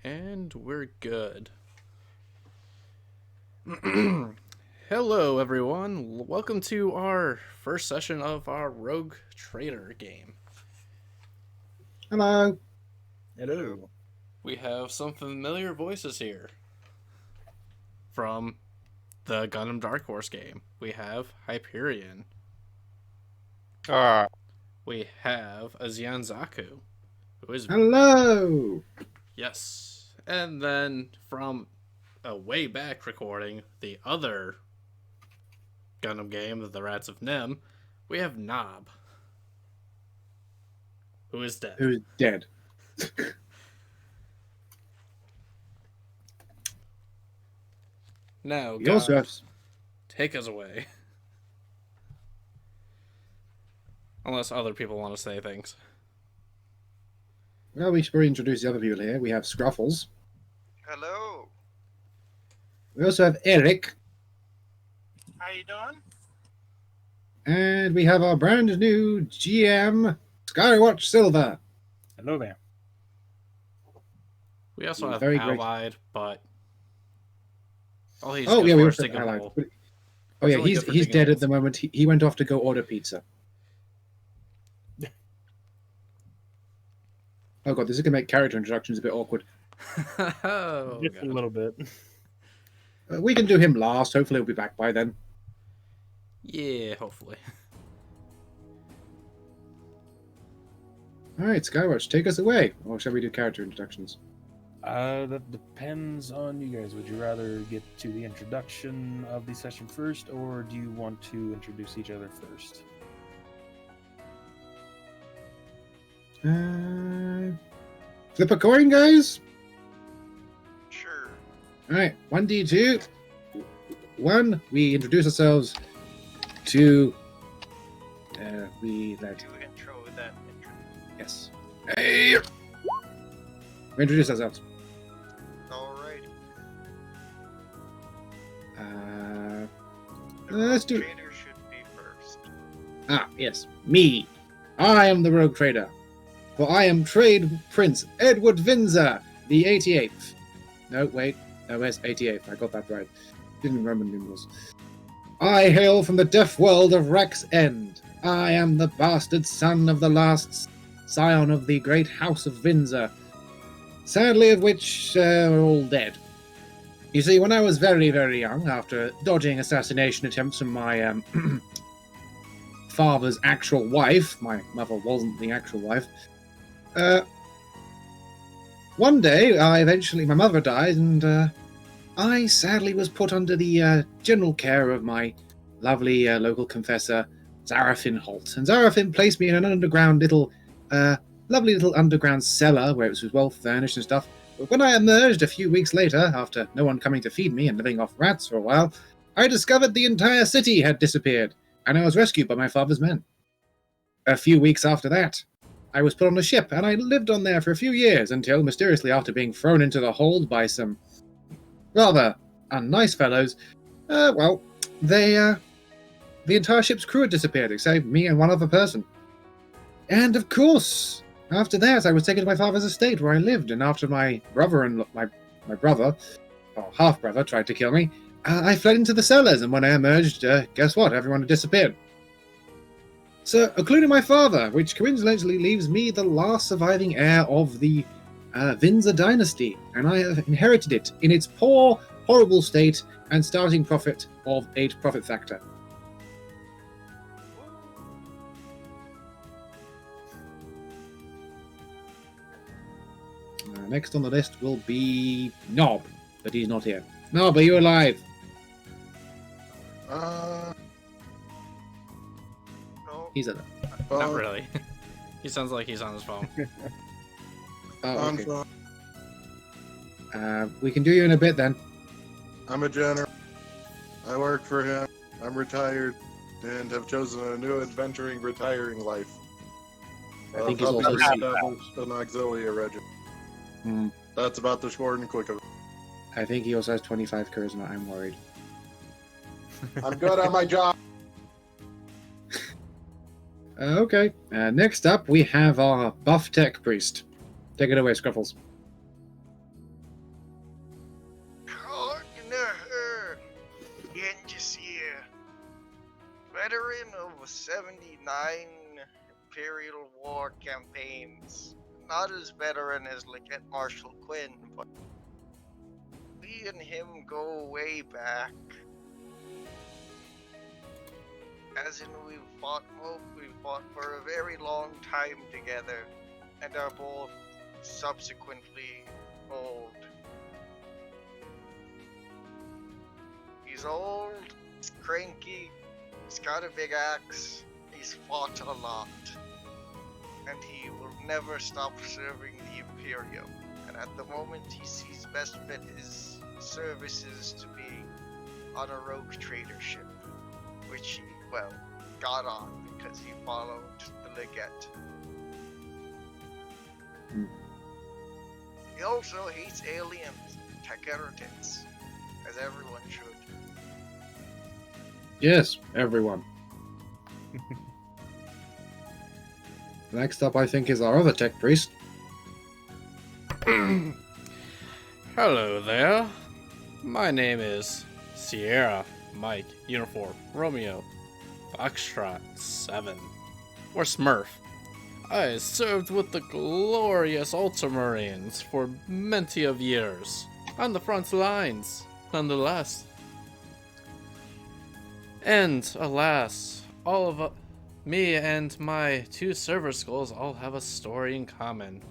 And we're good. Hello, everyone. Welcome to our first session of our Rogue Trader game. Hello. Hello. We have some familiar voices here from the Gundam Dark Horse game. We have Hyperion. We have Azian Zaku, who is Hello. yes, and then from a way back recording, the other Gundam game, The Rats of Nim, we have Nob, who is dead. Who's dead? Now, We also have. take us away. Unless other people want to say things. Well, we should probably introduce the other people here. We have Scruffles. Hello. We also have Eric. How you doing? And we have our brand new GM, Skywatch Silver. Hello there. We also have Very great. Allied, but We also have Allied. Oh yeah, really he's good for dead digging at the moment. He went off to go order pizza. Oh god, this is gonna make character introductions a bit awkward. Oh, Just a God. little bit. We can do him last. Hopefully, he'll be back by then. Yeah, hopefully. All right, Skywatch, take us away. Or shall we do character introductions? That depends on you guys. Would you rather get to the introduction of the session first, or do you want to introduce each other first? Flip a coin, guys. Sure. All right, 1d2. 1, we introduce ourselves. 2, we let. Do intro with that intro. Yes. Hey! We introduce ourselves. Alrighty. Let's do it. Trader should be first. Ah, yes. Me. I am the Rogue Trader. For I am Trade Prince Edward Vinzer, the 88th. No, wait. No, where's 88th? I got that right. Didn't Roman numerals. I hail from the deaf world of Rex End. I am the bastard son of the last scion of the great house of Vinzer, sadly of which are all dead. You see, when I was very, very young, after dodging assassination attempts from my father's actual wife, my mother wasn't the actual wife, one day, my mother died, and I sadly was put under the general care of my lovely local confessor, Zarafin Holt. And Zarafin placed me in an underground lovely little underground cellar where it was well furnished and stuff. But when I emerged a few weeks later, after no one coming to feed me and living off rats for a while, I discovered the entire city had disappeared, and I was rescued by my father's men. A few weeks after that, I was put on a ship, and I lived on there for a few years until, mysteriously, after being thrown into the hold by some rather unnice fellows, the entire ship's crew had disappeared, except me and one other person. And of course, after that, I was taken to my father's estate where I lived, and after my brother, or half-brother, tried to kill me, I fled into the cellars, and when I emerged, guess what? Everyone had disappeared. So, including my father, which coincidentally leaves me the last surviving heir of the Vinzer dynasty, and I have inherited it in its poor, horrible state and starting profit of 8 profit factor. Next on the list will be Nob, but he's not here. Nob, are you alive? No. He's alive. Not really. He sounds like he's on his phone. Oh, okay. We can do you in a bit then. I'm a general. I work for him. I'm retired and have chosen a new adventuring retiring life. I think he's I've also established an auxiliary regiment. Hmm. That's about the short and quick of it. I think he also has 25 charisma. I'm worried. I'm good at my job. Okay. Next up, we have our buff tech priest. Take it away, Scruffles. Imperial War campaigns. Not as veteran as Lieutenant Marshal Quinn, but we and him go way back. As in, we've fought for a very long time together, and are both subsequently old. He's old, he's cranky, he's got a big axe, he's fought a lot, and he will never stop serving the Imperium. And at the moment, he sees best fit his services to be on a Rogue Trader ship, which he, well, got on because he followed the Legate. He also hates aliens, Tekeritans, as everyone should. Yes, everyone. Next up, I think, is our other tech priest. Hello there. My name is Sierra Mike Uniform Romeo Foxtrot 7, or Smurf. I served with the glorious Ultramarines for many of years, on the front lines, nonetheless. And, alas, all of me and my 2 server skulls all have a story in common.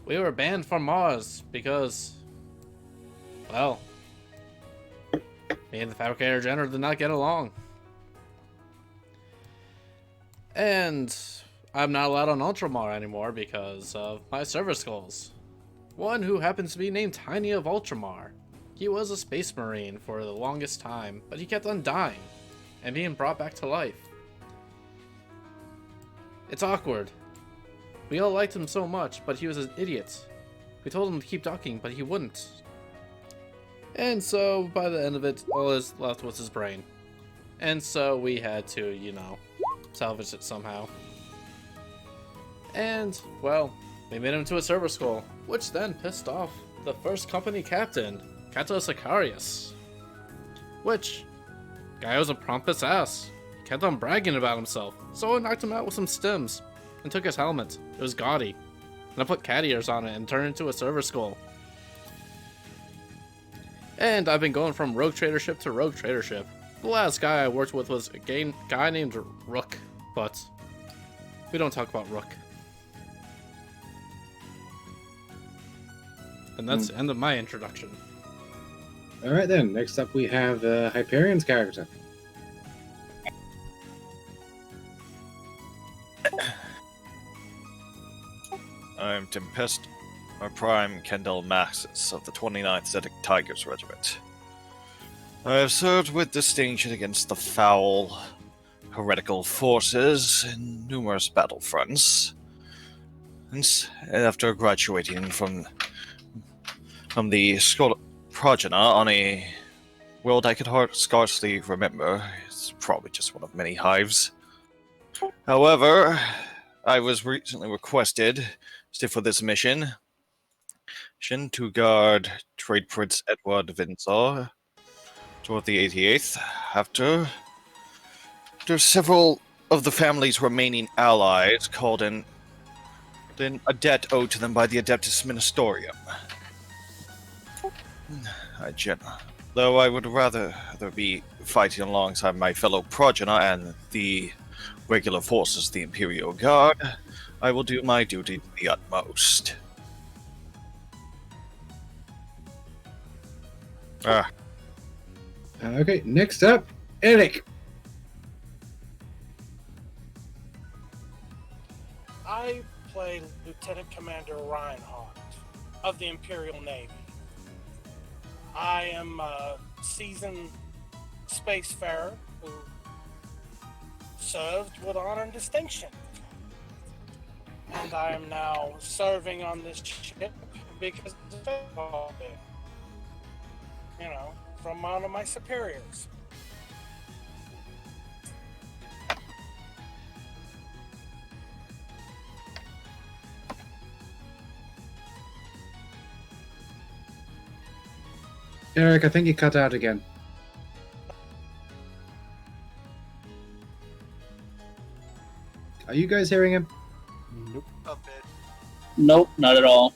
We were banned from Mars because, well, me and the Fabricator General did not get along. And I'm not allowed on Ultramar anymore because of my server skulls. One who happens to be named Tiny of Ultramar. He was a space marine for the longest time, but he kept on dying and being brought back to life. It's awkward. We all liked him so much, but he was an idiot. We told him to keep talking, but he wouldn't. And so, by the end of it, all is left was his brain. And so we had to, you know, salvage it somehow. And, well, we made him to a server skull, which then pissed off the first company captain, Kato Sicarius. Which, guy was a pompous ass. He kept on bragging about himself, so I knocked him out with some stims, and took his helmet. It was gaudy. And I put cat ears on it and turned it into a server skull. And I've been going from Rogue Trader ship to Rogue Trader ship. The last guy I worked with was a guy named Rook, but we don't talk about Rook. And that's the end of my introduction. Alright then, next up we have Hyperion's character. I'm Tempest, my prime Kendall Maxis of the 29th Zetic Tigers Regiment. I have served with distinction against the foul, heretical forces in numerous battlefronts. And after graduating from the school progeny on a world I could scarcely remember, it's probably just one of many hives. However, I was recently requested for this mission to guard Trade Prince Edward Vinzor toward the 88th, after several of the family's remaining allies called in a debt owed to them by the Adeptus Ministerium. Though I would rather be fighting alongside my fellow progeny and the regular forces of the Imperial Guard, I will do my duty to the utmost. Okay, next up, Eric. I play Lieutenant Commander Reinhardt of the Imperial Navy. I am a seasoned spacefarer who served with honor and distinction. And I am now serving on this ship because of it. You know, from one of my superiors. Eric, I think you cut out again. Are you guys hearing him? Nope. A bit. Nope, not at all.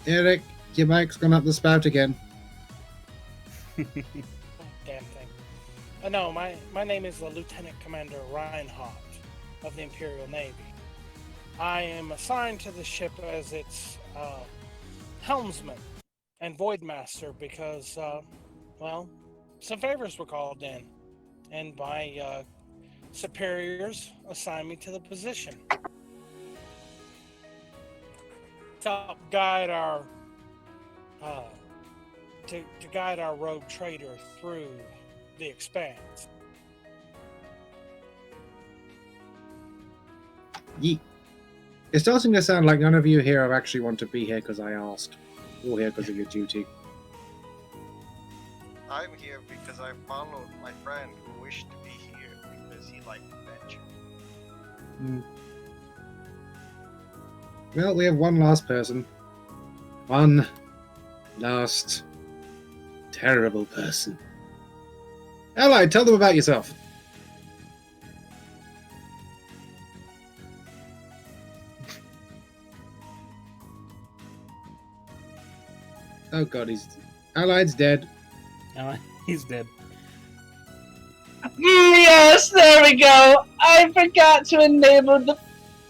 Eric, your mic's gone up the spout again. Damn thing. No, my name is Lieutenant Commander Reinhardt of the Imperial Navy. I am assigned to the ship as its helmsman and voidmaster because, well, some favors were called in, and my superiors assigned me to the position to help guide our to guide our Rouge Trader through the expanse. Yeet. It's starting to sound like none of you here actually want to be here because I asked, or here because of your duty. I'm here because I followed my friend who wished to be here because he liked adventure. Well, we have one last person. One last terrible person. Allied, tell them about yourself. Oh god, Allied's dead. He's dead. Yes, there we go. I forgot to enable the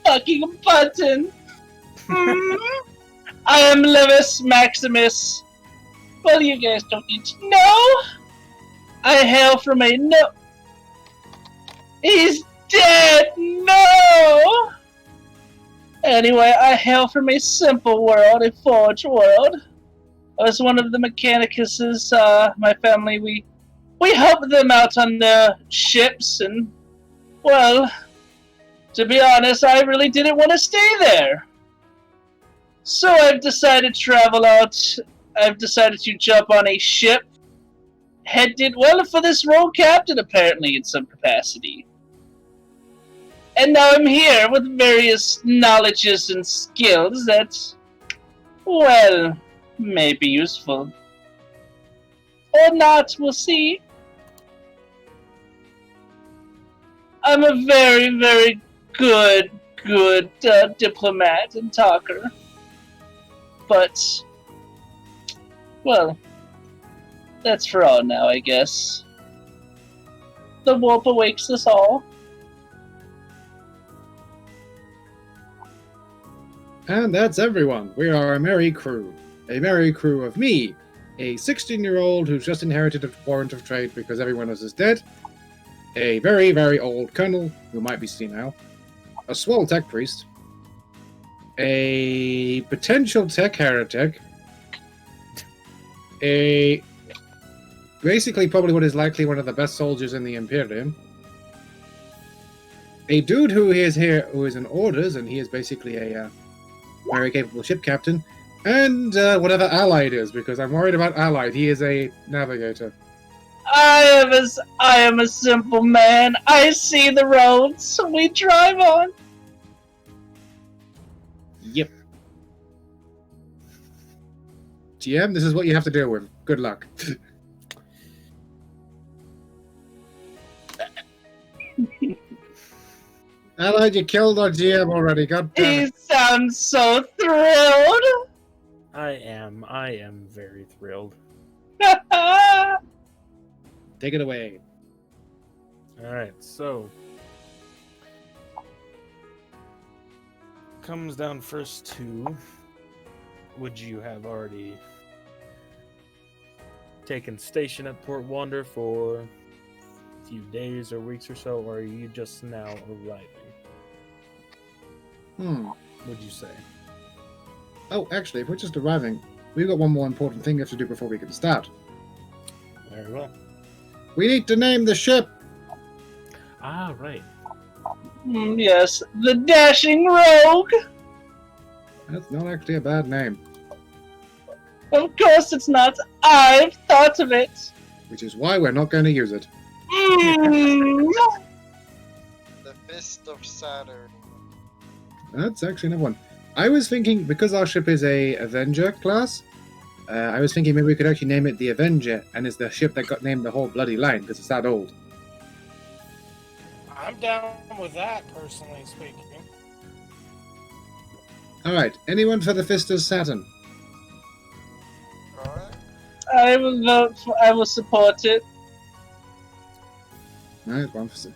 fucking button. I am Levis Maximus. Well, you guys don't need to know. I hail from a no. He's dead. No. Anyway, I hail from a simple world, a forge world. I was one of the Mechanicus's. My family, we helped them out on their ships, and well, to be honest, I really didn't want to stay there. So I've decided to travel out. I've decided to jump on a ship headed, well, for this rogue captain, apparently, in some capacity. And now I'm here with various knowledges and skills that, well, may be useful. Or not, we'll see. I'm a very, very good diplomat and talker. But, well, that's for all now, I guess. The warp awakes us all. And that's everyone. We are a merry crew. A merry crew of me, a 16-year-old who's just inherited a warrant of trade because everyone else is dead, a very, very old colonel who might be senile, a swole tech priest, a potential tech heretic, a basically probably what is likely one of the best soldiers in the Imperium, a dude who is here who is in orders and he is basically a very capable ship captain, and whatever Allied is, because I'm worried about Allied. He is a navigator. I am a simple man. I see the roads we drive on. Yep. GM, this is what you have to deal with. Good luck. Allied, you killed our GM already. God damn He it. sounds so thrilled. I am very thrilled. Take it away. Alright, so comes down first to, would you have already taken station at Port Wander for a few days or weeks or so, or are you just now arriving? Would you say? Oh, actually, if we're just arriving, we've got one more important thing we have to do before we can start. Very well. We need to name the ship. Ah, right. Yes, the Dashing Rogue. That's not actually a bad name, Of course it's not. I've thought of it. which is why we're not going to use it. The Fist of Saturn. That's actually another one. I was thinking, because our ship is a Avenger class, I was thinking maybe we could actually name it the Avenger, and it's the ship that got named the whole bloody line, because it's that old. I'm down with that, personally speaking. Alright, anyone for the Fist of Saturn? Alright. I will vote for. I will support it. Alright, one for...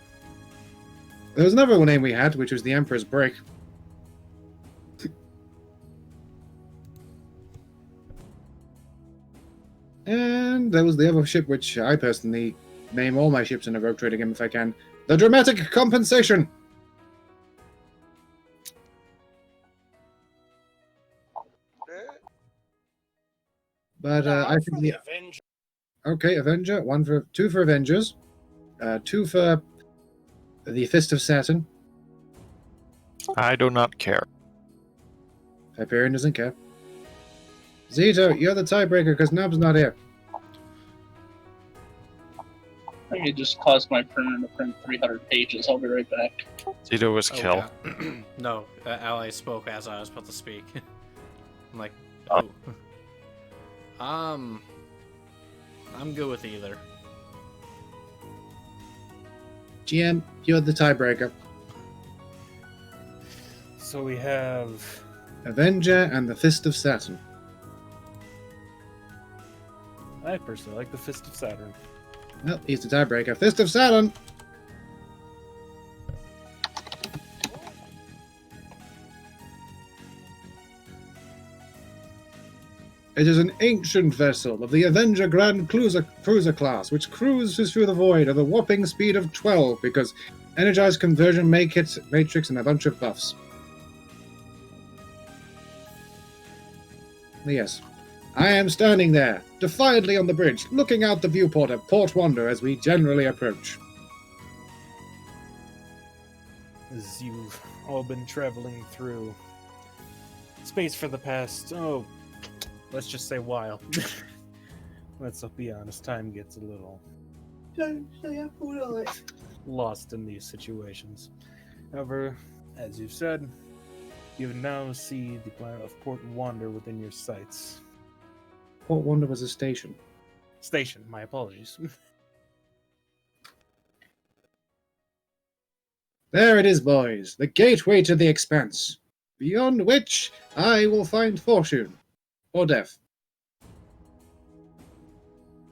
There was another name we had, which was the Emperor's Break. And there was the other ship, which I personally name all my ships in a Rogue Trader game if I can. The Dramatic Compensation! Okay. But No, I I'm think for the Avenger. Okay, Avenger. Two for Avengers. Two for the Fist of Saturn. I do not care. Hyperion doesn't care. Zito, you're the tiebreaker because Nub's not here. Let me just cause my printer to print 300 pages. I'll be right back. Zito was kill. yeah. No, Ally spoke as I was about to speak. I'm like, Oh. ooh. I'm good with either. GM, you're the tiebreaker. So we have Avenger and the Fist of Saturn. I personally like the Fist of Saturn. Well, he's the tiebreaker. Fist of Saturn! It is an ancient vessel of the Avenger Grand Cruiser class, which cruises through the void at a whopping speed of 12 because energized conversion matrix and a bunch of buffs. Yes. I am standing there, defiantly on the bridge, looking out the viewport of Port Wander as we generally approach. As you've all been traveling through space for the past, let's just say while. Let's be honest, time gets a little lost in these situations. However, as you've said, you now see the planet of Port Wander within your sights. Port Wander was a station. Station, my apologies. There it is, boys, the gateway to the expanse, beyond which I will find fortune, or death.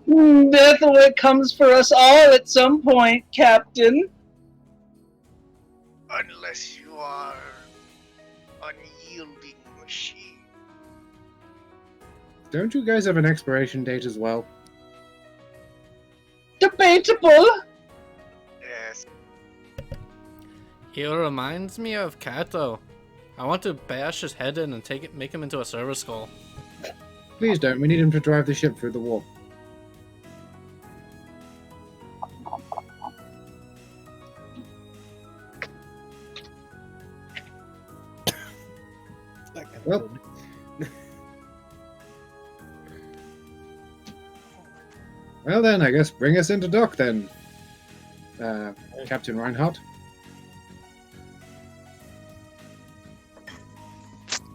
Death what comes for us all at some point, Captain. Unless you are unyielding machine. Don't you guys have an expiration date as well? Debatable. Yes. He reminds me of Kato. I want to bash his head in and make him into a server skull. Please don't, we need him to drive the ship through the warp. Well. Well then, I guess bring us into dock then, Captain Reinhardt.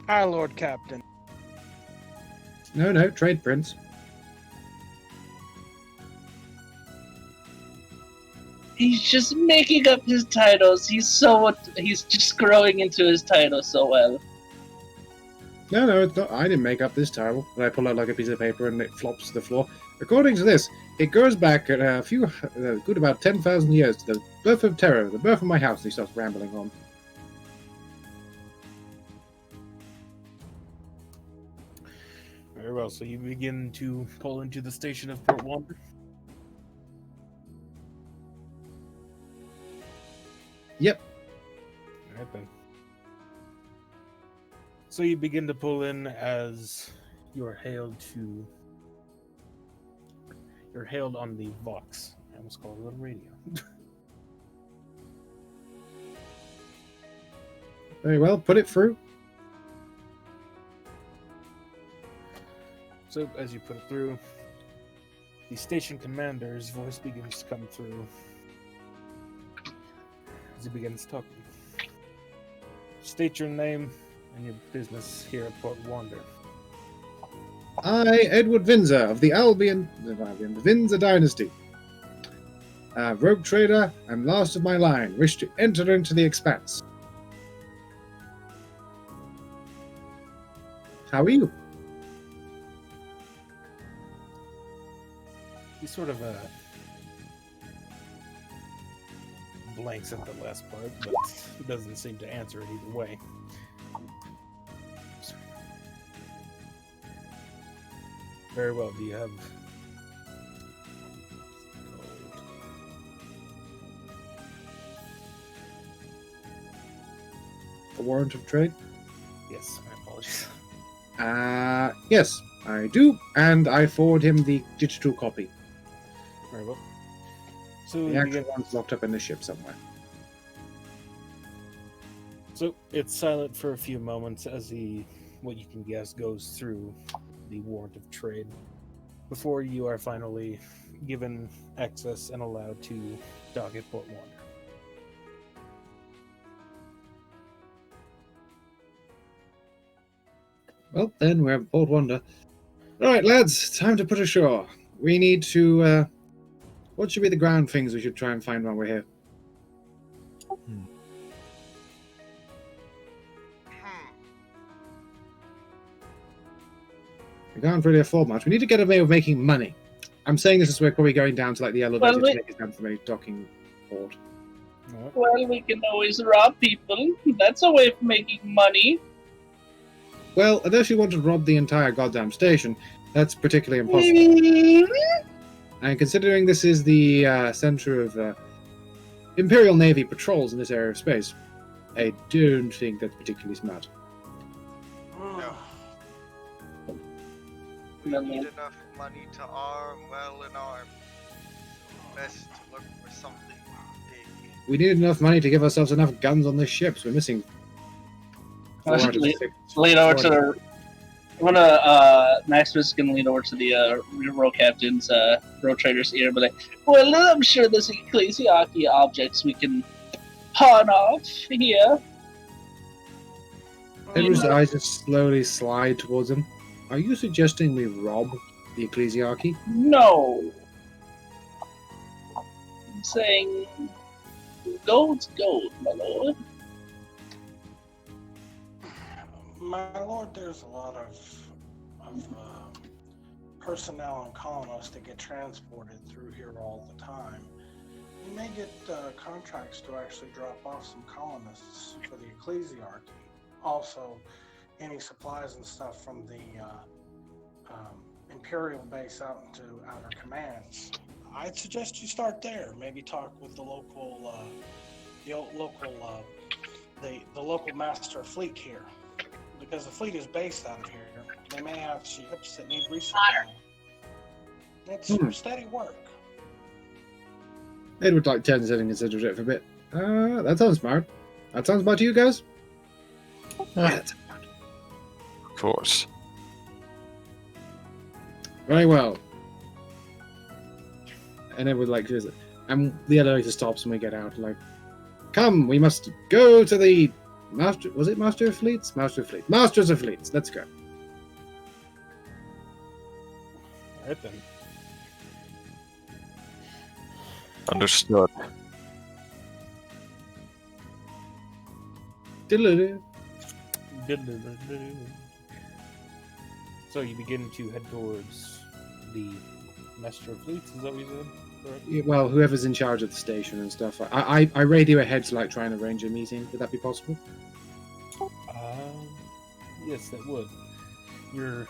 Our Lord Captain. No, Trade Prince. He's just making up his titles. He's just growing into his title so well. No, it's not. I didn't make up this title. But I pull out like a piece of paper and it flops to the floor. According to this, it goes back at a few, good about 10,000 years to the birth of terror, the birth of my house. He starts rambling on. Very well, so you begin to pull into the station of Port Wander. Yep. Alright then. So you begin to pull in as you're hailed on the Vox. I almost called it a little radio. Very well, put it through. So as you put it through, the station commander's voice begins to come through as he begins talking. State your name and your business here at Port Wander. I, Edward Vinzer of the Albion, the Vinzer dynasty. Rogue Trader, I'm last of my line. Wish to enter into the expanse. How are you? He sort of blanks at the last part, but he doesn't seem to answer it either way. Very well. Do you have gold? A warrant of trade? Yes, my apologies. Yes, I do, and I forward him the digital copy. Very well. So The you actual begin- one's locked up in the ship somewhere. So it's silent for a few moments as he, what you can guess, goes through the warrant of trade before you are finally given access and allowed to dock at Port Wander. Well, then we're at Port Wonder. Alright, lads, time to put ashore. We need to, what should be the ground things we should try and find while we're here? Hmm. We can't really afford much. We need to get a way of making money. I'm saying this as we're probably going down to like the elevator Well, to make it down from a docking port. Alright. Well, we can always rob people. That's a way of making money. Well, unless you want to rob the entire goddamn station, that's particularly impossible. And considering this is the center of Imperial Navy patrols in this area of space, I don't think that's particularly smart. No. We need enough money to arm well and arm. Best to look for something big. We need enough money to give ourselves enough guns on this ship, so we're missing I should 406. lean over to the. I'm gonna Maximus is gonna lean over to the row captain's row trader's ear, but like, well, I'm sure there's ecclesiarchy objects we can pawn off here. Edward's eyes just slowly slide towards him. Are you suggesting we rob the ecclesiarchy? No, I'm saying gold's gold, my lord. My lord, there's a lot of personnel and colonists that get transported through here all the time. You may get contracts to actually drop off some colonists for the ecclesiarchy. Also, any supplies and stuff from the imperial base out into outer commands. I'd suggest you start there. Maybe talk with the local, the local master of fleet here, because the fleet is based out of here. They may have ships that need resupplying. It's steady work. Edward like turns his head and considers it for a bit. That sounds smart. That sounds smart to you guys? Right. Of course. Very well. And Edward like says, and the elevator stops and we get out. Like, come, we must go to the master. Was it Master of Fleets? Master of Fleets. Masters of Fleets. Let's go. Alright then. Understood. Diddle-doo. So you begin to head towards the Master of Fleets, is that what you said? Correct? Yeah, well, whoever's in charge of the station and stuff. I radio ahead to like try and arrange a meeting. Would that be possible? Yes, that would. You're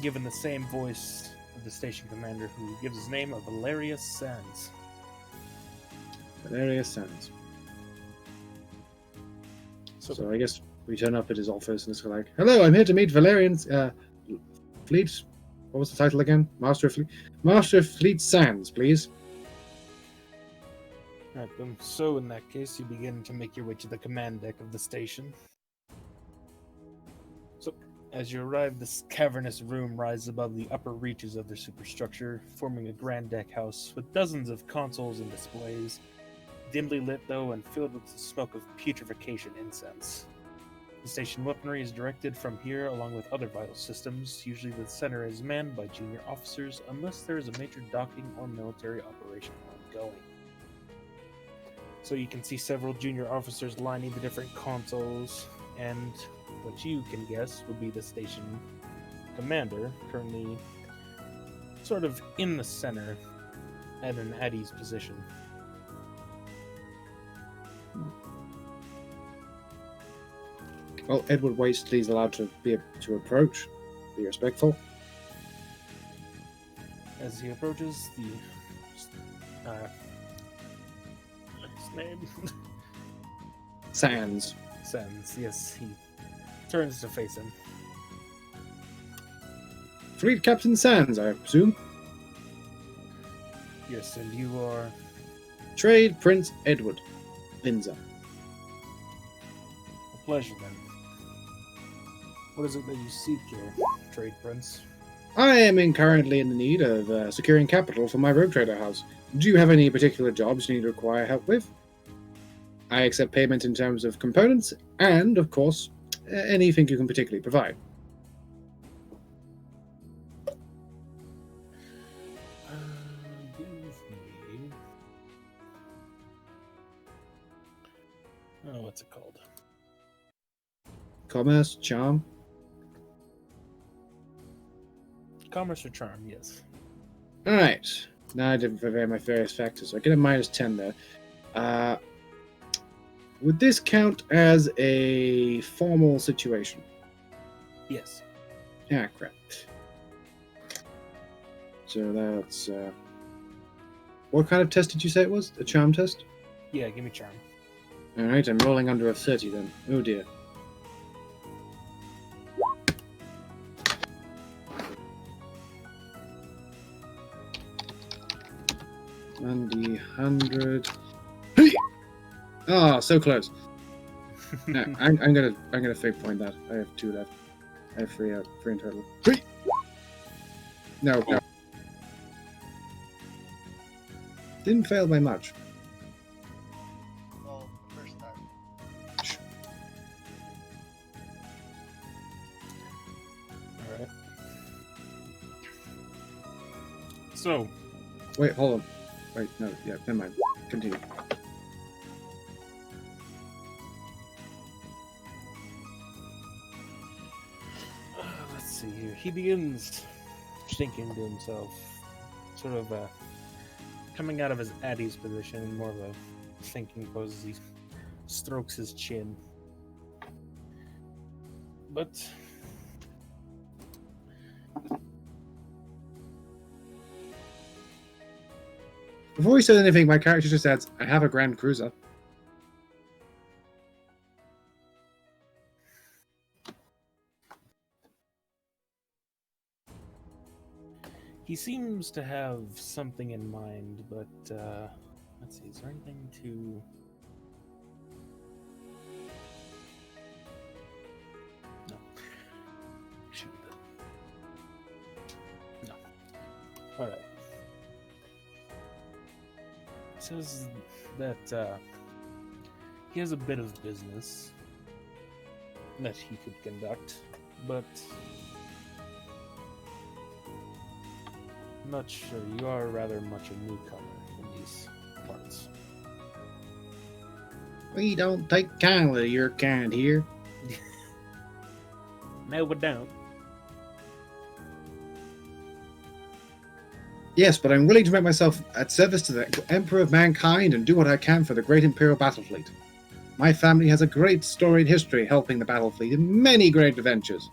given the same voice of the station commander, who gives his name of Valerius Sands. Valerius Sands. So, So I guess we turn up at his office and it's like, hello, I'm here to meet Valerian's Fleet. What was the title again? Master of Fleet. Master of Fleet Sands, please. right, then. So in that case, you begin to make your way to the command deck of the station. So as you arrive, this cavernous room rises above the upper reaches of their superstructure, forming a grand deck house with dozens of consoles and displays, dimly lit though and filled with the smoke of putrefaction incense. The station weaponry is directed from here along with other vital systems. Usually the center is manned by junior officers unless there is a major docking or military operation ongoing. So you can see several junior officers lining the different consoles, and what you can guess would be the station commander, currently sort of in the center at an at ease position. Well, Edward waits till he's allowed to approach. Be respectful. As he approaches, his name Sands. Sands. Yes, he turns to face him. Fleet Captain Sands, I presume. Yes, and you are. Trade Prince Edward Windsor. A pleasure, then. What is it that you seek here, Trade Prince? I am currently in the need of securing capital for my Rogue Trader house. Do you have any particular jobs you need to require help with? I accept payment in terms of components and, of course, anything you can particularly provide. Give me... Oh, what's it called? Commerce, charm. Commerce or charm, yes. Alright. Now I didn't prepare my various factors. So I get a -10 there. Would this count as a formal situation? Yes. Yeah, correct. So that's... what kind of test did you say it was? A charm test? Yeah, give me charm. Alright, I'm rolling under a 30 then. Oh dear. And the 100. Ah, so close. No, I'm gonna fake point that. I have 2 left. I have 3 in total. 3. No. Didn't fail by much. Well, the first time. Alright. So, Wait, hold on. Wait, no, yeah, never mind. Continue. let's see here. He begins thinking to himself, sort of coming out of his at ease position in more of a thinking pose as he strokes his chin. But Before he says anything, my character just adds, I have a Grand Cruiser. he seems to have something in mind, but let's see, is there anything to... No. Shoot. No. Alright. It says that he has a bit of business that he could conduct, but I'm not sure. You are rather much a newcomer in these parts. We don't take kindly to your kind here. No, we don't. Yes, but I'm willing to make myself at service to the Emperor of Mankind and do what I can for the great Imperial Battle Fleet. My family has a great storied history helping the Battle Fleet in many great adventures,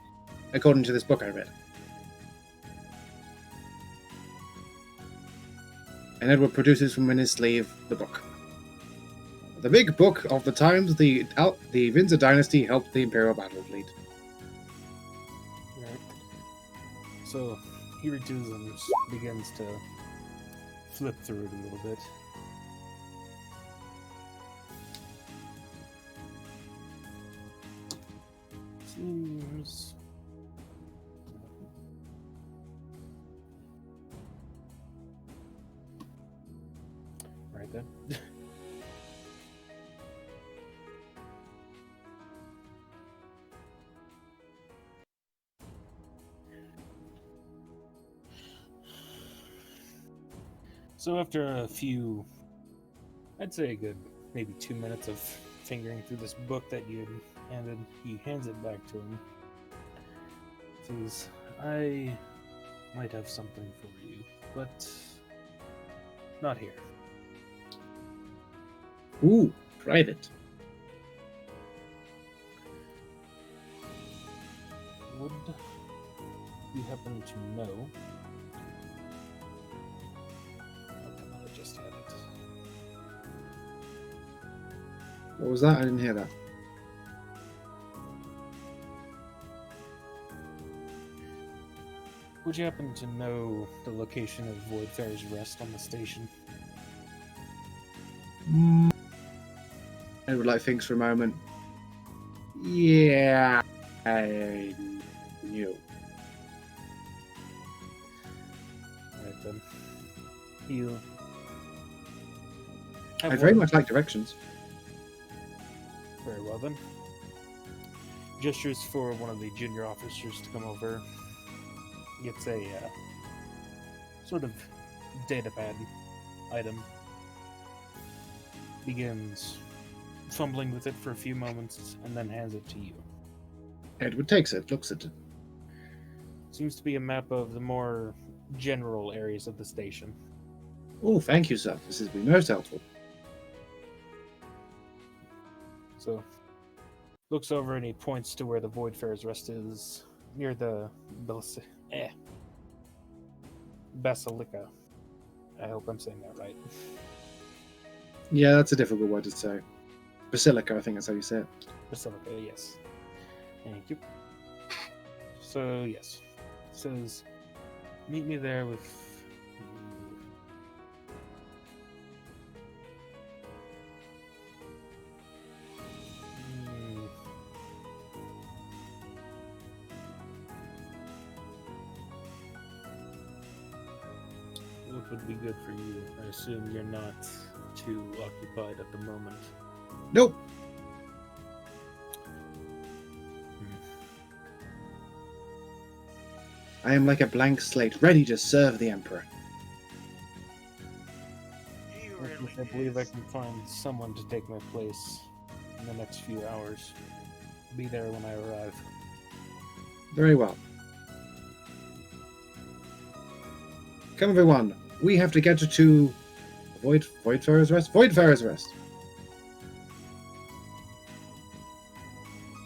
according to this book I read. And Edward produces from in his sleeve the book. The big book of the times the Windsor dynasty helped the Imperial Battle Fleet. Right. So he reaches and begins to flip through it a little bit. Seems... Right then. So after a few, I'd say a good maybe 2 minutes of fingering through this book that you handed. He hands it back to him. Says, I might have something for you, but not here. Ooh, private. Would you happen to know? Oh, come on, I just had it. What was that? I didn't hear that. Would you happen to know the location of Voidfarer's Rest on the station? I would like thinks for a moment. Yeah, I knew. Alright then. He'll I very much like directions. Very well then. Gestures for one of the junior officers to come over. Gets a sort of datapad item. Begins fumbling with it for a few moments and then hands it to you. Edward takes it, looks at it. Seems to be a map of the more general areas of the station. Oh, thank you, sir. This has been most helpful. So, looks over and he points to where the Voidfarer's Rest is, near the Basilica. I hope I'm saying that right. Yeah, that's a difficult word to say. Basilica, I think that's how you say it. Basilica, yes. Thank you. So, yes. It says, meet me there with... What would be good for you? I assume you're not too occupied at the moment. Nope. I am like a blank slate, ready to serve the Emperor. He I really believe I is. can find someone to take my place in the next few hours. Be there when I arrive. Very well. Come, everyone. We have to get to Voidfarer's Rest. Voidfarer's Rest.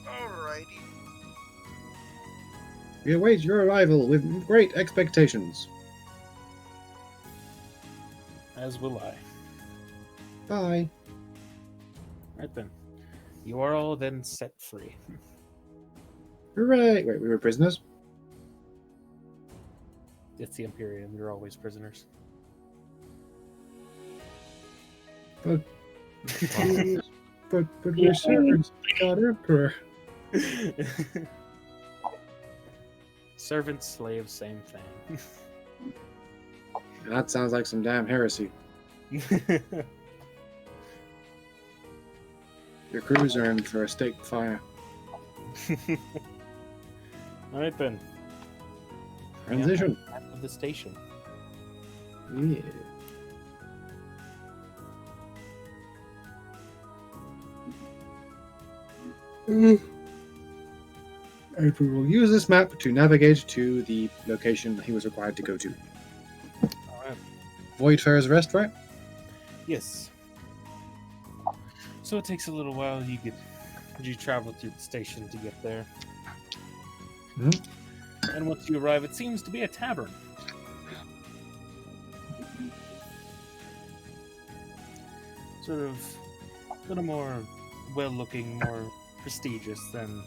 Alrighty. We await your arrival with great expectations. As will I. Bye. Right then. You are all then set free. Hooray! Wait, we were prisoners? It's the Imperium. You're always prisoners. But we're servants of the God Emperor. Servant, slave, same thing. That sounds like some damn heresy. Your crews are in for a stake fire. Alright then. Transition. Map of the station. Yeah. April will use this map to navigate to the location he was required to go to. Alright. Voidfarer's Rest, right? Yes. So it takes a little while. You travel through the station to get there. Mhm. And once you arrive, it seems to be a tavern. Sort of a little more well-looking, more prestigious than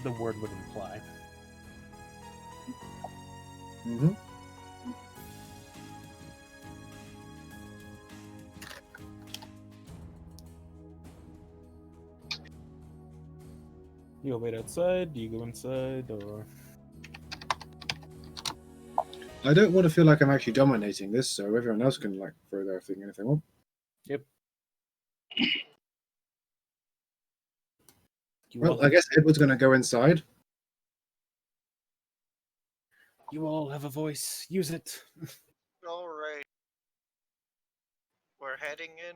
the word would imply. Mm-hmm. You wait outside, do you go inside, or... I don't want to feel like I'm actually dominating this, so everyone else can like throw their thing in if they want. Yep. You Well, all I guess Edward's going to go inside. You all have a voice. Use it. Alright. We're heading in.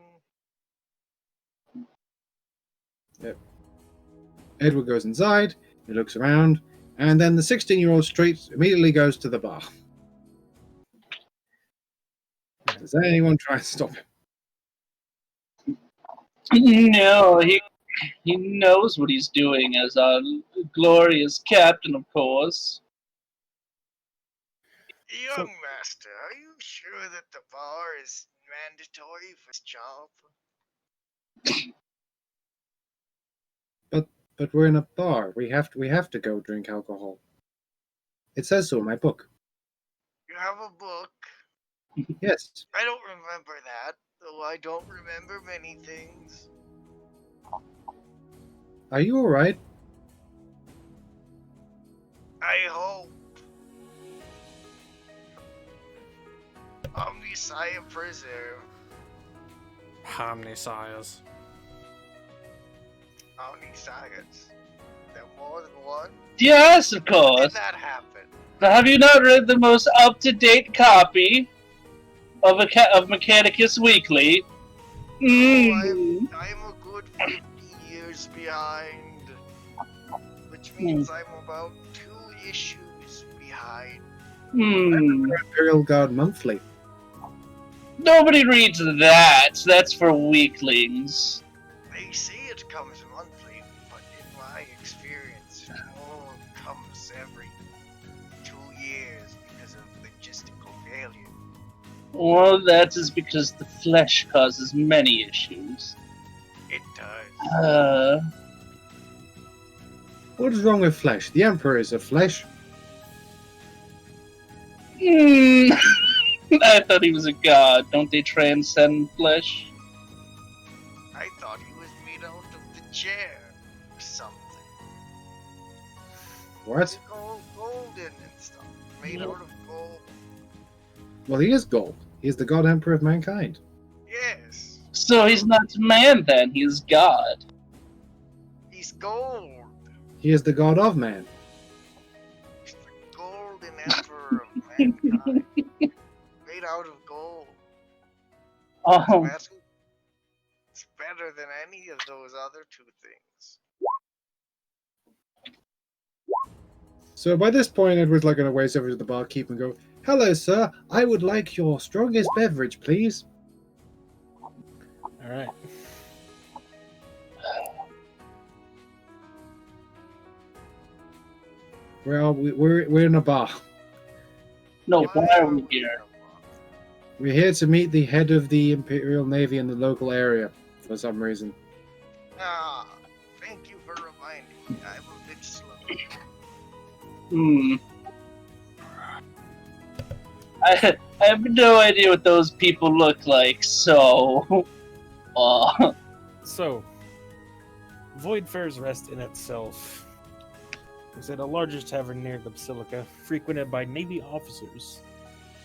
Edward goes inside, he looks around, and then the 16-year-old straight immediately goes to the bar. Does anyone try and stop him? No, he knows what he's doing as our glorious captain, of course. Young master, are you sure that the bar is mandatory for his job? But we're in a bar. We have to go drink alcohol. It says so in my book. You have a book. Yes. I don't remember that, though I don't remember many things. Are you alright? I hope. Omniscient Preserve. Omniscience. Omniscience. There more than one? Yes, of How course. did that happen? Have you not read the most up-to-date copy of Mechanicus Weekly? Mm. I'm a good 50 years behind. Which means I'm about 2 issues behind. Imperial Guard Monthly. Nobody reads that. That's for weaklings. They say it comes monthly, but in my experience, more comes every 2 years because of logistical failure. Well, that is because the flesh causes many issues. It does. What is wrong with flesh? The Emperor is of flesh. I thought he was a god. Don't they transcend flesh? I thought he was made out of the chair or something. What? Golden and stuff. Made out of gold. Well, he is gold. He is the God Emperor of mankind. Yes. So he's not man then, he's god. He's gold. He is the God of man. He's the golden emperor of mankind. Made out of gold. Oh, It's better than any of those other 2 things. So by this point, Edward's like going to waste over to the barkeep and go, "Hello, sir. I would like your strongest beverage, please." All right. Well, we're in a bar. no, why are we here? We're here to meet the head of the Imperial Navy in the local area for some reason. Ah, thank you for reminding me. I'm a bit slow. I have no idea what those people look like, so... So, Voidfair's Rest in itself is at a larger tavern near the Basilica, frequented by Navy officers.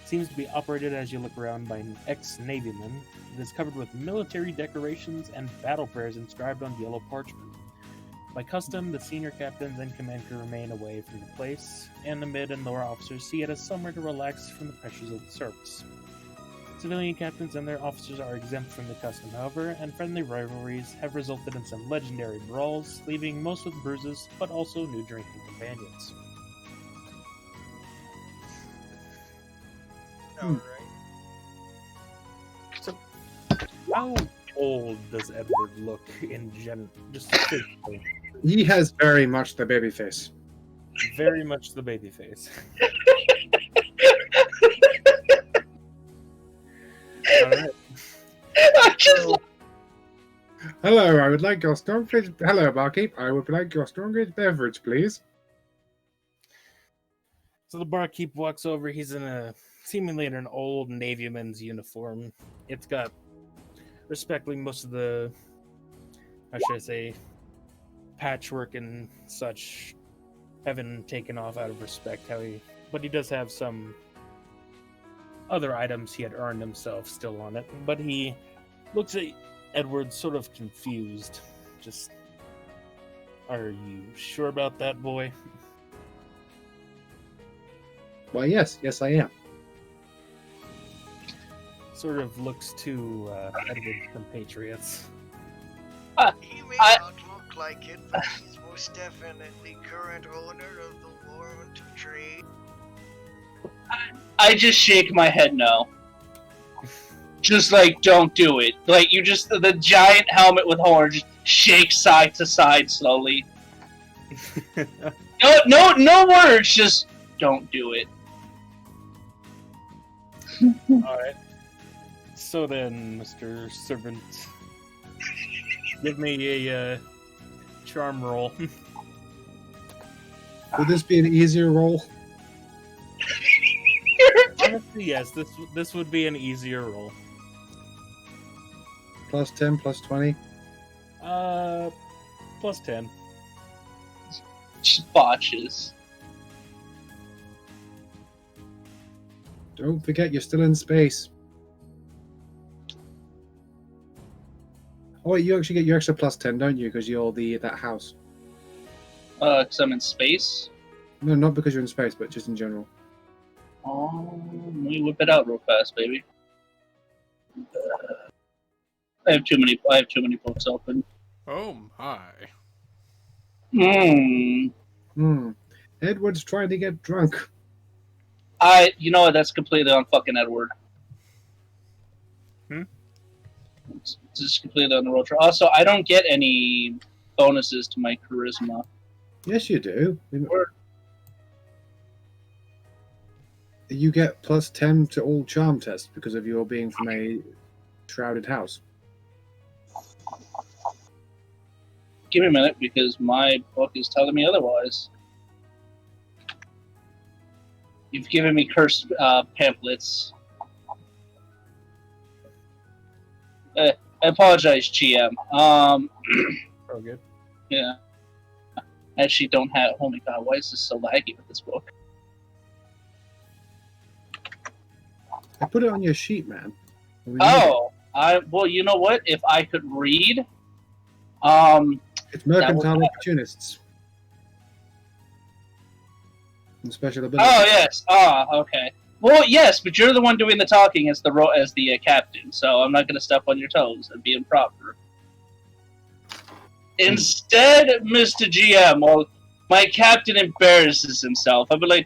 Seems to be operated as you look around by an ex-Navyman. It is covered with military decorations and battle prayers inscribed on yellow parchment. By custom, the senior captains and command crew remain away from the place, and the mid and lower officers see it as somewhere to relax from the pressures of the service. Civilian captains and their officers are exempt from the custom, however, and friendly rivalries have resulted in some legendary brawls, leaving most with bruises, but also new drinking companions. Alright. So, how old does Edward look in general? Just physically. He has very much the baby face. Very much the baby face. Alright. I just Hello, I would like your strongest. Hello, barkeep. I would like your strongest beverage, please. So the barkeep walks over. He's seemingly in an old Navyman's uniform. It's got, respectfully, most of the, how should I say, patchwork and such have been taken off out of respect. But he does have some other items he had earned himself still on it. But he looks at Edward sort of confused. Just, are you sure about that, boy? Well, yes, I am. Sort of looks to Edward's compatriots. He may I- not look like it, but he's most definitely current owner of the Warrant of Trade. I just shake my head no. Just like, don't do it. Like, you just, the giant helmet with horns just shakes side to side slowly. No words, just don't do it. Alright. So then, Mr. Servant, give me a charm roll. Would this be an easier roll? Honestly, yes, this would be an easier roll. Plus 10, plus 20? Plus 10. Just botches. Don't forget, you're still in space. Oh, wait, you actually get your extra plus 10, don't you? Because you're that house. Because I'm in space. No, not because you're in space, but just in general. Oh, let me whip it out real fast, baby. I have too many books open. Oh my. Edward's trying to get drunk. You know what? That's completely on fucking Edward. It's just completely on the road trip. Also, I don't get any bonuses to my charisma. Yes, you do. You get plus 10 to all charm tests because of your being from a shrouded house. Give me a minute, because my book is telling me otherwise. You've given me cursed pamphlets. I apologize, GM. Oh, good. Yeah. I actually don't have... Oh my god, why is this so laggy with this book? I put it on your sheet, man. Oh! Well, you know what? If I could read... It's mercantile opportunists. And special abilities. Oh, yes. Okay. Well, yes, but you're the one doing the talking as the captain, so I'm not going to step on your toes and be improper. Instead, Mr. GM, well, my captain embarrasses himself. I would like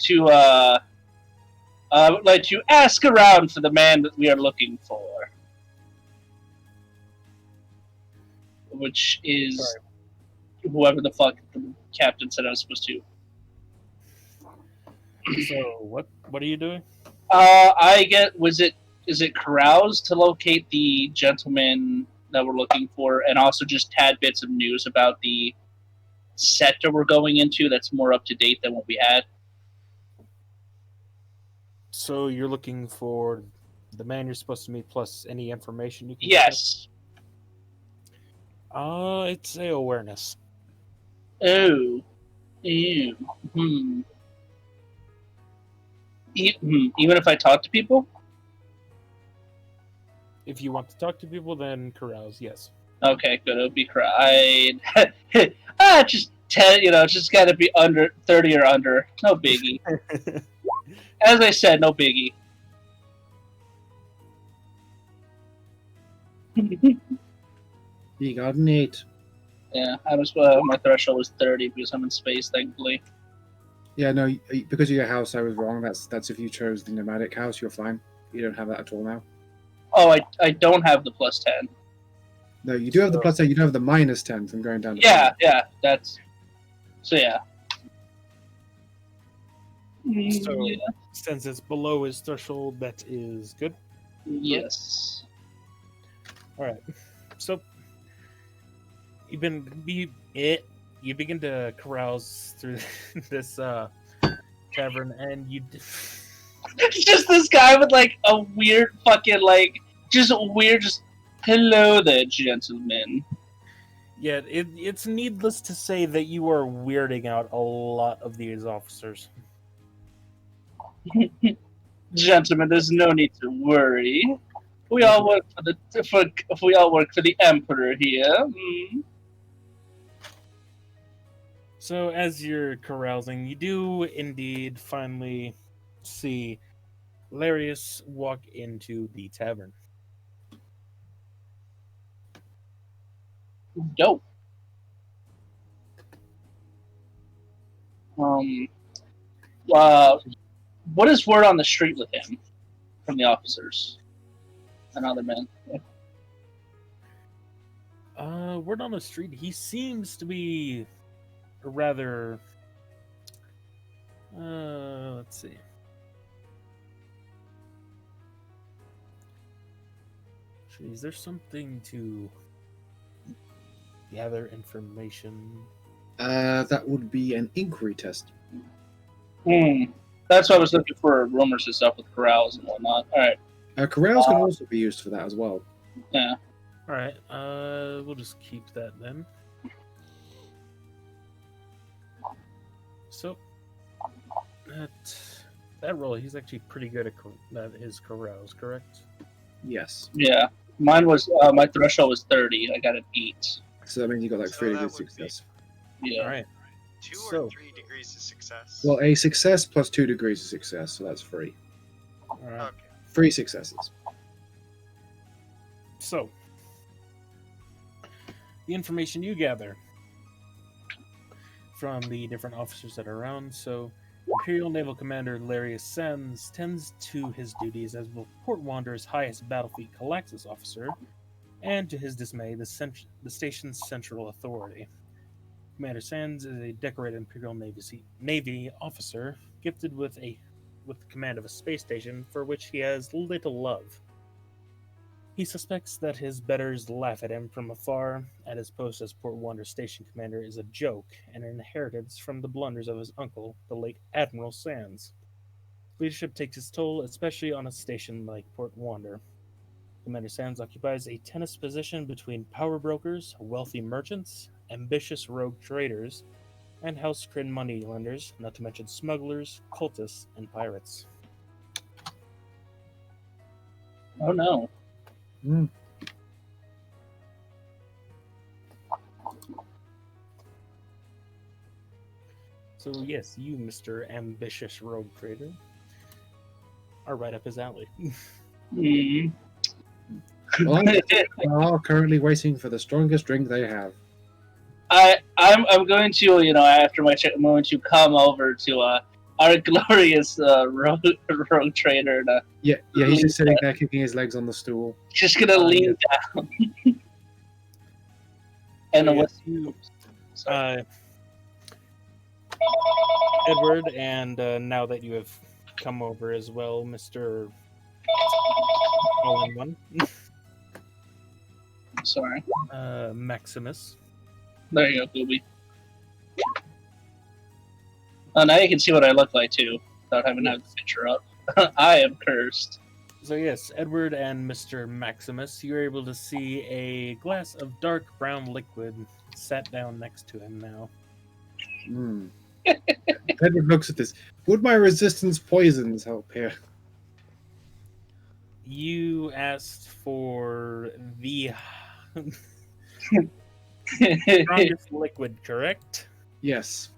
to ask around for the man that we are looking for, which is whoever the fuck the captain said I was supposed to. So what are you doing? Is it carouse to locate the gentleman that we're looking for, and also just tad bits of news about the sector we're going into that's more up to date than what we had. So you're looking for the man you're supposed to meet plus any information you can Yes. It's a awareness. Oh. Ew. Even if I talk to people? If you want to talk to people, then carouse, yes. Okay, good. It'll be cried. Just 10, just gotta be under 30 or under. No biggie. As I said, no biggie. You got an 8. Yeah, my threshold was 30 because I'm in space, thankfully. Yeah, no, because of your house, I was wrong. That's if you chose the nomadic house, you're fine. You don't have that at all now. Oh, I don't have the plus 10. No, you do have the plus 10. You don't have the minus 10 from going down to Yeah, that's... So, yeah. So, Yeah. since it's below his threshold, that is good. Yes. Alright. So, you begin to carouse through this tavern, and you... Just this guy with, a weird fucking, just hello there, gentlemen. Yeah, it's needless to say that you are weirding out a lot of these officers. Gentlemen, there's no need to worry. We all work for the Emperor here. So, as you're carousing, you do indeed finally see Larius walk into the tavern. Dope. What is word on the street with him from the officers and other men? Word on the street, he seems to be a rather... let's see. Is there something to gather information? That would be an inquiry test. That's why I was looking for rumors and stuff with corrals and whatnot. All right. Corrals can also be used for that as well. Yeah. All right. We'll just keep that then. So that roll, he's actually pretty good at his corrals, correct? Yes. Yeah. Mine was my threshold was 30. I got an 8. So that means you got like So 3 that degrees would be- success. Yeah. All right. 2 So- or 3 degrees of success. Well, a success plus 2 degrees of success, so that's 3. All right. Okay. 3 successes. So, the information you gather from the different officers that are around. So, Imperial Naval Commander Larius Sands tends to his duties as Port Wanderer's highest battlefield Calaxis officer, and to his dismay, the station's central authority. Commander Sands is a decorated Imperial Navy officer, gifted with the command of a space station for which he has little love. He suspects that his betters laugh at him from afar, and his post as Port Wander Station Commander is a joke and an inheritance from the blunders of his uncle, the late Admiral Sands. Leadership takes its toll, especially on a station like Port Wander. Commander Sands occupies a tennis position between power brokers, wealthy merchants, ambitious rogue traders, and House Kryn moneylenders, not to mention smugglers, cultists, and pirates. Oh no. Mm. So yes, you, Mr. Ambitious Rogue Trader, are right up his alley. Hmm. Well, they are currently waiting for the strongest drink they have. I'm going to, after my check, I'm going to come over to our glorious rogue trader. And, Yeah, he's just sitting there kicking his legs on the stool. just gonna lean down. And So, what's yes, you, sorry. Edward, and now that you have come over as well, Mr. All-in-One, Sorry. Maximus. There you go, Booby. Oh, now you can see what I look like too, without having to have the picture up. I am cursed. So yes, Edward and Mr. Maximus, you're able to see a glass of dark brown liquid sat down next to him now. Mm. Edward looks at this. Would my resistance poisons help here? You asked for the strongest liquid, correct? Yes.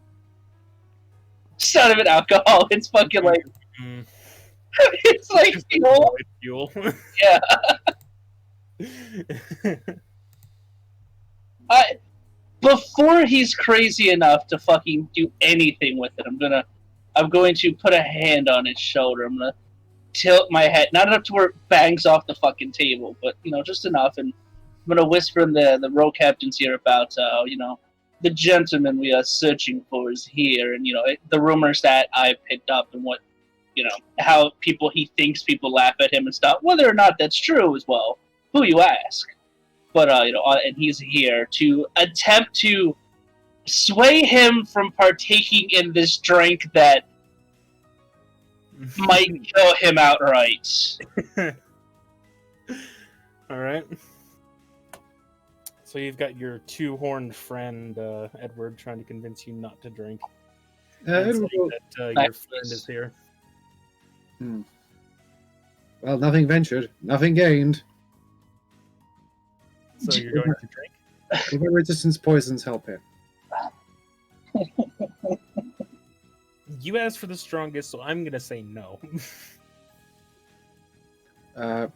It's not even alcohol. It's fucking like Mm, it's like fuel. fuel. Yeah. Before he's crazy enough to fucking do anything with it, I'm going to put a hand on his shoulder. I'm gonna tilt my head, not enough to where it bangs off the fucking table, but just enough. And I'm gonna whisper in the row captain's ear about the gentleman we are searching for is here, and the rumors that I picked up and what how he thinks people laugh at him and stuff. Whether or not that's true as well, who you ask. But and he's here to attempt to sway him from partaking in this drink that might kill him outright. All right. So you've got your two-horned friend Edward trying to convince you not to drink. And Edward saying will- that your friend is here. Well, nothing ventured, nothing gained. So you're going to drink? Will my resistance poisons help here? You asked for the strongest, so I'm gonna say no.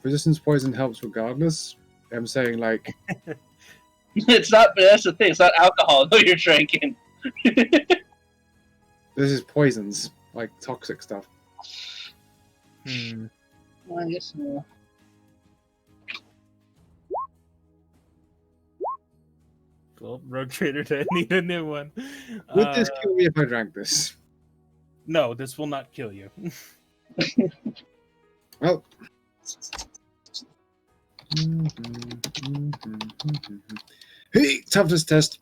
Resistance poison helps regardless. I'm saying like It's not. That's the thing. It's not alcohol. No, you're drinking. This is poisons, like toxic stuff. Hmm. I guess so. Well, Rogue Trader did need a new one. Would this kill me if I drank this? No, this will not kill you. Well. Hey, toughness test.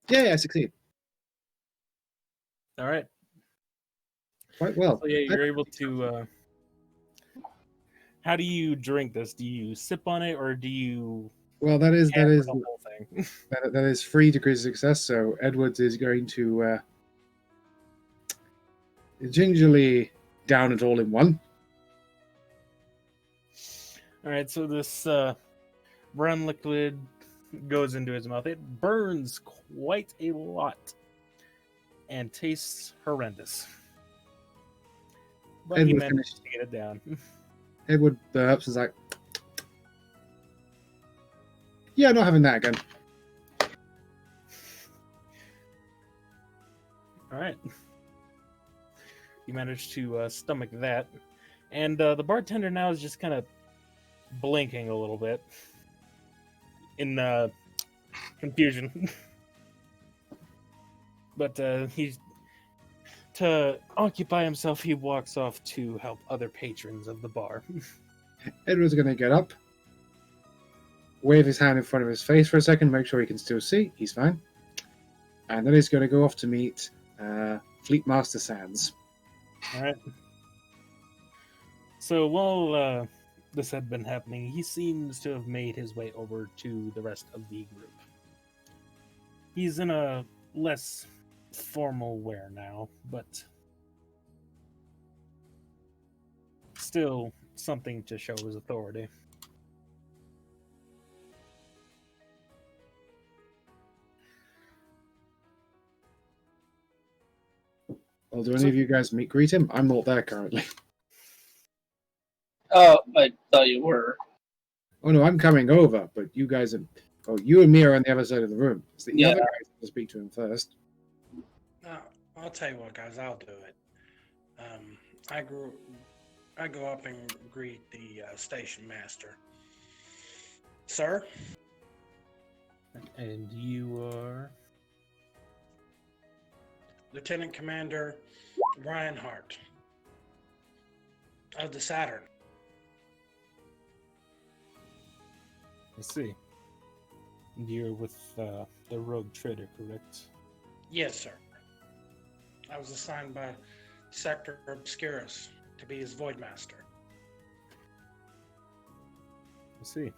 Yeah, I succeed. All right. Quite well. So yeah, you're able to. How do you drink this? Do you sip on it, or do you? Well, that is hammer the whole thing. that is 3 degrees of success. So Edwards is going to gingerly down it all in one. All right, so this brown liquid goes into his mouth. It burns quite a lot and tastes horrendous. But he Edward managed to get it down. Edward burps and is like, yeah, not having that again. All right. You managed to stomach that. And the bartender now is just kind of blinking a little bit in confusion. But he's to occupy himself, he walks off to help other patrons of the bar. Edward's going to get up, wave his hand in front of his face for a second, make sure he can still see. He's fine. And then he's going to go off to meet Fleet Master Sands. All right. So while this had been happening, he seems to have made his way over to the rest of the group. He's in a less formal wear now, but still something to show his authority. Well, do any of you guys greet him? I'm not there currently. Oh, I thought you were. Oh no, I'm coming over, but you guys are... Oh, you and me are on the other side of the room. It's the other guys to speak to him first. No, I'll tell you what, guys. I'll do it. I go up and greet the station master. Sir? And you are... Lieutenant Commander Brian Hart of the Saturn. I see. And you're with the Rogue Trader, correct? Yes, sir. I was assigned by Sector Obscurus to be his Void Master. I see.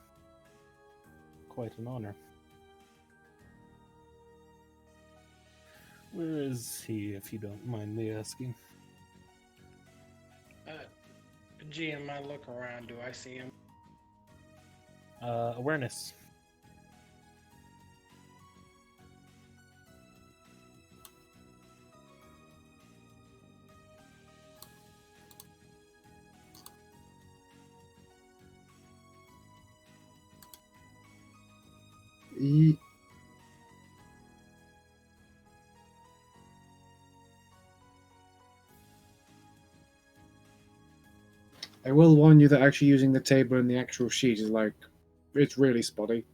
Quite an honor. Where is he, if you don't mind me asking? GM, I look around. Do I see him? Awareness. I will warn you that actually using the table and the actual sheet is like, it's really spotty.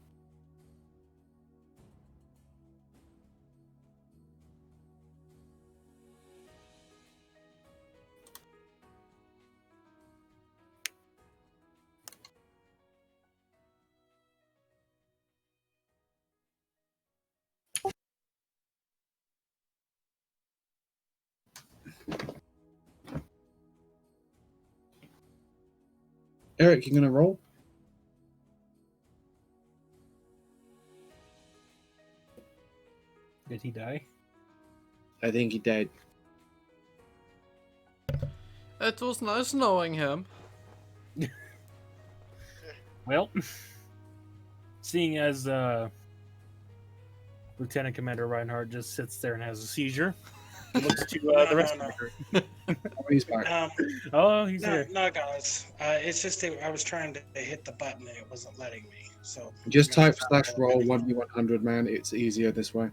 Eric, you gonna roll? Did he die? I think he died. It was nice knowing him. Well, seeing as Lieutenant Commander Reinhardt just sits there and has a seizure, he looks to the rest of the group. Oh, he's back. Oh, he's No, here. no, guys. It's just that I was trying to hit the button and it wasn't letting me. So Just type /roll 1v100, man. It's easier this way.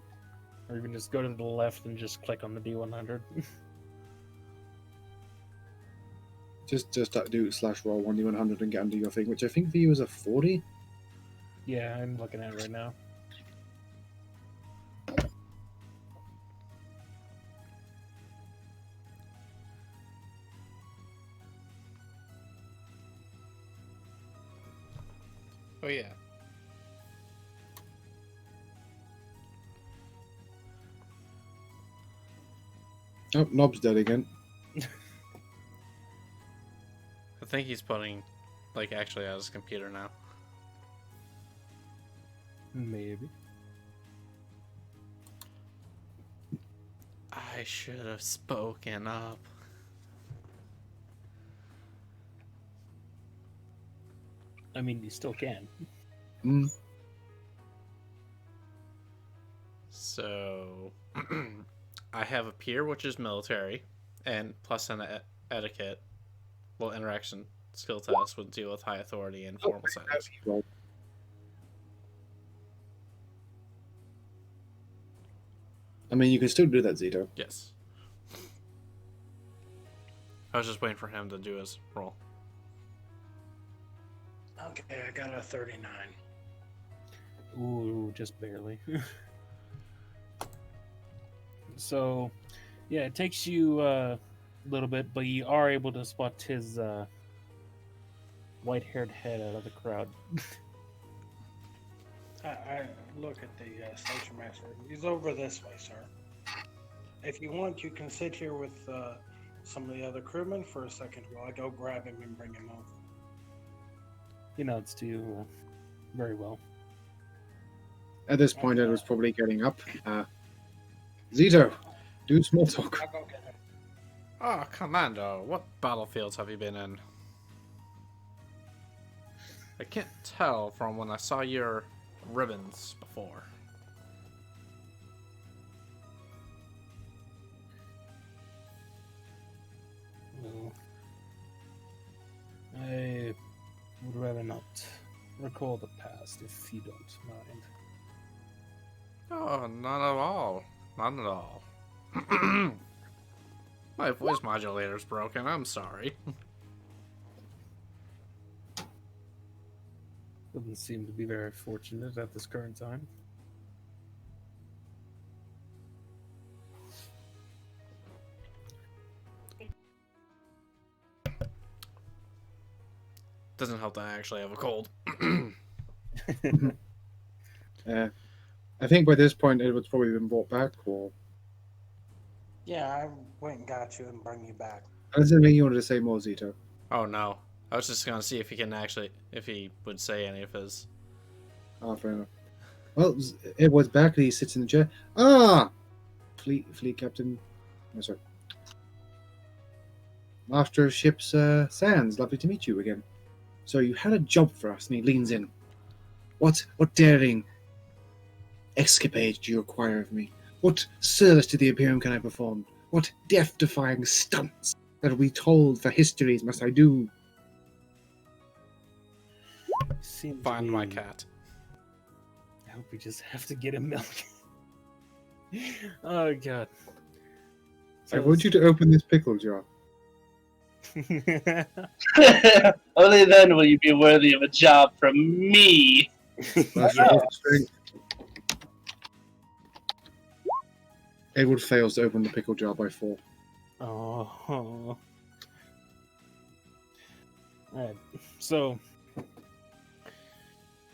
Or even just go to the left and just click on the D100. Just do /roll 1d100 and get under your thing, which I think for you is a 40. Yeah, I'm looking at it right now. Oh yeah. Oh, Nob's dead again. I think he's putting, like, actually out his computer now. Maybe. I should have spoken up. I mean, you still can. Mm. So, I have a peer, which is military, and plus an etiquette. Well, interaction skill test would deal with high authority and formal settings. I mean, you can still do that, Zito. Yes. I was just waiting for him to do his roll. Okay, I got a 39. Ooh, just barely. So, yeah, it takes you a little bit, but you are able to spot his white-haired head out of the crowd. I look at the station master. He's over this way, sir. If you want, you can sit here with some of the other crewmen for a second while I go grab him and bring him over. He nods to you very well. At this point, Ed was probably getting up. Zito, do small talk. I'll go get him. Oh, Commando, what battlefields have you been in? I can't tell from when I saw your ribbons before. Well, I would rather not recall the past if you don't mind. Oh, not at all. Not at all. My voice modulator's broken. I'm sorry. Doesn't seem to be very fortunate at this current time. Doesn't help that I actually have a cold. I think by this point, it was probably been brought back, or... Yeah, I went and got you and bring you back. Does it mean you wanted to say more, Zito? Oh no. I was just gonna see if he can actually, if he would say any of his. Ah, fair enough. Well, it was back, and he sits in the chair. Ah! Fleet Captain... Oh, sorry. Master of Ships Sands, lovely to meet you again. So you had a job for us, and he leans in. What daring escapade do you require of me? What service to the Imperium can I perform? What death-defying stunts that will be told for histories must I do? Seems Find to my be- cat. I hope we just have to get him milk. Oh god. I want you to open this pickle jar. Only then will you be worthy of a job from me. Edward fails to open the pickle jar by 4. Oh. Alright, so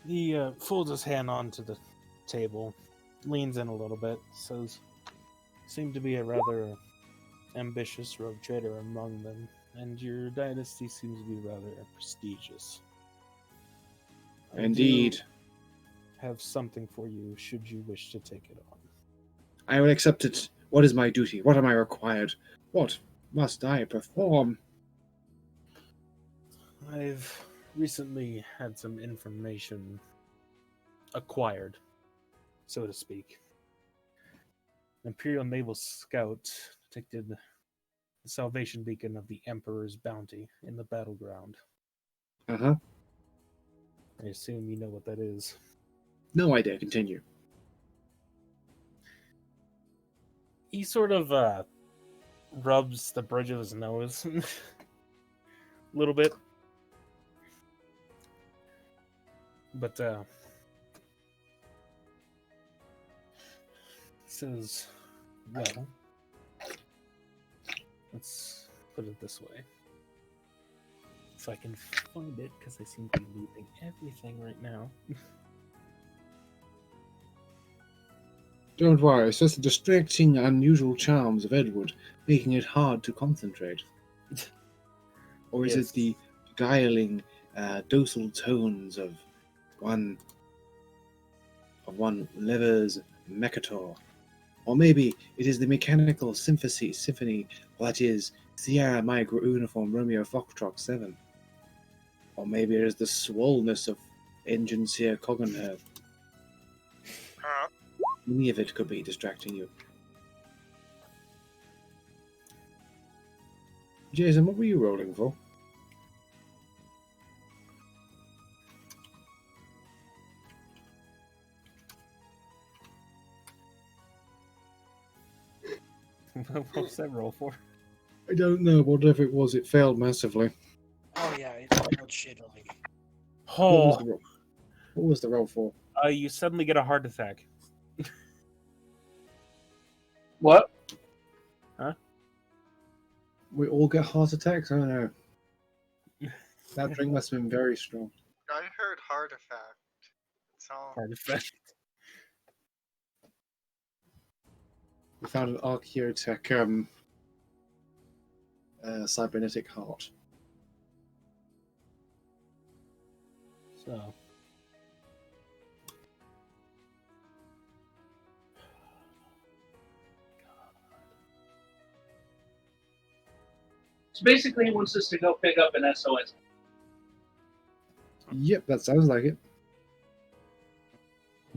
he folds his hand onto the table, leans in a little bit, says, "Seem to be a rather ambitious rogue trader among them, and your dynasty seems to be rather prestigious. I do Indeed. have something for you should you wish to take it on." I will accept it. What is my duty? What am I required? What must I perform? I've recently had some information acquired, so to speak. An Imperial Naval Scout detected the salvation beacon of the Emperor's bounty in the battleground. Uh-huh. I assume you know what that is. No idea. Continue. He sort of rubs the bridge of his nose a little bit. But says, well, let's put it this way. If I can find it, because I seem to be losing everything right now. Don't worry, it's just the distracting, unusual charms of Edward, making it hard to concentrate. Or is Yes. it the beguiling, docile tones of one Lever's Mercator? Or maybe it is the mechanical symphony that is Sierra Migra Uniform Romeo Foxtrot 7. Or maybe it is the swollenness of Engine Seer Coggenherb. Any of it could be distracting you. Jason, what were you rolling for? What was that roll for? I don't know. Whatever it was, it failed massively. Oh yeah, it's rolled shittily. Oh, What was the roll for? you suddenly get a heart attack. What? We all get heart attacks? Oh no. That drink must have been very strong. I heard heart effect. It's all. Heart attack. We found an Archaeotech cybernetic heart. So. So basically, he wants us to go pick up an SOS. Yep, that sounds like it.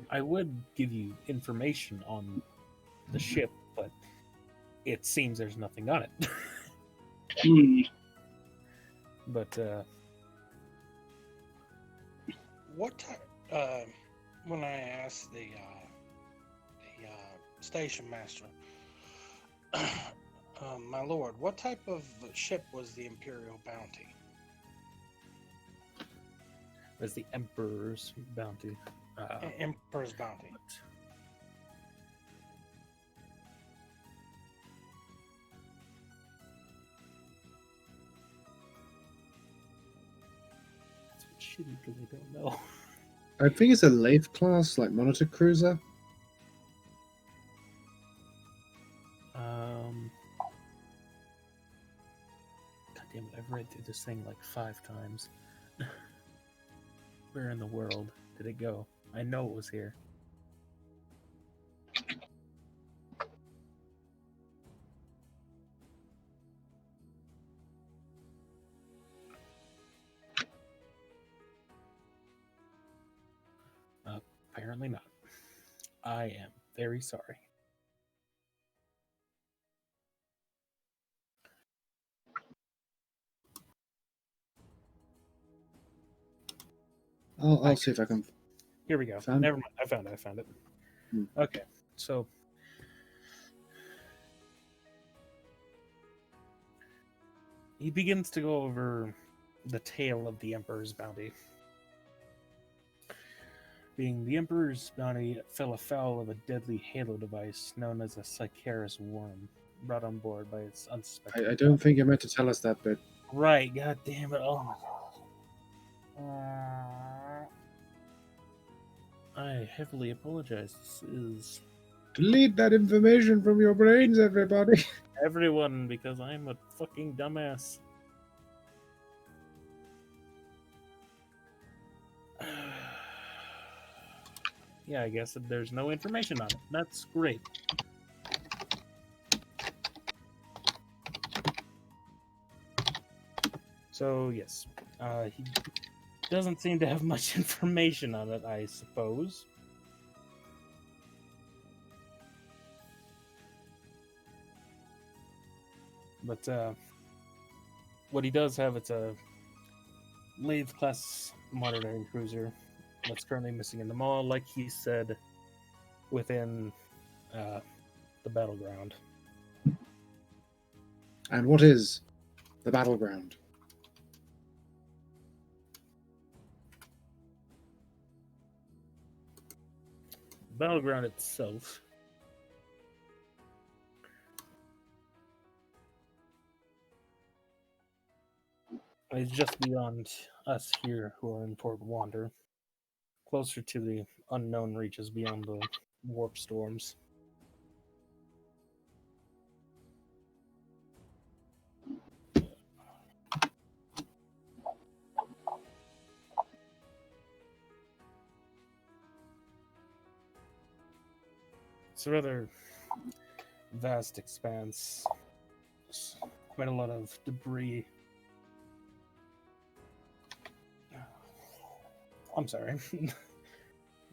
I would give you information on the ship, but it seems there's nothing on it. But What type? When I asked the station master, my lord, what type of ship was the Imperial Bounty? there's the Emperor's bounty. Emperor's Bounty. It's shitty because I don't know. I think it's a Lathe class, like monitor cruiser. God damn it! I've read through this thing like 5 times. Where in the world did it go? I know it was here. Apparently not. I am very sorry. I'll see if I can. Here we go. Found it? Never mind. I found it. Hmm. Okay, so he begins to go over the tale of the Emperor's Bounty. Being the Emperor's Bounty fell afoul of a deadly halo device known as a Sicarus worm, brought on board by its unsuspecting. I don't think you're meant to tell us that bit. Right, god damn it. Oh my god. I heavily apologize. This is Delete that information from your brains, everybody. everyone because I'm a fucking dumbass. Yeah, I guess that there's no information on it. That's great. So, yes. He doesn't seem to have much information on it, I suppose. But, what he does have, it's a Lathe-class monitoring cruiser that's currently missing in the mall, like he said, within the battleground. And what is the battleground? Battleground itself is just beyond us here who are in Port Wander, closer to the unknown reaches beyond the warp storms. It's a rather vast expanse. Quite a lot of debris. I'm sorry.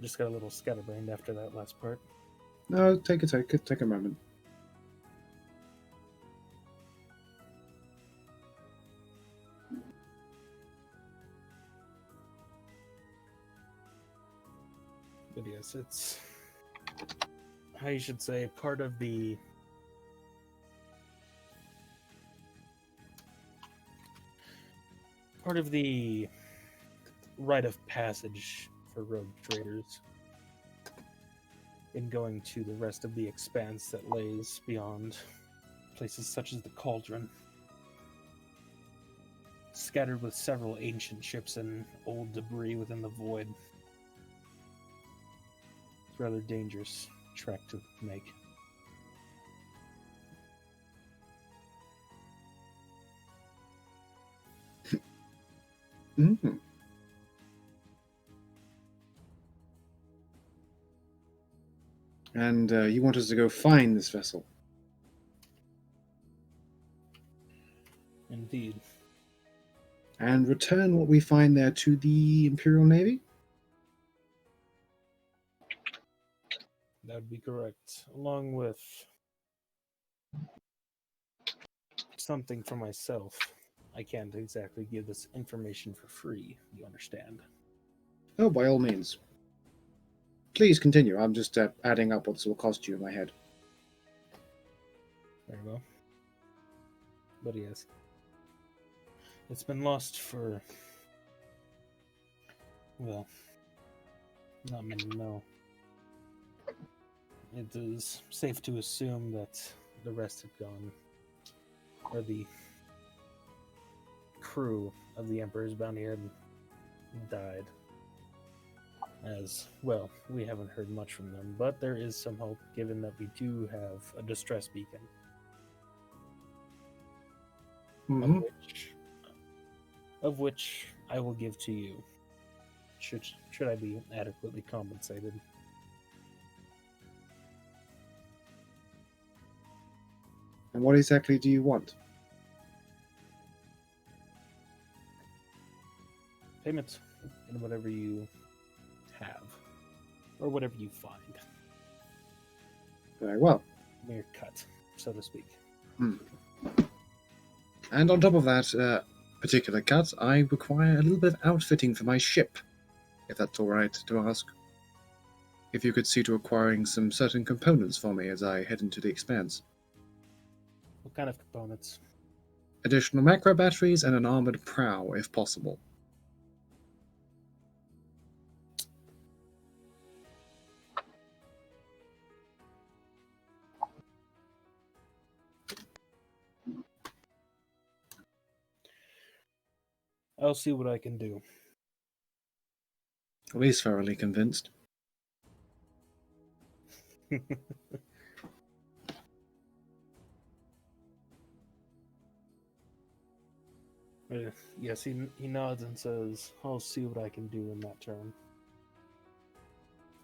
Just got a little scatterbrained after that last part. No, take a moment. But yes, it's, how you should say, part of the rite of passage for rogue traders in going to the rest of the expanse that lays beyond places such as the Cauldron, scattered with several ancient ships and old debris within the void. It's a rather dangerous trek to make. Mm-hmm. And you want us to go find this vessel? Indeed. And return what we find there to the Imperial Navy? That would be correct. Along with something for myself. I can't exactly give this information for free, you understand? Oh, by all means. Please continue. I'm just adding up what this will cost you in my head. Very well. But yes. It's been lost for, well, not many know. It is safe to assume that the rest had gone, or the crew of the Emperor's Bounty had died. As well, we haven't heard much from them, but there is some hope given that we do have a distress beacon. Mm-hmm. Of which I will give to you, should I be adequately compensated. And what exactly do you want? Payment in whatever you have, or whatever you find. Very well. Mere cut, so to speak. And on top of that particular cut, I require a little bit of outfitting for my ship, if that's all right to ask. If you could see to acquiring some certain components for me as I head into the Expanse. What kind of components? Additional macro batteries and an armored prow, if possible. I'll see what I can do. At least thoroughly convinced. Yes, he nods and says, I'll see what I can do in that term.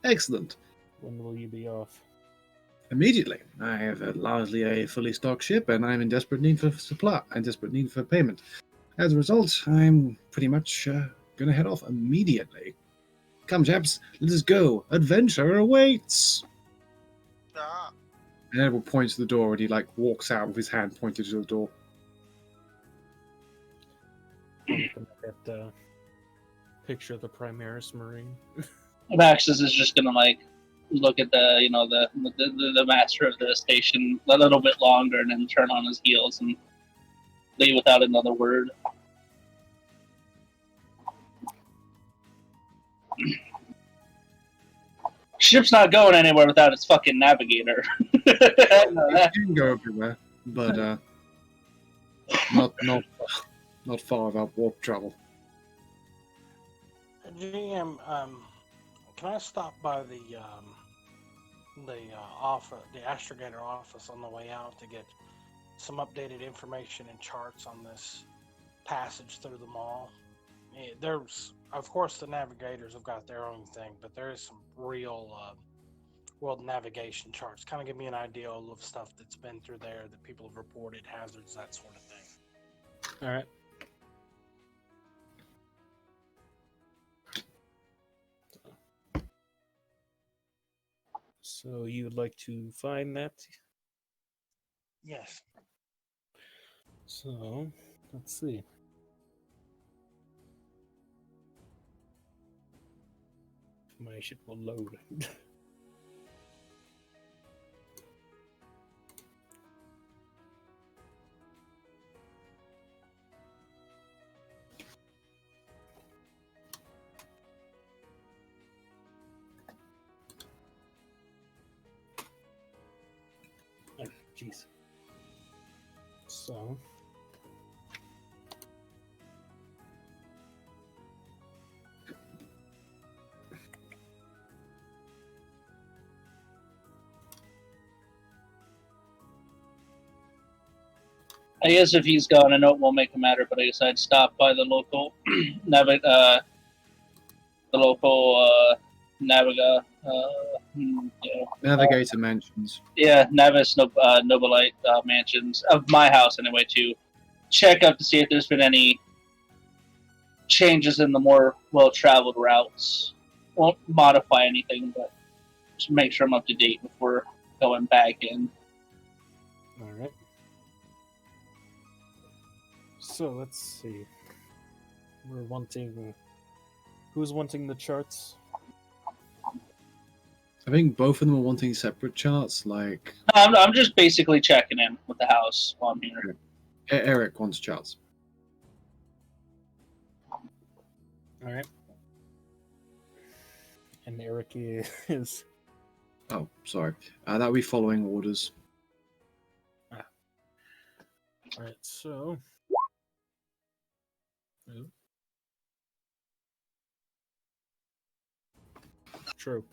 Excellent. When will you be off? Immediately. I have largely a fully stocked ship, and I'm in desperate need for supply and desperate need for payment. As a result, I'm pretty much going to head off immediately. Come, chaps, let us go. Adventure awaits! Ah, And Edward points to the door, and he walks out with his hand pointed to the door. I'm looking at that picture of the Primaris Marine. Maxis is just gonna look at the master of the station a little bit longer and then turn on his heels and leave without another word. Ship's not going anywhere without its fucking navigator. I know that. You can go everywhere, but not far without warp travel. GM, can I stop by the astrogator office on the way out to get some updated information and charts on this passage through the mall? There's, of course, the navigators have got their own thing, but there is some real world navigation charts. Kind of give me an idea of stuff that's been through there, that people have reported, hazards, that sort of thing. All right. So you would like to find that? Yes. So, let's see. My ship will load. Oh, jeez. So. I guess if he's gone, I know it won't make a matter, but I guess I'd stop by the local Naviga. Navigator Mansions. Yeah, Navis Nobilite mansions of my house anyway, to check up to see if there's been any changes in the more well-traveled routes. Won't modify anything, but just make sure I'm up to date before going back in. All right. So let's see. We're wanting. Who's wanting the charts? I think both of them are wanting separate charts. Like I'm just basically checking in with the house while I'm here. Eric wants charts. All right. And Eric is. Oh, sorry. That would be following orders. All right. So. Oh. True.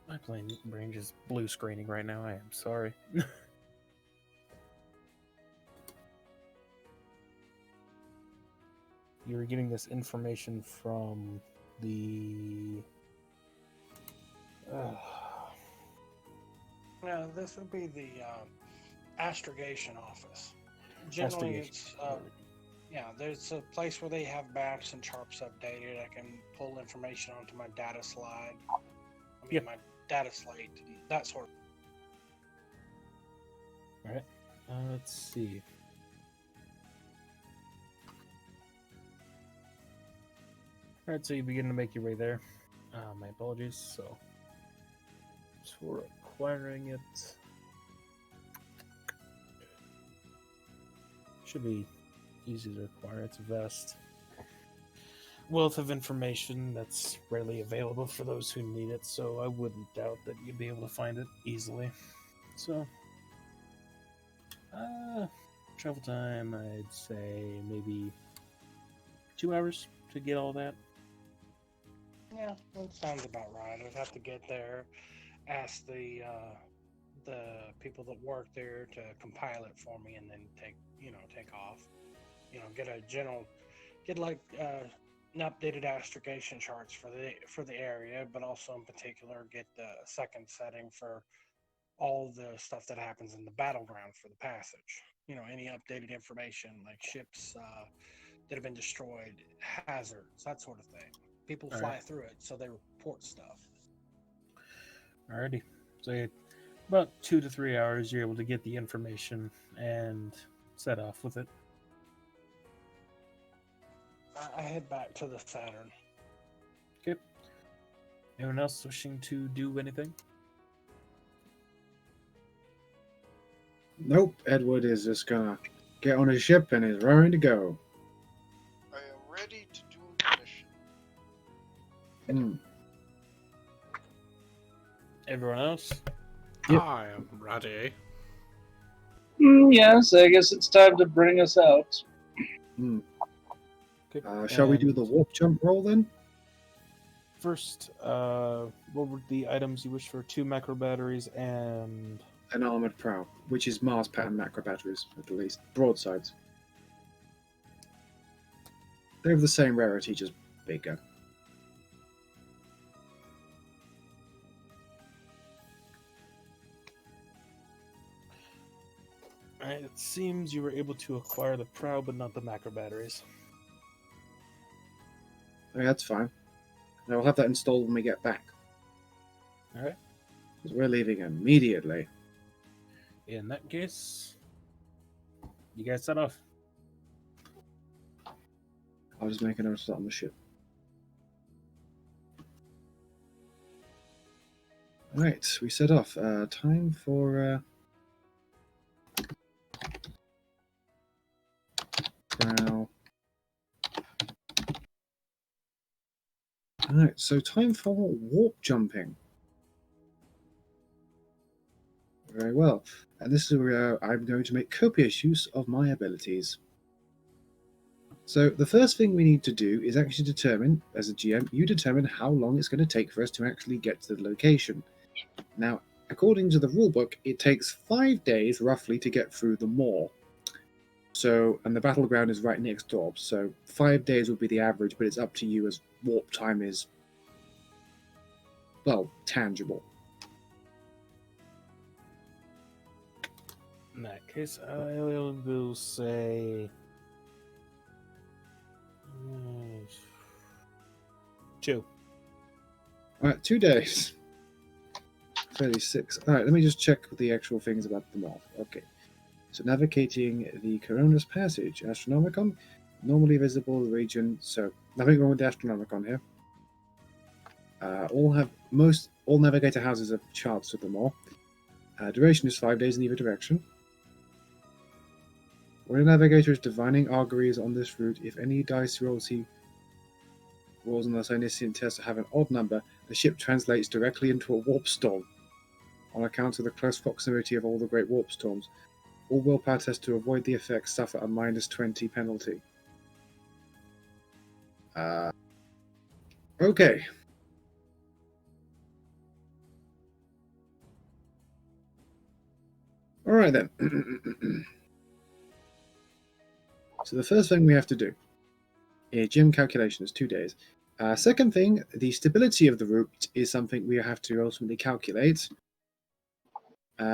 My brain is blue screening right now. I am sorry. You were getting this information from the. No, this would be the astrogation office. Generally, it's there's a place where they have maps and charts updated. I can pull information onto my data slide. My data slate, and that sort of. All right. Let's see. All right, so you begin to make your way there. My apologies. So for acquiring it, should be easy to acquire. It's a vast wealth of information that's rarely available for those who need it, so I wouldn't doubt that you'd be able to find it easily. So, travel time, I'd say maybe 2 hours to get all that. Yeah, that sounds about right. I'd have to get there, ask the people that work there to compile it for me, and then take off. Get an updated astrogation charts for the area, but also in particular get the second setting for all the stuff that happens in the battleground for the passage. Any updated information like ships that have been destroyed, hazards, that sort of thing. People fly through it, so they report stuff. Alrighty. So about 2 to 3 hours, you're able to get the information and set off with it. I head back to the Saturn. Anyone else wishing to do anything? Nope, Edward is just gonna get on his ship and is raring to go. I am ready to do the mission. Everyone else? Yep. I am ready. Yes, I guess it's time to bring us out. Okay. Shall we do the warp jump roll then? First, what were the items you wish for? 2 macro batteries and... An armored prow, which is Mars pattern macro batteries, at the least. Broadsides. They have the same rarity, just bigger. Alright, it seems you were able to acquire the prow, but not the macro batteries. Okay, that's fine. Now we'll have that installed when we get back. Alright. Because we're leaving immediately. In that case, you guys set off. I'll just make a note of that on the ship. Right, we set off. Time for prow. Alright, so time for warp jumping. Very well. And this is where I'm going to make copious use of my abilities. So the first thing we need to do is actually determine, as a GM, you determine how long it's going to take for us to actually get to the location. Now, according to the rulebook, it takes 5 days roughly to get through the moor. So, and the battleground is right next door. So 5 days would be the average, but it's up to you as warp time is, well, tangible. In that case, I will say... 2. Alright, 2 days. 36. Alright, let me just check the actual things about them all. Okay. So navigating the Corona's Passage, Astronomicon, normally visible region, so nothing wrong with the Astronomicon here. All navigator houses have charts of them all. Duration is 5 days in either direction. When a navigator is divining auguries on this route, if any dice rolls he rolls on the Sinisian test have an odd number, the ship translates directly into a warp storm. On account of the close proximity of all the great warp storms, all willpower tests to avoid the effect suffer a -20 penalty. Okay. Alright then. So the first thing we have to do is gym calculation is 2 days. Second thing, the stability of the route is something we have to ultimately calculate.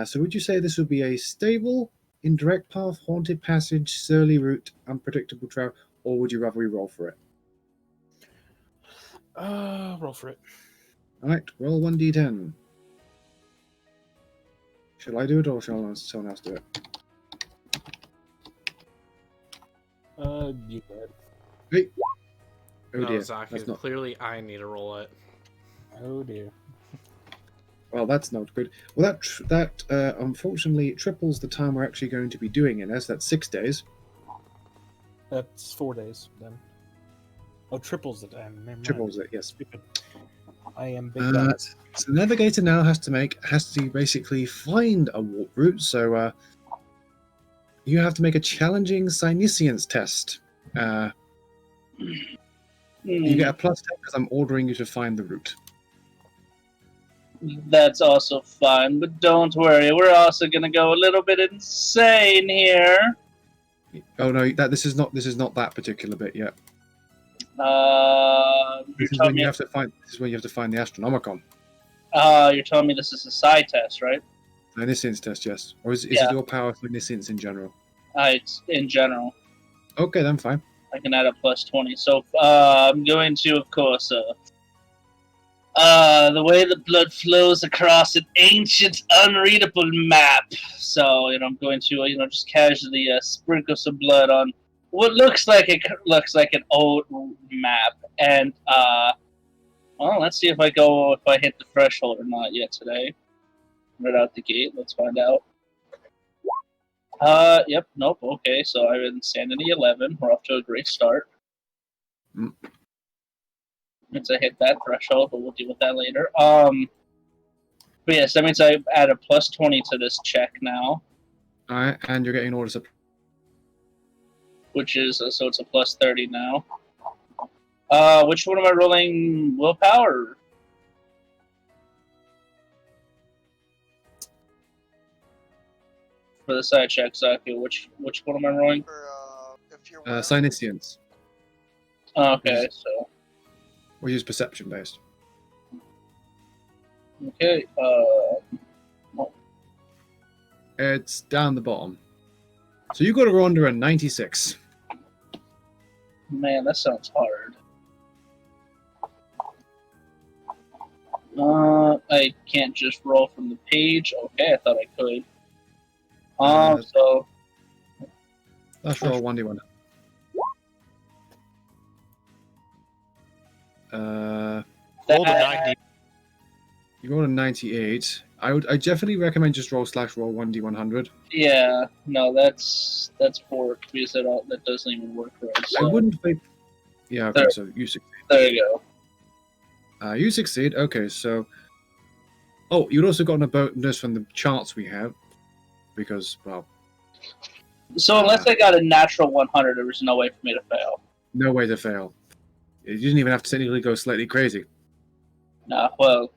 So would you say this would be a stable, indirect path, haunted passage, surly route, unpredictable trail, or would you rather we roll for it? Roll for it. Alright, roll 1d10. Shall I do it or shall someone else do it? You did. Hey. Oh No, dear. Zach, That's not... clearly I need to roll it. Oh dear. Well, that's not good. Well, that unfortunately triples the time we're actually going to be doing it, as that's 6 days. That's 4 days then. Oh, triples the time. Never mind. Triples it, yes. Stupid. I am big nuts. So the navigator now has to basically find a warp route. So you have to make a challenging Sinisians test. You get a +10 because I'm ordering you to find the route. That's also fine, but don't worry, we're also gonna go a little bit insane here. Oh no, this is not that particular bit yet. This You're is telling when me you have to find. This is when you have to find the Astronomicon. you're telling me this is a psi test, right? Omniscience test, yes. Or is Yeah. it your power for omniscience in general? It's in general. Okay, then fine. I can add a +20. So I'm going to, of course, the way the blood flows across an ancient, unreadable map. So I'm going to, just casually sprinkle some blood on what looks like an old map, and well, let's see if I hit the threshold or not yet today. Right out the gate, let's find out. Yep, nope, okay, so I'm in Sanity 11. We're off to a great start. Mm. Once I hit that threshold, but we'll deal with that later. But yes, that means I add a plus 20 to this check now, Alright, and you're getting orders up. which is, so it's a plus 30 now. Which one am I rolling? Willpower? For the side check, exactly. Which one am I rolling? For, if you're wearing- Sinicians. Okay, so We'll use perception based. okay. It's down the bottom. So you got to roll under a 96. Man, that sounds hard. I can't just roll from the page. Okay, I thought I could. So Let's roll 1d1. Roll the 90. You rolled a 98. I definitely recommend just roll 1d100. yeah, no, that's forked because that doesn't even work right. I So, wouldn't think. Yeah, okay, There. so you succeed. there you go. You succeed. Okay, so. Oh, you'd also gotten a bonus from the charts we have. Because, well, So unless I got a natural 100, there was no way for me to fail. no way to fail. You didn't even have to technically go slightly crazy. Nah, well,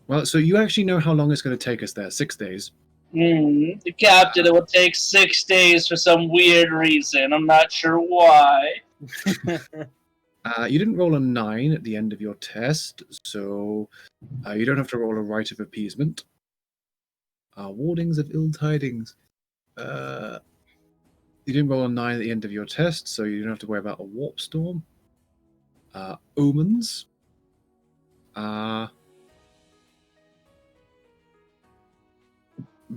Well, so you actually know how long it's going to take us there. 6 days. the captain, it will take 6 days for some weird reason. I'm not sure why. You didn't roll a 9 at the end of your test, so you don't have to roll a rite of appeasement. Wardings of ill tidings. You didn't roll a 9 at the end of your test, so you don't have to worry about a warp storm. Omens.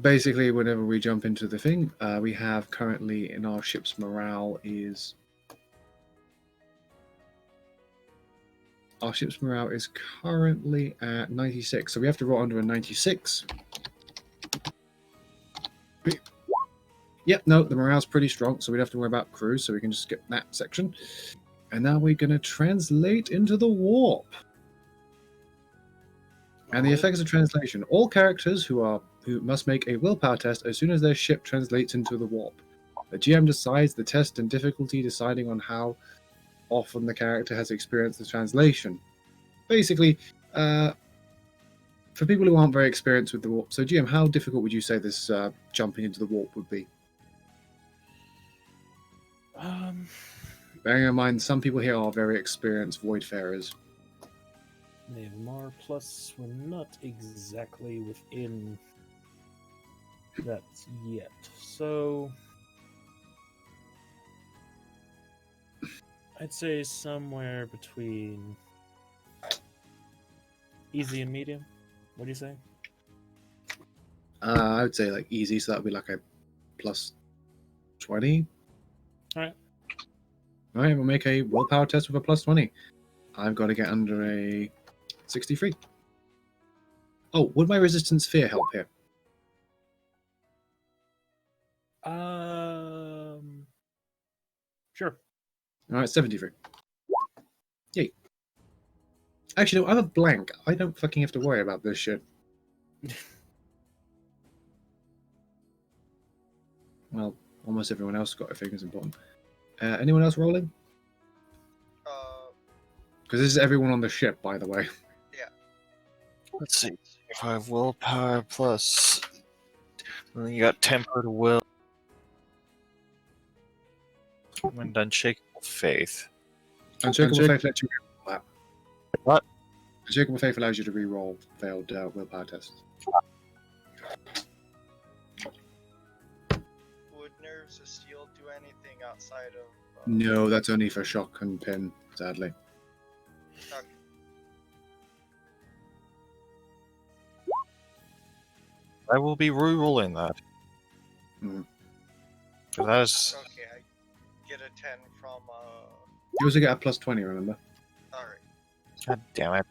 Basically, whenever we jump into the thing, we have currently in our ship's morale is. Our ship's morale is currently at 96, so we have to roll under a 96. Yep, no, the morale's pretty strong, so we don't have to worry about crews, so we can just skip that section. And now we're going to translate into the warp. And the effects of translation. All characters who must make a willpower test as soon as their ship translates into the warp. The GM decides the test and difficulty, deciding on how often the character has experienced the translation. Basically, for people who aren't very experienced with the warp, so GM, how difficult would you say this jumping into the warp would be? Bearing in mind, some people here are very experienced voidfarers. Mar plus we're not exactly within that yet. So I'd say somewhere between easy and medium. What do you say? I would say like easy, so that would be like a plus 20. Alright. Alright, we'll make a willpower test with a plus 20. I've got to get under a 63. Oh, would my resistance fear help here? Sure. Alright, 73. Yay. Actually, no, I'm a blank. I don't fucking have to worry about this shit. Well, almost everyone else got a fingers important. Anyone else rolling? Because this is everyone on the ship, by the way. Let's see. 5 willpower plus. And then you got tempered will. And unshakable faith. Unshakable Faith lets you reroll that. What? Unshakable Faith allows you to reroll failed willpower tests. Would nerves of steel do anything outside of? No, that's only for shock and pin, sadly. Okay. I will be re-rolling that. Mm. So that is Okay, I get a 10 from. You also get a plus 20, remember? Alright. God damn it.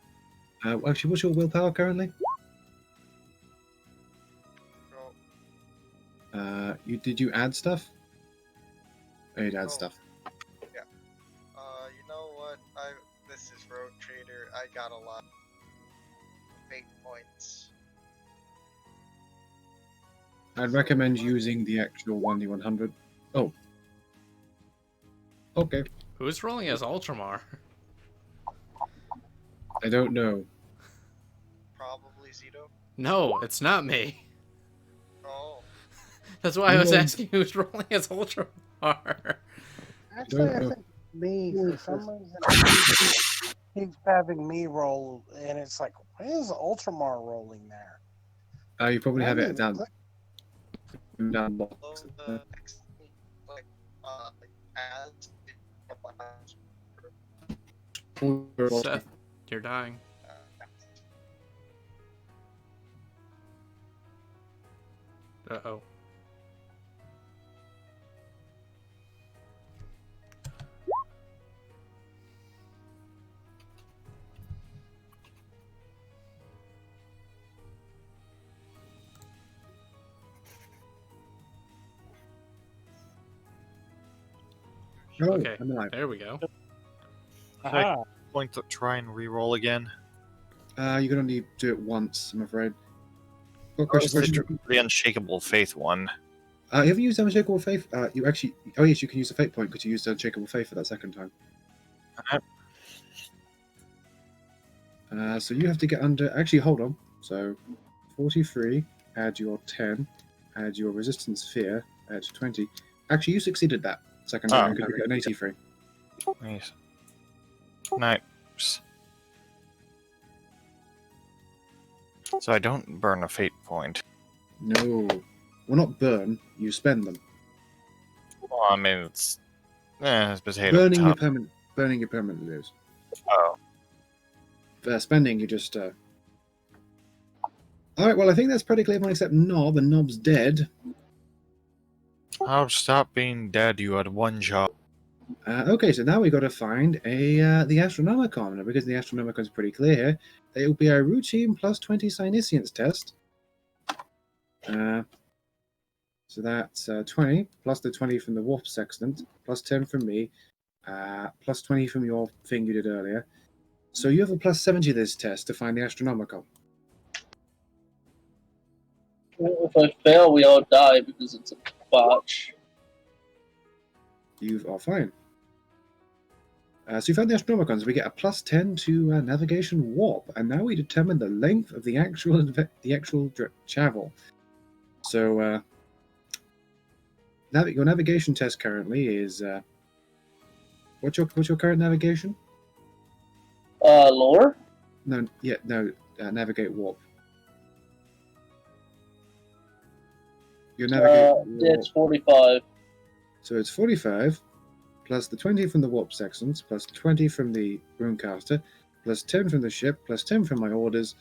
Actually, what's your willpower currently? So, Did you add stuff? Oh, you'd add Oh. stuff. you know what? This is Rouge Trader. I got a lot of fate points. I'd recommend using the actual 1d100. Oh. Okay. Who's rolling as Ultramar? I don't know. Probably Zito. No, it's not me. Oh. That's why I was No. asking who's rolling as Ultramar. Actually, I know. think me, for some reason, keeps having me roll, and it's like, why is Ultramar rolling there? You probably have it down Below box. the next, like, ads. Seth, you're dying. Uh-oh. Oh, Okay, I'm alive. there we go. Aha. Going to try and re-roll again. You can only do it once, I'm afraid. What Or is question? it the Unshakable Faith one? You haven't used Unshakable Faith? You actually... Oh, yes, you can use the Fate point because you used Unshakable Faith for that second time. So you have to get under... Actually, hold on. So, 43, add your 10, add your Resistance Fear, add 20. Actually, you succeeded that second time because you got an 83. Nice. Nice. So I don't burn a fate point. No. Well, not burn. You spend them. Well, I mean, it's potato. Burning you tough. permanently lose. Oh. Spending you just... Alright, well, I think that's practically everyone except Nob, and Nob's dead. Oh, stop being dead. You had one job. Okay, so now we got to find the Astronomicon. Now, because the Astronomicon is pretty clear here, it will be a routine plus 20 Psyniscience test. So that's 20, plus the 20 from the Warp Sextant, plus 10 from me, plus 20 from your thing you did earlier. So you have a plus 70 this test to find the Astronomicon. If I fail, we all die because it's a botch. You are fine. So you found the Astronomicon, so we get a plus 10 to navigation warp, and now we determine the length of the actual travel. So your navigation test currently is what's your current navigation? Lore? Navigate warp. Your navigate warp. It's 45. So it's 45, plus the 20 from the warp sections, plus 20 from the runecaster, plus 10 from the ship, plus 10 from my orders,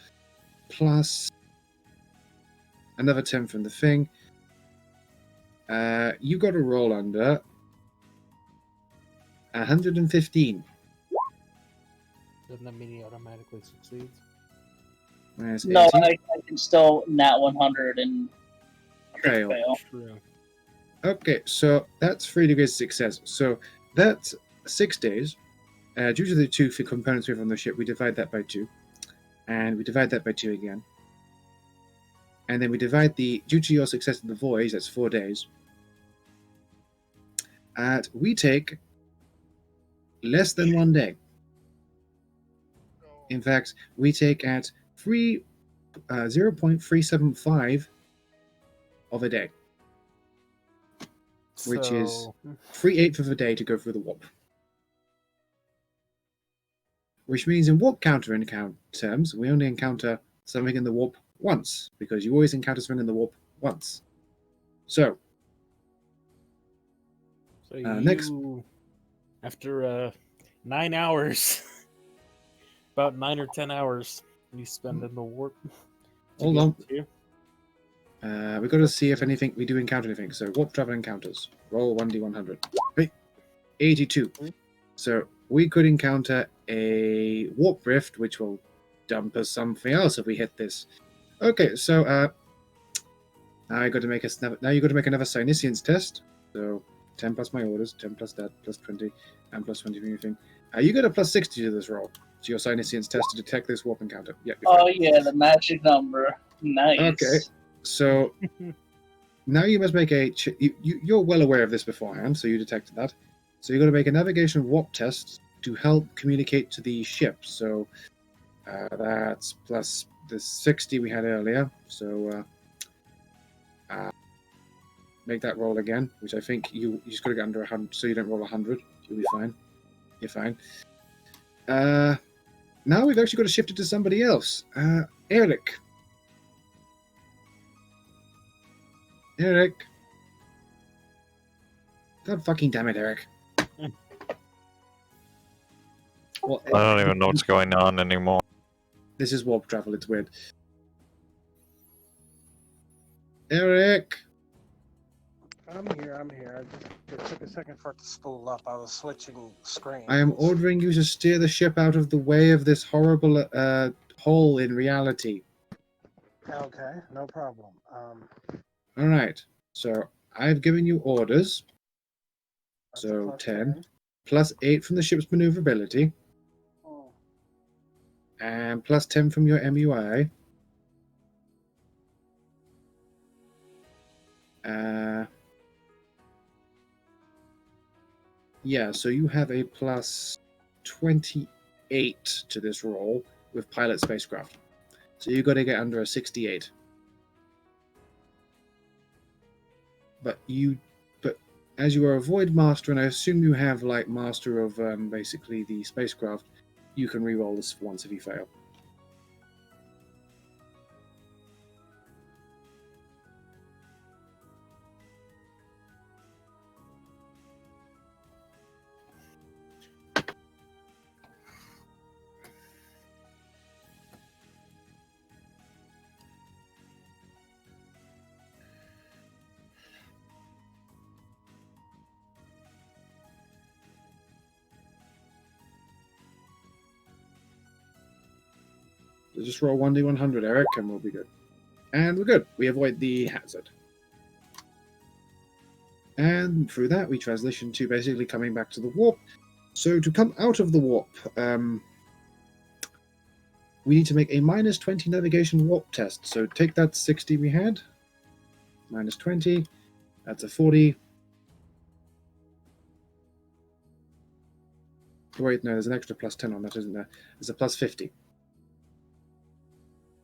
plus another 10 from the thing. You got to roll under 115. Doesn't that mean he automatically succeeds? Minus No, 18. I can still nat 100 and Fail. True. Okay, so that's 3 degrees of success. So that's 6 days. Due to the 2 components we have on the ship, we divide that by 2. And we divide that by 2 again. And then we divide due to your success in the voyage, that's 4 days. We take less than 1 day. In fact, we take at 0.375 of a day. Which is 3/8 of a day to go through the warp. Which means in warp counter terms, we only encounter something in the warp once, because you always encounter something in the warp once. So next, after 9 hours, about 9 or 10 hours, you spend in the warp. hold on. We've got to see if we do encounter anything. So warp travel encounters. Roll 1d100. Hey. 82. So we could encounter a warp rift, which will dump us something else if we hit this. Okay, so now you got to make another Sinisians test. So 10 plus my orders, 10 plus that, plus 20, and plus 20 from your thing. You got a plus 60 to this roll. So your Sinisians test to detect this warp encounter. Yep. Oh yeah, the magic number. Nice. Okay, so now you must make a. You're well aware of this beforehand, so you detected that. So you're going to make a navigation warp test to help communicate to the ship. So that's plus the 60 we had earlier. So make that roll again, which I think you just got to get under 100, so you don't roll 100. You'll be fine. You're fine. Now we've actually got to shift it to somebody else. Eric. God fucking damn it, Eric. Well, I don't even know what's going on anymore. This is warp travel, it's weird. Eric! I'm here. It took a second for it to spool up. I was switching screens. I am ordering you to steer the ship out of the way of this horrible hole in reality. Okay, no problem. Alright, so I've given you orders. That's So plus 10. Plus 8 from the ship's maneuverability. Oh, And plus 10 from your MUI. Yeah, so you have a plus 28 to this roll with pilot spacecraft. So you got to get under a 68. But as you are a void master, and I assume you have like master of basically the spacecraft, you can re-roll this once if you fail. So just roll 1d100, Eric, and we'll be good. And we're good. We avoid the hazard. And through that, we transition to basically coming back to the warp. So to come out of the warp, we need to make a minus 20 navigation warp test. So take that 60 we had, minus 20, that's a 40. Wait, no, there's an extra plus 10 on that, isn't there? There's a plus 50.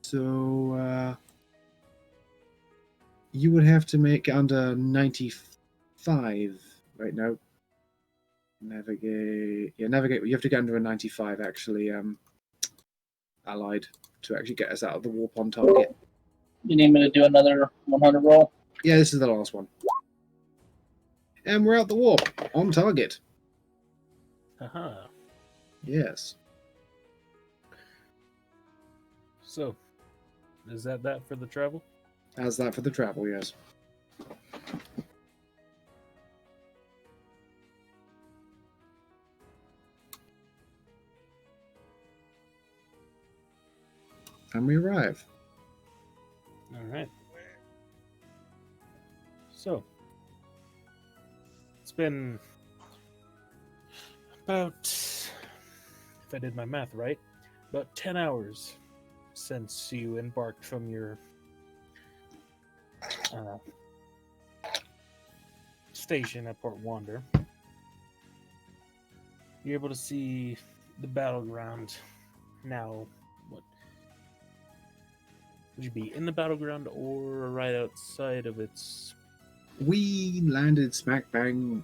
So you would have to make under 95 right now. Navigate. Yeah, navigate. You have to get under a 95 actually. Allied to actually get us out of the warp on target. You need me to do another 100 roll? Yeah, this is the last one. And we're out the warp on target. Haha. Yes. So, is that for the travel? How's that for the travel? Yes. And we arrive. All right. So, it's been about, if I did my math right, about 10 hours since you embarked from your station at Port Wander. You're able to see the battleground now. What would you be, in the battleground or right outside of its? We landed smack bang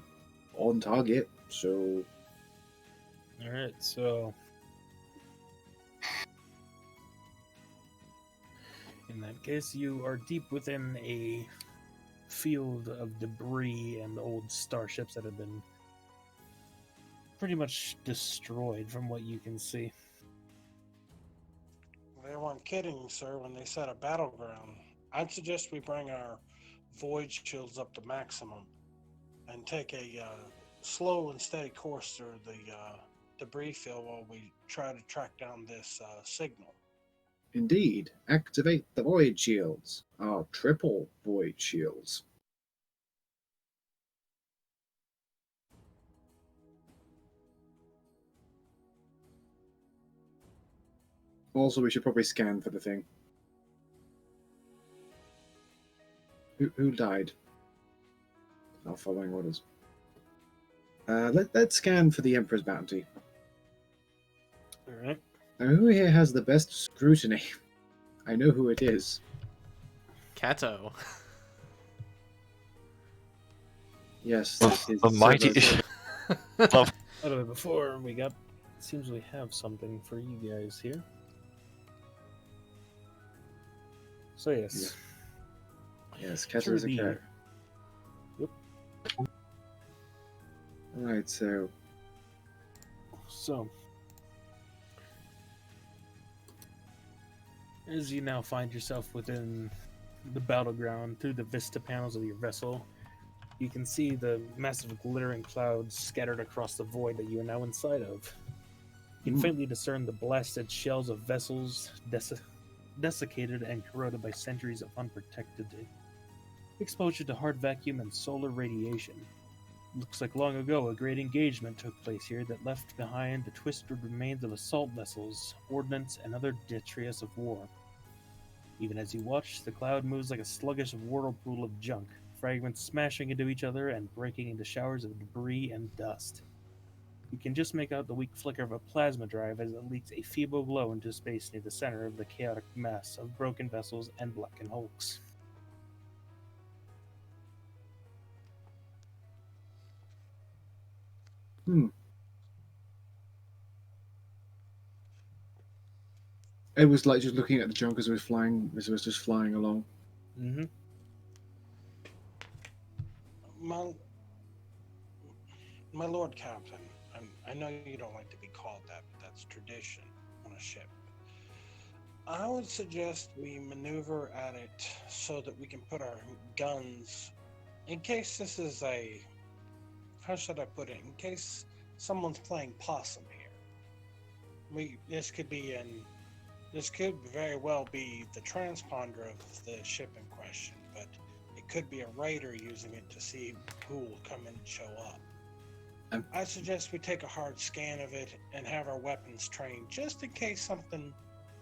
on target, so. All right, so in that case, you are deep within a field of debris and old starships that have been pretty much destroyed from what you can see. they weren't kidding, sir, when they said a battleground. I'd suggest we bring our void shields up to maximum and take a slow and steady course through the debris field while we try to track down this signal. Indeed, activate the void shields. Our triple void shields. Also, we should probably scan for the thing. Who died? Our following orders. Let's scan for the Emperor's bounty. Alright. Now, who here has the best scrutiny? I know who it is. Kato. Yes, this is The mighty. By the way, before we got, it seems we have something for you guys here. So yes. Yes, Kato is a Through the- character. Yep. Alright, so So, as you now find yourself within the battleground through the vista panels of your vessel, you can see the massive glittering clouds scattered across the void that you are now inside of. You can faintly discern the blasted shells of vessels desiccated and corroded by centuries of unprotected exposure to hard vacuum and solar radiation. Looks like long ago a great engagement took place here that left behind the twisted remains of assault vessels, ordnance, and other detritus of war. Even as you watch, the cloud moves like a sluggish whirlpool of junk, fragments smashing into each other and breaking into showers of debris and dust. You can just make out the weak flicker of a plasma drive as it leaks a feeble glow into space near the center of the chaotic mass of broken vessels and Blacken hulks. it was like just looking at the junk as it was flying, as it was just flying along. Mm-hmm. My Lord Captain, I know you don't like to be called that, but that's tradition on a ship. I would suggest we maneuver at it so that we can put our guns, in case this is a, how should I put it, in case someone's playing possum here. This could very well be the transponder of the ship in question, but it could be a raider using it to see who will come in and show up. I suggest we take a hard scan of it and have our weapons trained just in case something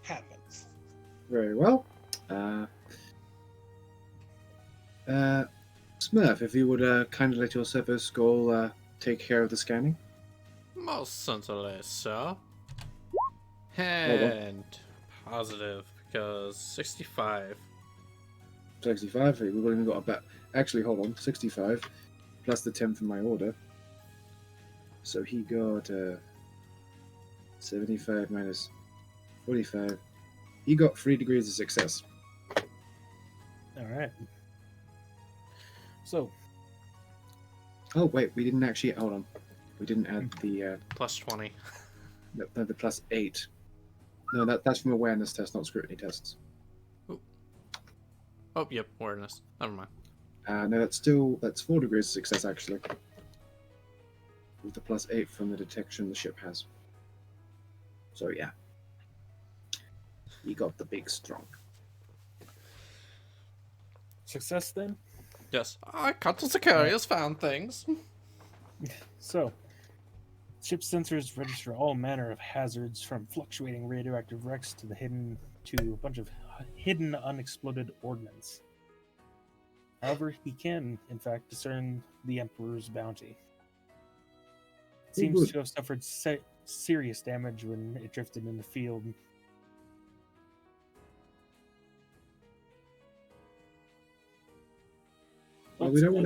happens. Very well. Smurf, if you would kindly let your servo skull take care of the scanning. Most certainly, sir. And positive, because 65. 65. We've only got a bet. Actually, hold on. 65 plus the 10 from my order. So he got 75 minus 45. He got 3 degrees of success. Alright. So, Oh, wait. We didn't actually. Hold on. We didn't add the Plus 20. the plus 8. No, that's from awareness tests, not scrutiny tests. Oh, yep, awareness. Never mind. No, that's 4 degrees of success actually. With the plus 8 from the detection the ship has. So yeah. He got the big strong. success then? Yes. Kato Sicarius found things. So, ship sensors register all manner of hazards, from fluctuating radioactive wrecks to a bunch of hidden unexploded ordnance. However, he can, in fact, discern the Emperor's bounty. It seems to have suffered serious damage when it drifted in the field. Well, we don't want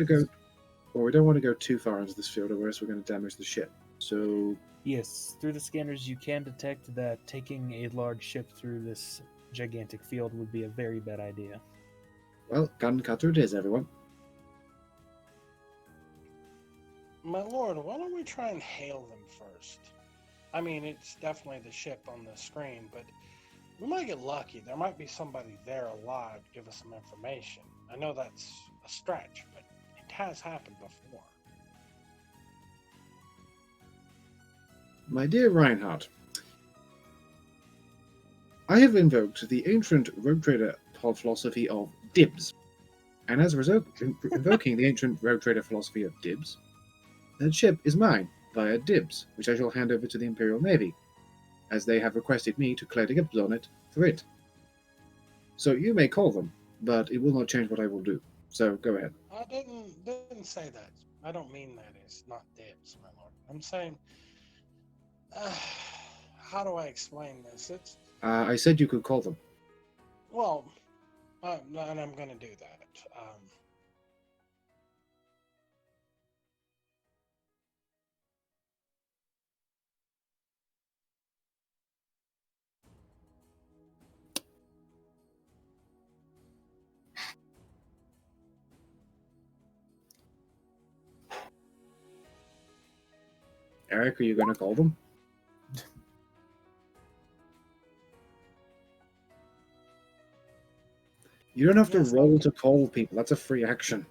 to go too far into this field, or else we're going to damage the ship. So Yes, through the scanners you can detect that taking a large ship through this gigantic field would be a very bad idea. well, gun cutter it is, everyone. My lord, why don't we try and hail them first? I mean, it's definitely the ship on the screen, but we might get lucky. There might be somebody there alive to give us some information. I know that's a stretch, but it has happened before. My dear Reinhardt, I have invoked the ancient Rogue Trader philosophy of dibs. And as a result, invoking the ancient Rogue Trader philosophy of dibs, that ship is mine via dibs, which I shall hand over to the Imperial Navy, as they have requested me to clear the dibs on it for it. So you may call them, but it will not change what I will do. So go ahead. I didn't say that. I don't mean that it's not dibs, my lord. I'm saying, how do I explain this? It's I said you could call them. well, and I'm going to do that. Eric, are you going to call them? You don't have to Yes, roll okay. to call people. That's a free action.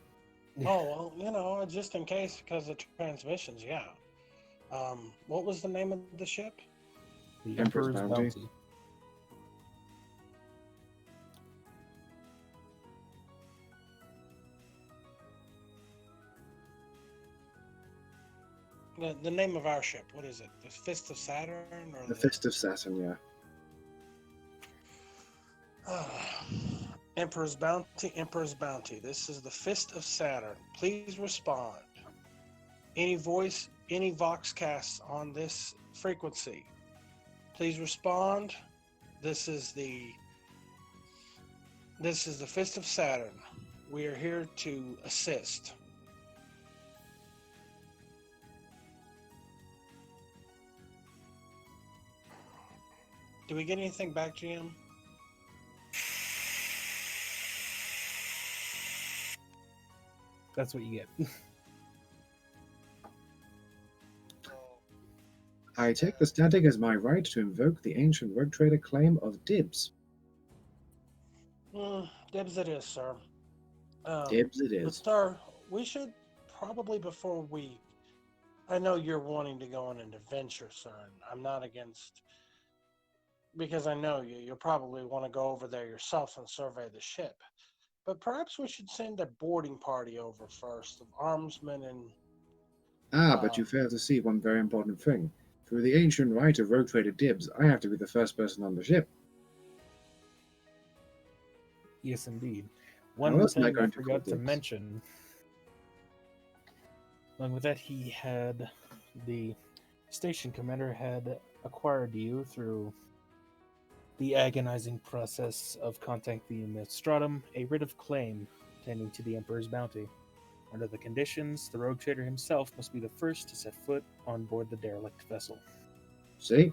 Oh well, just in case because of transmissions, yeah. What was the name of the ship? The Emperor's Emperor's Bounty. Bounty. The name of our ship. What is it? The Fist of Saturn or The Fist of Saturn, yeah. Emperor's Bounty, Emperor's Bounty. This is the Fist of Saturn. Please respond. Any voice, any vox casts on this frequency. Please respond. This is the Fist of Saturn. We are here to assist. Do we get anything back, GM? That's what you get. I take the static as my right to invoke the ancient Rogue Trader claim of dibs. Dibs it is, sir. Dibs it But is. sir, we should probably before we. I know you're wanting to go on an adventure, sir. And I'm not against because I know you. You'll probably want to go over there yourself and survey the ship. But perhaps we should send a boarding party over first of armsmen and. But you fail to see one very important thing. Through the ancient right of Rogue Trader dibs, I have to be the first person on the ship. Yes, indeed. How One else am I thing I going to forgot call to dibs? mention. Along with that, he had the station commander had acquired you through the agonizing process of contacting the Stratum, a writ of claim pertaining to the Emperor's Bounty. Under the conditions, the Rogue Trader himself must be the first to set foot on board the derelict vessel. See?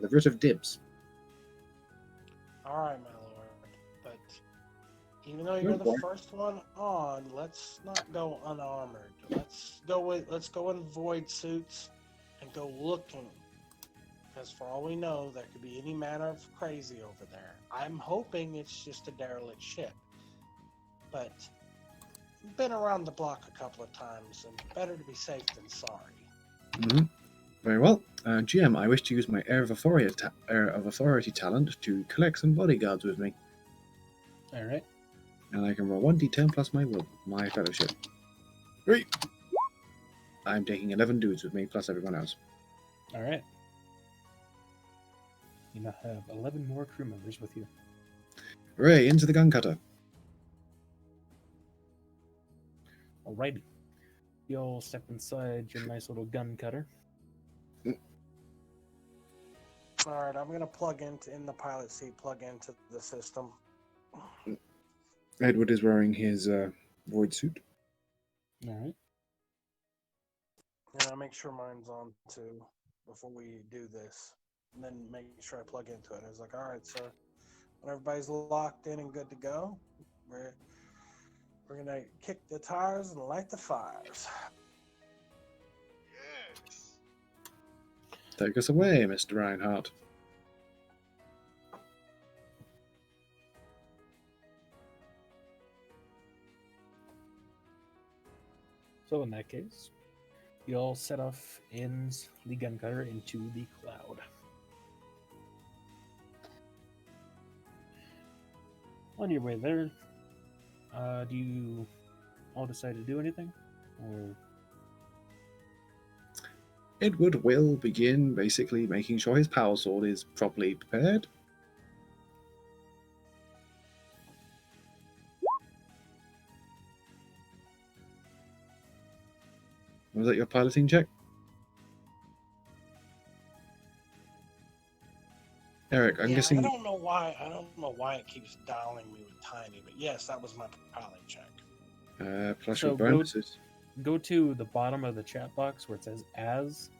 The writ of dibs. All right, my lord. But even though you're Good the boy. first one on, let's not go unarmored. Let's go in void suits and go looking. Because for all we know, there could be any manner of crazy over there. I'm hoping it's just a derelict ship. But been around the block a couple of times, and better to be safe than sorry. Mm-hmm. Very well. GM, I wish to use my Air of Authority talent to collect some bodyguards with me. Alright. And I can roll 1d10 plus my fellowship. Great. I'm taking 11 dudes with me, plus everyone else. Alright. You now have 11 more crew members with you. Hooray, into the gun cutter. Alrighty. You'll step inside your nice little gun cutter. All right, I'm gonna plug in the pilot seat, plug into the system. Edward is wearing his void suit. Alright. Yeah, make sure mine's on too before we do this, and then make sure I plug into it. I was like, all right, sir. When everybody's locked in and good to go, we're gonna kick the tires and light the fires. Yes. Take us away, Mr. Reinhardt. So in that case, You all set off Inn's the gun cutter into the cloud. On your way there, do you all decide to do anything? Or Edward will begin basically making sure his power sword is properly prepared. Was that your piloting check? Eric, I'm Yeah, guessing. I don't know why it keeps dialing me with tiny, but yes, that was my piloting check. Plus So your bonuses. go to the bottom of the chat box where it says "as,"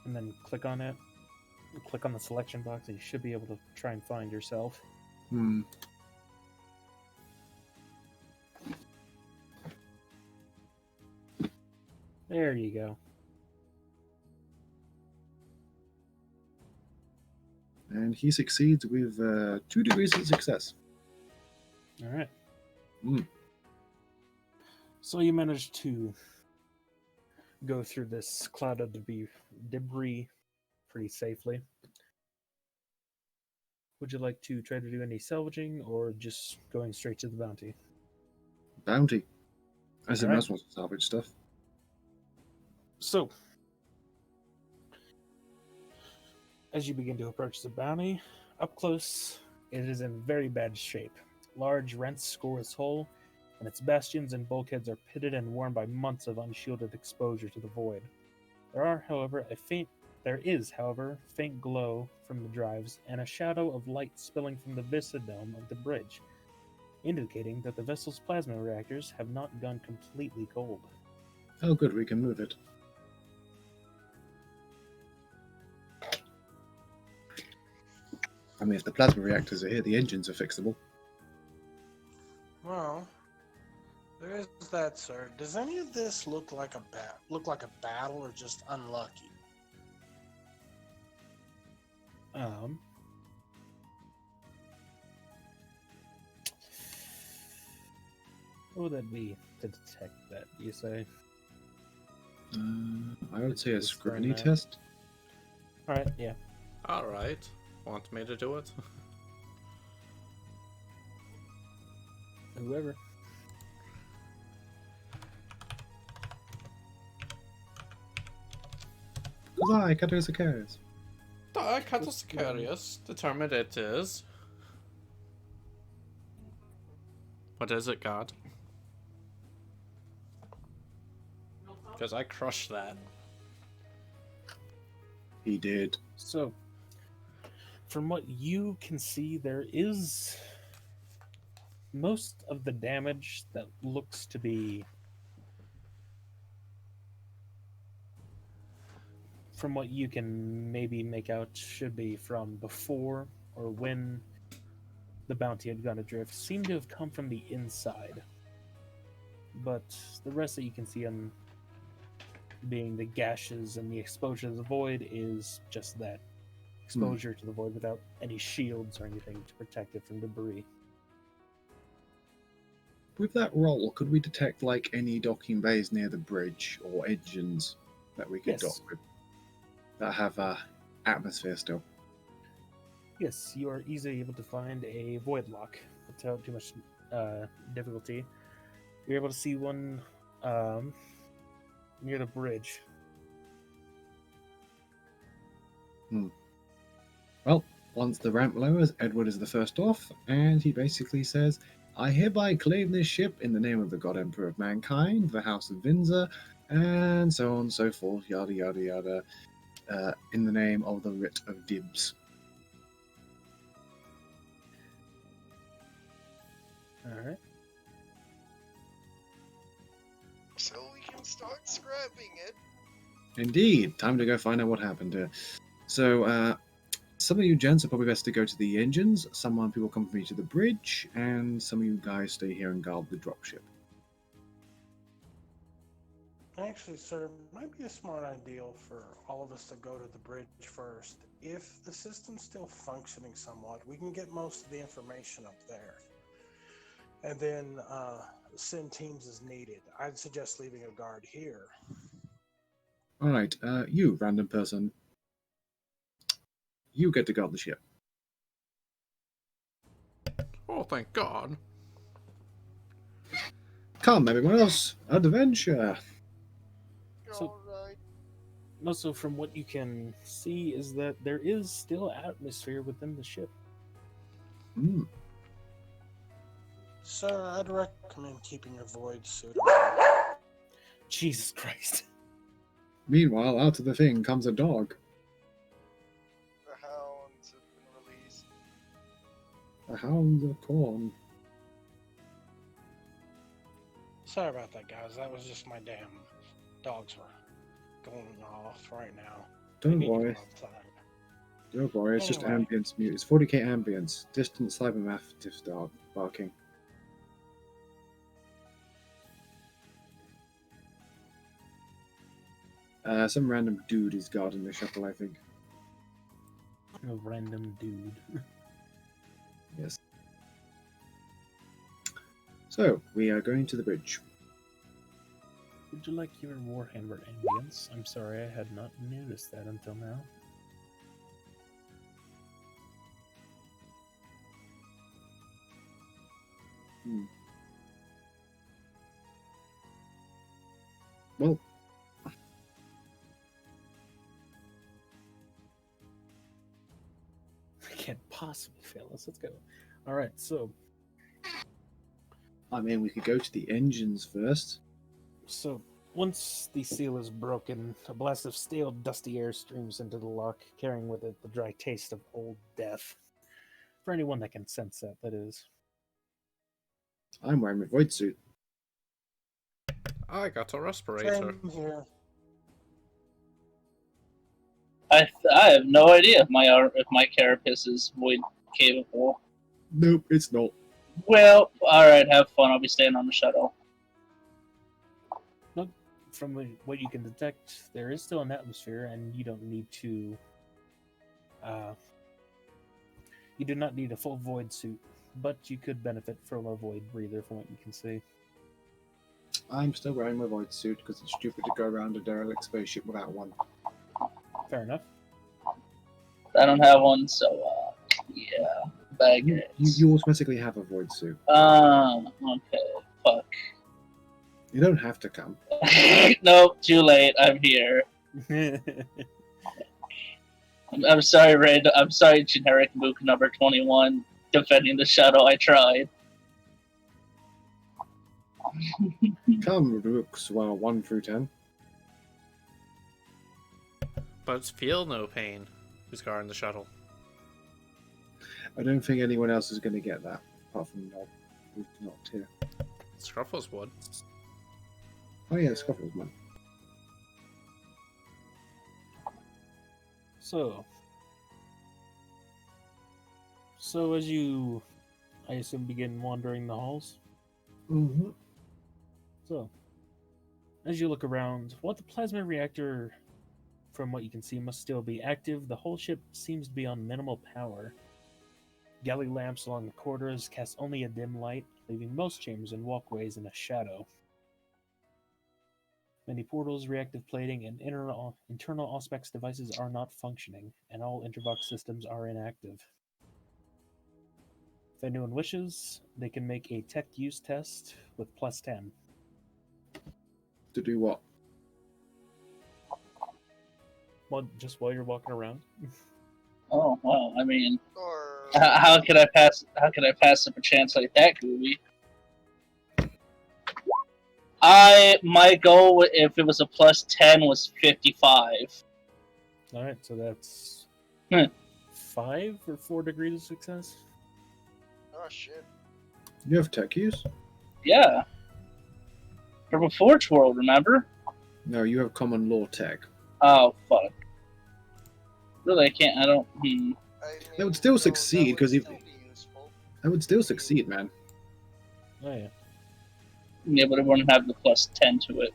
and then click on it. Click on the selection box, and you should be able to try and find yourself. Hmm. There you go. And he succeeds with 2 degrees of success. All right. Hmm. So you managed to go through this cloud of debris pretty safely. Would you like to try to do any salvaging or just going straight to the bounty? Bounty. I said Alright. most wants to salvage stuff. So, as you begin to approach the bounty, up close, it is in very bad shape. Large rents score its hull, and its bastions and bulkheads are pitted and worn by months of unshielded exposure to the void. There is, however, faint glow from the drives and a shadow of light spilling from the vista dome of the bridge, indicating that the vessel's plasma reactors have not gone completely cold. Oh, good, we can move it. I mean, if the plasma reactors are here, the engines are fixable. Well, there is that, sir. Does any of this look like a battle or just unlucky? What would that be to detect that, you say? I would say a Discern scrutiny that. test. Alright, yeah. Alright. Want me to do it? Whoever. Goodbye, Catosicarius. Catosicarius determined it is. What is it, God? Because I crushed that. He did. So, from what you can see, there is most of the damage that looks to be, from what you can maybe make out, should be from before or when the bounty had gone adrift, seem to have come from the inside. But the rest that you can see on being the gashes and the exposure to the void is just that. Exposure to the void without any shields or anything to protect it from debris. With that roll, could we detect like any docking bays near the bridge or engines that we could Yes. dock with that have atmosphere still? Yes, you are easily able to find a void lock without too much difficulty. You're able to see one near the bridge. Well, once the ramp lowers, Edward is the first off, and he basically says, I hereby claim this ship in the name of the God Emperor of Mankind, the House of Windsor, and so on and so forth, yada yada yada, in the name of the writ of Dibs. Alright. So we can start scrapping it. Indeed, time to go find out what happened here. So, some of you gents are probably best to go to the engines, some people come with me to the bridge, and some of you guys stay here and guard the dropship. Actually, sir, it might be a smart idea for all of us to go to the bridge first. If the system's still functioning somewhat, we can get most of the information up there. And then send teams as needed. I'd suggest leaving a guard here. Alright, you, random person. You get to guard the ship. Oh, thank God. Come, everyone else. Adventure. So- Alright. Also, from what you can see, is that there is still atmosphere within the ship. Hmm. Sir, I'd recommend keeping your void suit on. Jesus Christ. Meanwhile, out of the thing comes a dog. The hounds have been released. The hounds of corn. Sorry about that, guys. That was just my damn dogs were going off right now. They Don't need to worry. go outside. Don't worry, it's just Anyway. ambience mute. It's 40k ambience. Distant cybermath dog barking. Some random dude is guarding the shuttle, I think. A random dude. Yes. So, we are going to the bridge. Would you like your Warhammer ambience? I'm sorry, I had not noticed that until now. Well, I can't possibly fail this. Let's go. Alright, so I mean, we could go to the engines first. once the seal is broken, a blast of stale, dusty air streams into the lock, carrying with it the dry taste of old death. For anyone that can sense that, that is. I'm wearing my void suit. I got a respirator. Same here. I have no idea if my carapace is void capable. Nope, it's not. Well, alright, have fun. I'll be staying on the shuttle. From what you can detect, there is still an atmosphere, and you don't need to. You do not need a full void suit, but you could benefit from a void breather, from what you can see. I'm still wearing my void suit because it's stupid to go around a derelict spaceship without one. Fair enough. I don't have one, so yeah, bag You, it. you automatically have a void suit. Okay, fuck. You don't have to come. Nope, too late. I'm here. I'm sorry, Red. I'm sorry, generic Mook number 21, defending the shuttle. I tried. Come, Rooks, well, 1 through 10. But feel no pain. Who's guarding the shuttle? I don't think anyone else is going to get that, apart from Nob, who's not here. Scruffles would. Oh yeah, Scuffle's one. So as you, I assume, begin wandering the halls. Mm-hmm. So, as you look around, while the plasma reactor, from what you can see, must still be active, the whole ship seems to be on minimal power. Galley lamps along the corridors cast only a dim light, leaving most chambers and walkways in a shadow. Many portals, reactive plating, and internal Auspex devices are not functioning, and all interbox systems are inactive. If anyone wishes, they can make a tech use test with +10. To do what? Well, just while you're walking around. Oh well, I mean, Or how could I pass? How could I pass up a chance like that, Gooby? My goal, if it was a +10, was 55. All right, so that's Hmm. 5 or 4 degrees of success. oh shit. You have tech use? Yeah. From a Forge World, remember? No, you have common law tech. Oh fuck. Really, I can't. I don't. I mean, That would still no, succeed, that would 'cause if- still be useful. That would still succeed, man. Oh yeah. Yeah, but it wouldn't have the +10 to it.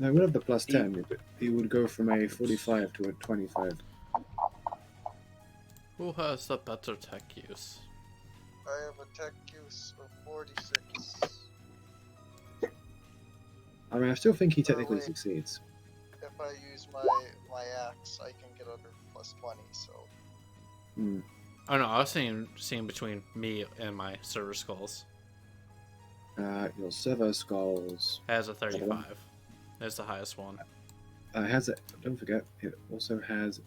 No, it would have the +10, but it would go from a 45 to a 25. Who has the better tech use? I have a tech use of 46. I mean, I still think he technically wait. succeeds. If I use my axe, I can get under plus 20. So Hmm. Oh no, I was seeing between me and my server skulls. Your server skulls Has a 35. That's the highest one. has it. Don't forget, it also has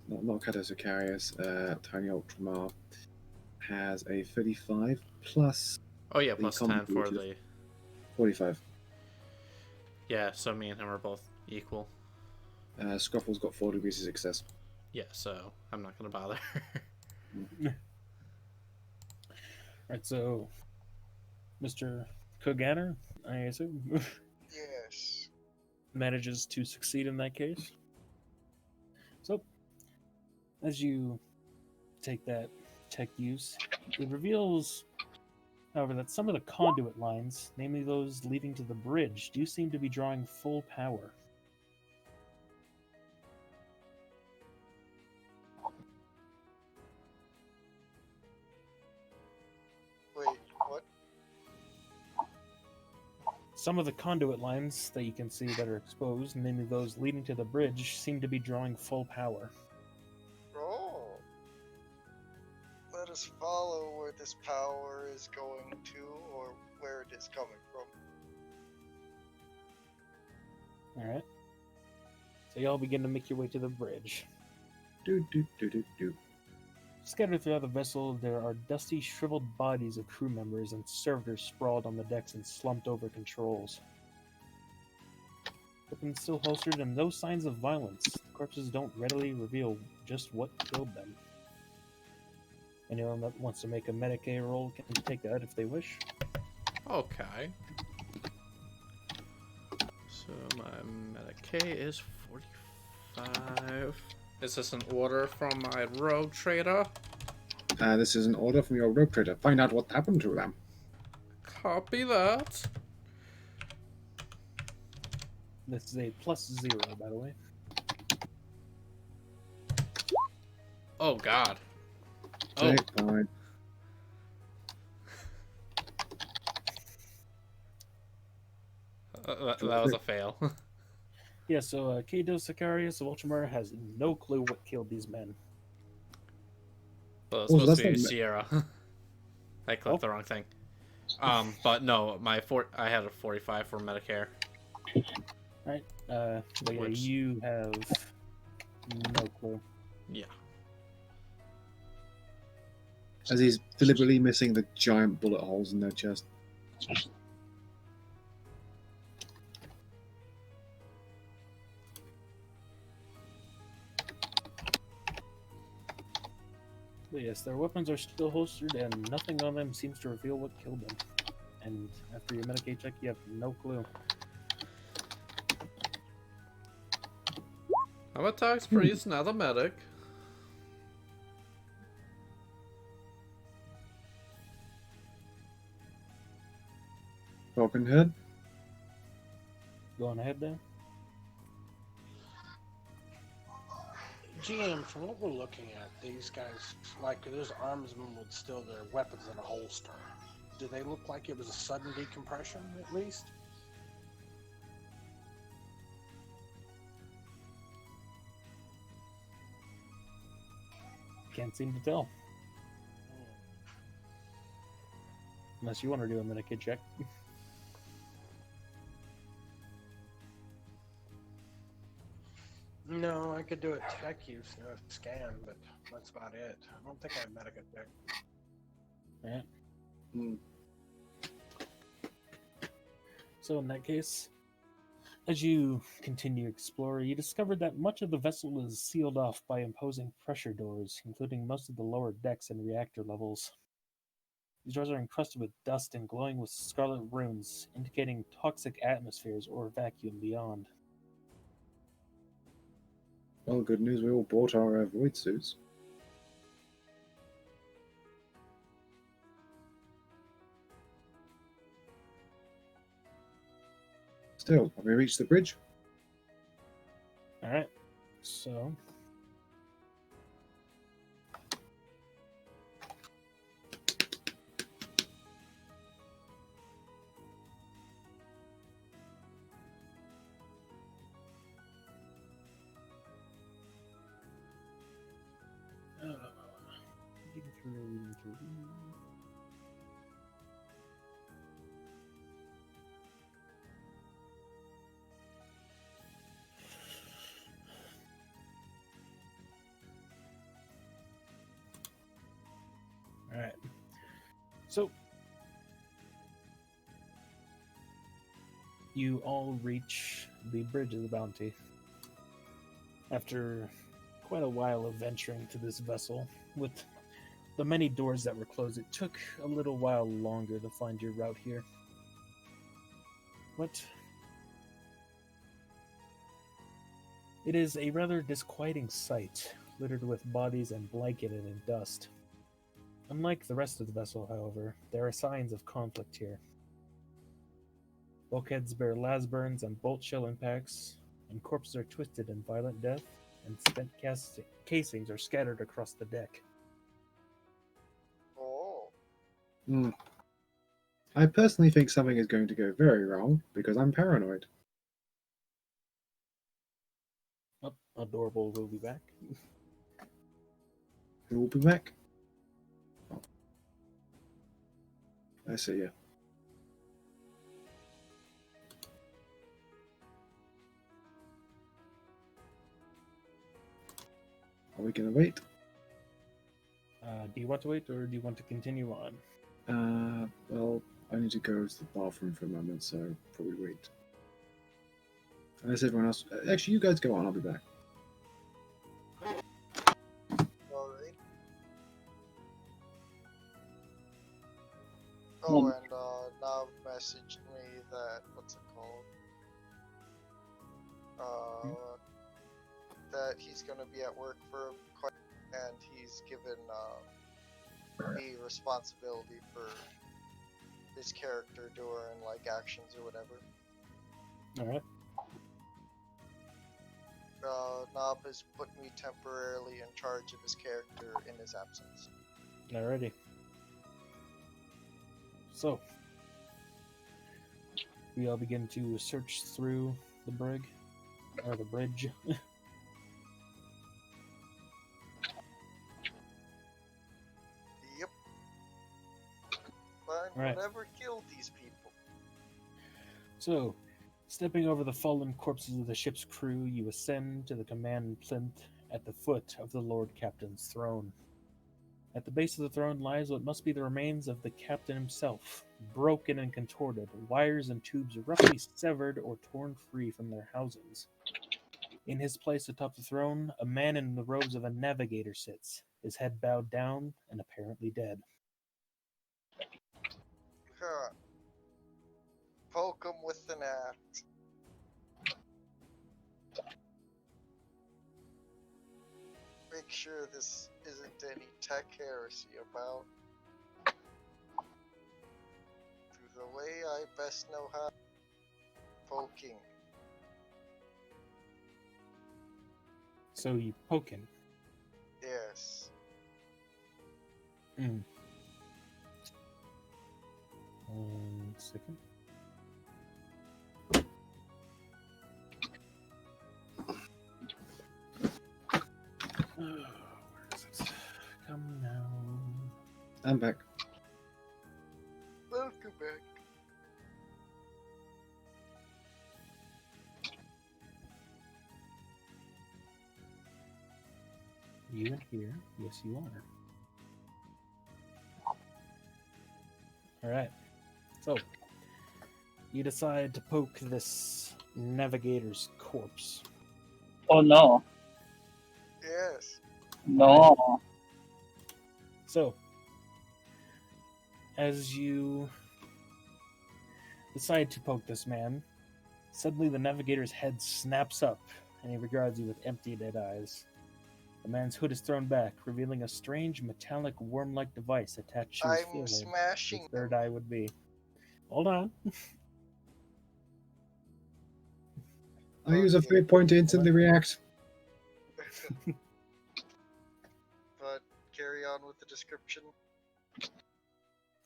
not Catosicarius, Tiny Ultramar has a 35 plus Oh yeah, the plus 10 combat for which is the... 45. Yeah, so me and him are both equal. Scruffle's got 4 degrees of success. Yeah, so I'm not gonna bother. Right, so Mr. Koganer, I assume, yes. manages to succeed in that case. So, as you take that tech use, it reveals, however, that some of the conduit lines, namely those leading to the bridge, do seem to be drawing full power. Wait, what? Some of the conduit lines that you can see that are exposed, namely those leading to the bridge, seem to be drawing full power. Oh. Let us follow where this power is going to, or where it is coming from. Alright. So y'all begin to make your way to the bridge. Do do do do do. Scattered throughout the vessel, there are dusty, shriveled bodies of crew members and servitors sprawled on the decks and slumped over controls. Weapons still holstered and no signs of violence. The corpses don't readily reveal just what killed them. Anyone that wants to make a Medicaid roll can take that if they wish. Okay. So my Medicaid is 45. Is this an order from my Rogue Trader? This is an order from your Rogue Trader. Find out what happened to them. Copy that. This is a +0, by the way. Oh god. Oh, Okay, fine. that was a fail. Yeah, so Desiccated of Ultramar has no clue what killed these men. Well, it's Oh, so supposed that's to be not Sierra. I clicked the wrong thing. But no, I had a 45 for Medicare. Right? But yeah, Which- you have no clue. Yeah. As he's deliberately missing the giant bullet holes in their chest. But yes, their weapons are still holstered, and nothing on them seems to reveal what killed them. And after your Medicaid check, you have no clue. I'm a tax priest, not a medic. Broken Head? Going ahead there. GM, from what we're looking at, these guys, like there's armsmen with still their weapons in a holster. Do they look like it was a sudden decompression, at least? Can't seem to tell. Unless you want to do a Medicaid check. No, I could do a tech use, a scan, but that's about it. I don't think I have medical check. Right. Hmm. So in that case, as you continue to explore, you discover that much of the vessel is sealed off by imposing pressure doors, including most of the lower decks and reactor levels. These doors are encrusted with dust and glowing with scarlet runes, indicating toxic atmospheres or vacuum beyond. Well, good news, we all bought our void suits. Still, have we reached the bridge? Alright, so All right. So you all reach the Bridge of the Bounty. After quite a while of venturing to this vessel, with the many doors that were closed, it took a little while longer to find your route here. But it is a rather disquieting sight, littered with bodies and blanketed in dust. Unlike the rest of the vessel, however, there are signs of conflict here. Bulkheads bear las burns and bolt shell impacts, and corpses are twisted in violent death, and spent casings are scattered across the deck. Oh. I personally think something is going to go very wrong because I'm paranoid. Oh, Adorable will be back. Who will be back? Oh. I see you. Are we going to wait? Do you want to wait, or do you want to continue on? Well, I need to go to the bathroom for a moment, so probably wait. Unless everyone else... Actually, you guys go on, I'll be back. Alright. Oh, and Nav messaged me that, what's it called? That he's gonna be at work for quite, and he's given me responsibility for his character during like actions or whatever. Alright. Nob has put me temporarily in charge of his character in his absence. Alrighty. So, we all begin to search through the brig, or the bridge. Yep. Find Right. whatever killed these people. So, stepping over the fallen corpses of the ship's crew, you ascend to the command plinth at the foot of the Lord Captain's throne. At the base of the throne lies what must be the remains of the captain himself, broken and contorted, wires and tubes roughly severed or torn free from their housings. In his place atop the throne, a man in the robes of a navigator sits, his head bowed down and apparently dead. Huh. Poke him with an axe. Make sure this isn't any tech heresy about. Through the way I best know how. Poking. So you poke him. Yes. Mm. 1 second. Where is it? Come now. I'm back. Welcome back. You in here? Yes, you are. Alright. So, you decide to poke this navigator's corpse. Oh no. Yes. No. So, as you decide to poke this man, suddenly the navigator's head snaps up, and he regards you with empty, dead eyes. The man's hood is thrown back, revealing a strange metallic worm-like device attached to his I'm forehead. smashing His third them. eye would be. Hold on. I use a fate point to instantly react. But carry on with the description.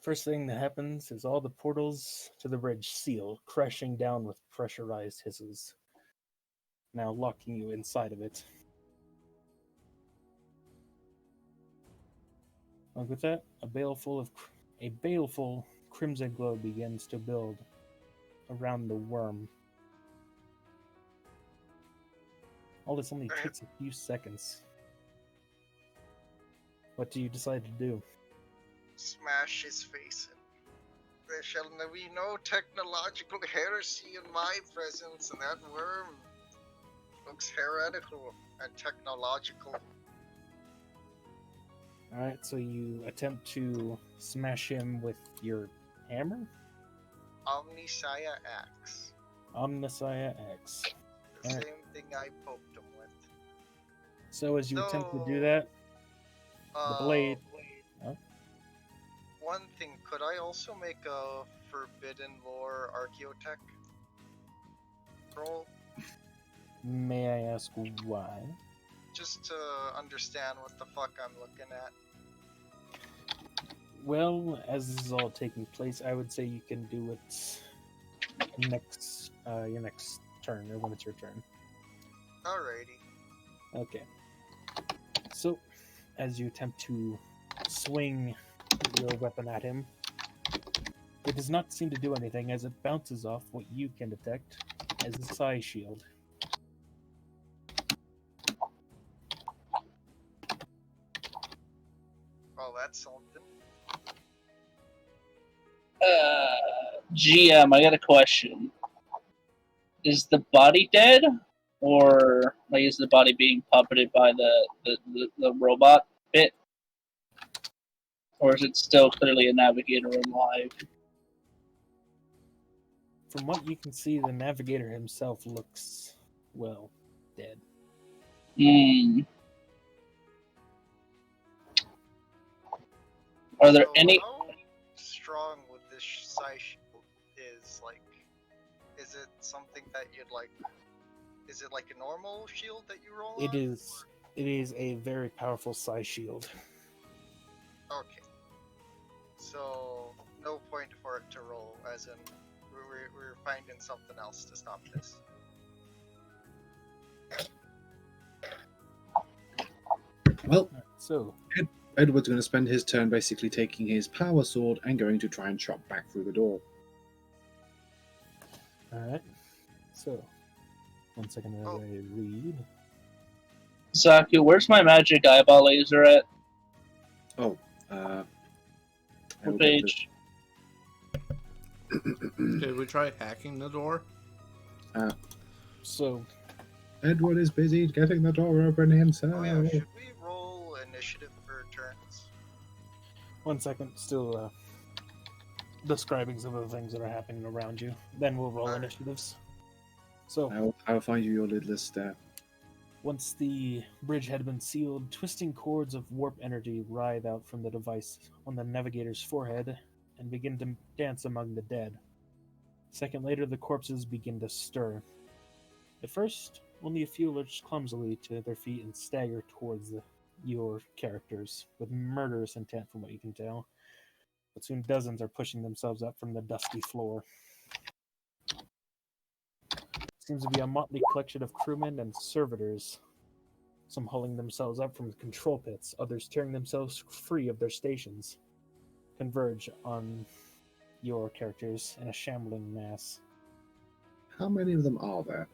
First thing that happens is all the portals to the bridge seal, crashing down with pressurized hisses, now locking you inside of it. With that, a baleful crimson glow begins to build around the worm. All this only takes a few seconds. What do you decide to do? Smash his face in. There shall be no technological heresy in my presence, and that worm looks heretical and technological. Alright, so you attempt to smash him with your hammer? Omniscia Axe. Omniscia X. The Alright. same thing I poked him with. So as you attempt to do that, the blade... Huh? One thing, could I also make a Forbidden Lore Archaeotech roll? May I ask why? Just to understand what the fuck I'm looking at. Well, as this is all taking place, I would say you can do it next, your next turn, or when it's your turn. Alrighty. Okay. So, as you attempt to swing your weapon at him, it does not seem to do anything as it bounces off what you can detect as a psi shield. Oh, that's something. GM, I got a question. Is the body dead? Or like, is the body being puppeted by the robot bit? Or is it still clearly a navigator alive? From what you can see, the navigator himself looks, well, dead. Hmm. Are there So any... how strong would this psi shield is? Like, is it something that you'd like? Is it like a normal shield that you roll It on? is a very powerful psi shield. Okay. So no point for it to roll, as in we're finding something else to stop this. Well, So, Edward's going to spend his turn basically taking his power sword and going to try and chop back through the door. alright. So, 1 second as I read. Zaku, where's my magic eyeball laser at? I will What get page? Did we try hacking the door? So, Edward is busy getting the door open himself. Oh yeah, should we roll initiative for turns? 1 second, still describing some of the things that are happening around you. Then we'll roll Alright. initiatives. So, I will find you your lidless once the bridge had been sealed, twisting cords of warp energy writhe out from the device on the navigator's forehead and begin to dance among the dead. A second later, the corpses begin to stir. At first, only a few lurch clumsily to their feet and stagger towards your characters, with murderous intent from what you can tell. But soon dozens are pushing themselves up from the dusty floor. Seems to be a motley collection of crewmen and servitors. Some hauling themselves up from the control pits, others tearing themselves free of their stations. Converge on your characters in a shambling mass. How many of them are there?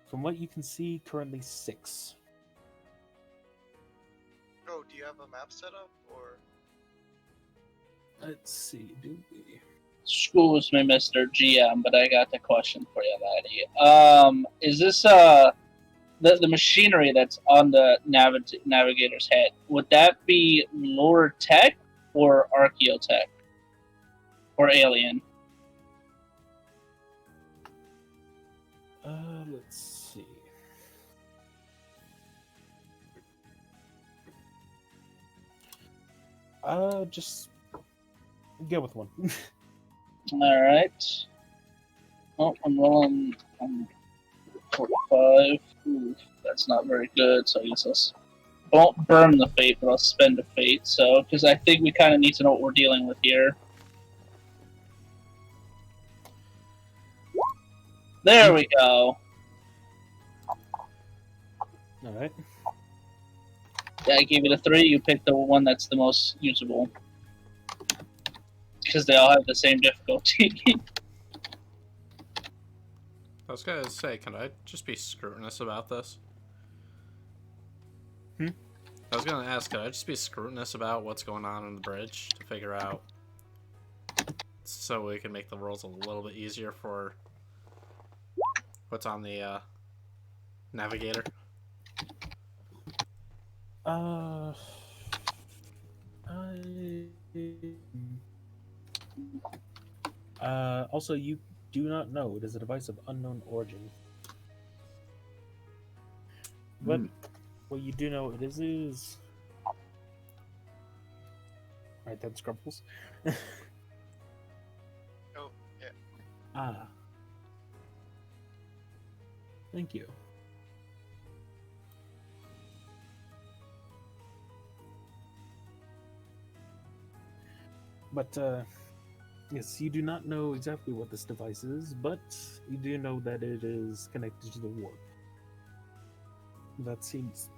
From what you can see, currently 6. Oh, do you have a map set up, or? Let's see, do we? Excuse me, Mr. GM, but I got the question for you, laddie. Is this the machinery that's on the navigator's head? Would that be lore tech or archaeotech or alien? Let's see. Just go with one. All right. Oh, I'm rolling 45. Ooh, that's not very good. So I guess I won't burn the fate, but I'll spend a fate. So because I think we kind of need to know what we're dealing with here. There we go. Alright. Yeah, I gave it a 3. You picked the one that's the most usable. Because they all have the same difficulty. I was gonna say, can I just be scrutinous about this? Hmm? I was gonna ask, could I just be scrutinous about what's going on the bridge to figure out, so we can make the rules a little bit easier for what's on the navigator? Also, you do not know. It is a device of unknown origin. But what you do know it is... Right then, Scrumples. Oh, yeah. Ah. Thank you. But, yes, you do not know exactly what this device is, but you do know that it is connected to the warp. That seems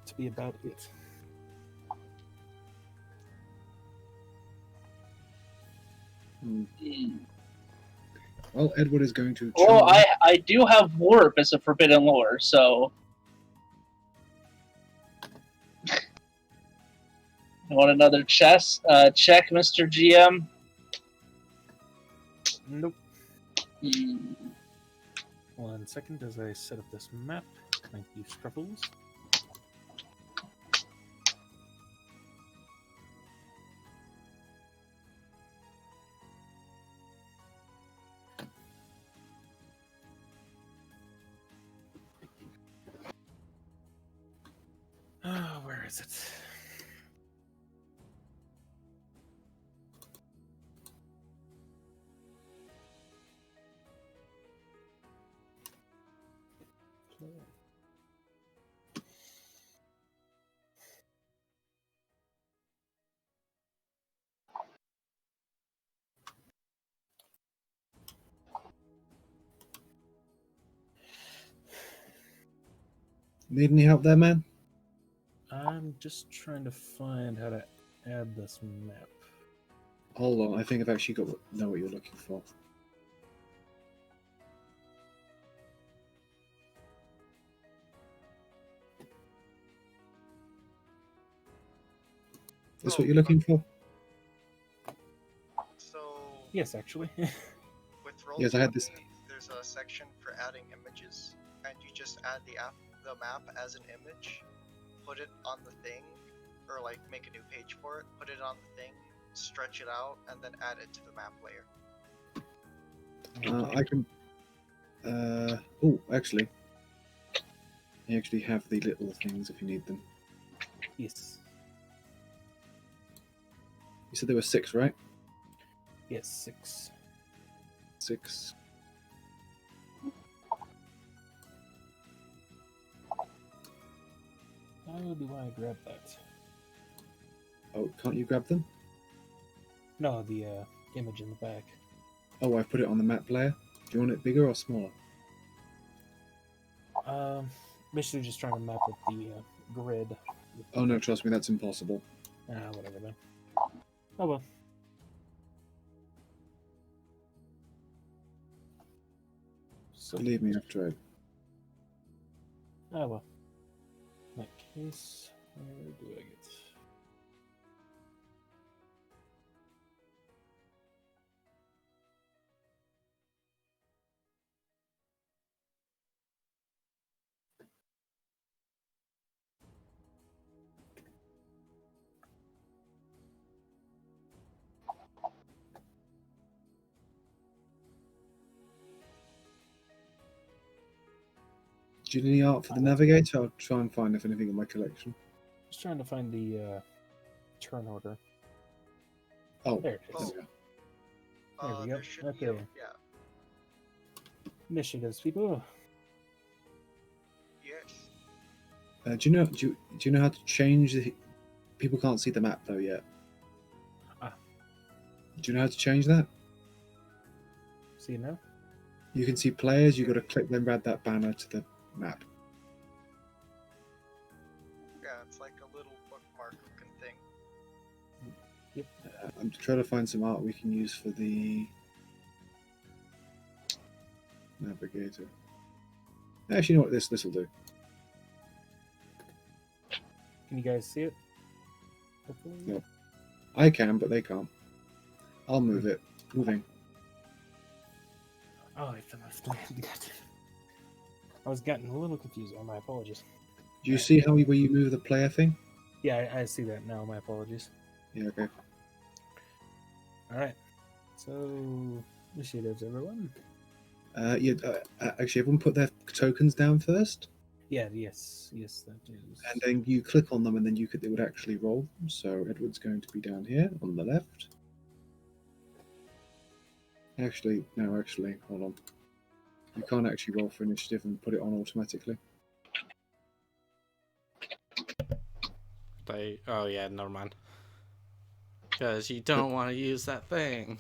to be about it. Well, Edward is going to. Well, I do have warp as a forbidden lore, so. You want another check, Mr. GM? Nope. Hmm. 1 second as I set up this map. Thank you, Scruffles. Where is it? Need any help there, man? I'm just trying to find how to add this map. Hold on, I think I've actually know what you're looking for. That's what you're looking for? So Yes, actually. with roll Yes, I had this. there's a section for adding images, and you just add the map as an image, put it on the thing, or like make a new page for it, put it on the thing, stretch it out, and then add it to the map layer. I can. Oh, actually, I actually have the little things if you need them. Yes. You said there were 6, right? Yes, 6. 6. How do I grab that? Oh, can't you grab them? No, the image in the back. Oh, I've put it on the map layer. Do you want it bigger or smaller? Basically just trying to map up the grid. Oh no, trust me, that's impossible. Whatever then. Oh well. So, Believe me, I've tried. oh well. In that case, where do I get? Do you need any art for the navigator? I'll try and find if anything in my collection. Just trying to find the turn order. Oh, There it is. there we go. There we go. There should be Okay. yeah. Initiatives, people. Yes. Do you know how to change the? People can't see the map though yet. Ah. Do you know how to change that? See now? You can see players. You got to click then add that banner to the map. at. It's like a little bookmark looking thing. I'm trying to find some art we can use for the navigator. Actually, you know what? This will do. Can you guys see it? Hopefully. No. I can, but they can't. I'll move it. Moving. Oh, I was getting a little confused. Oh, my apologies. Do you see how where you move the player thing? Yeah, I see that now. My apologies. Yeah, okay. All right. So, initiatives, everyone. Actually, everyone put their tokens down first, Yeah, yes, that is. and then you click on them, and then it would actually roll them. So Edward's going to be down here on the left. Actually, hold on. You can't actually roll for initiative and put it on automatically. Oh yeah, never mind. Because you don't want to use that thing.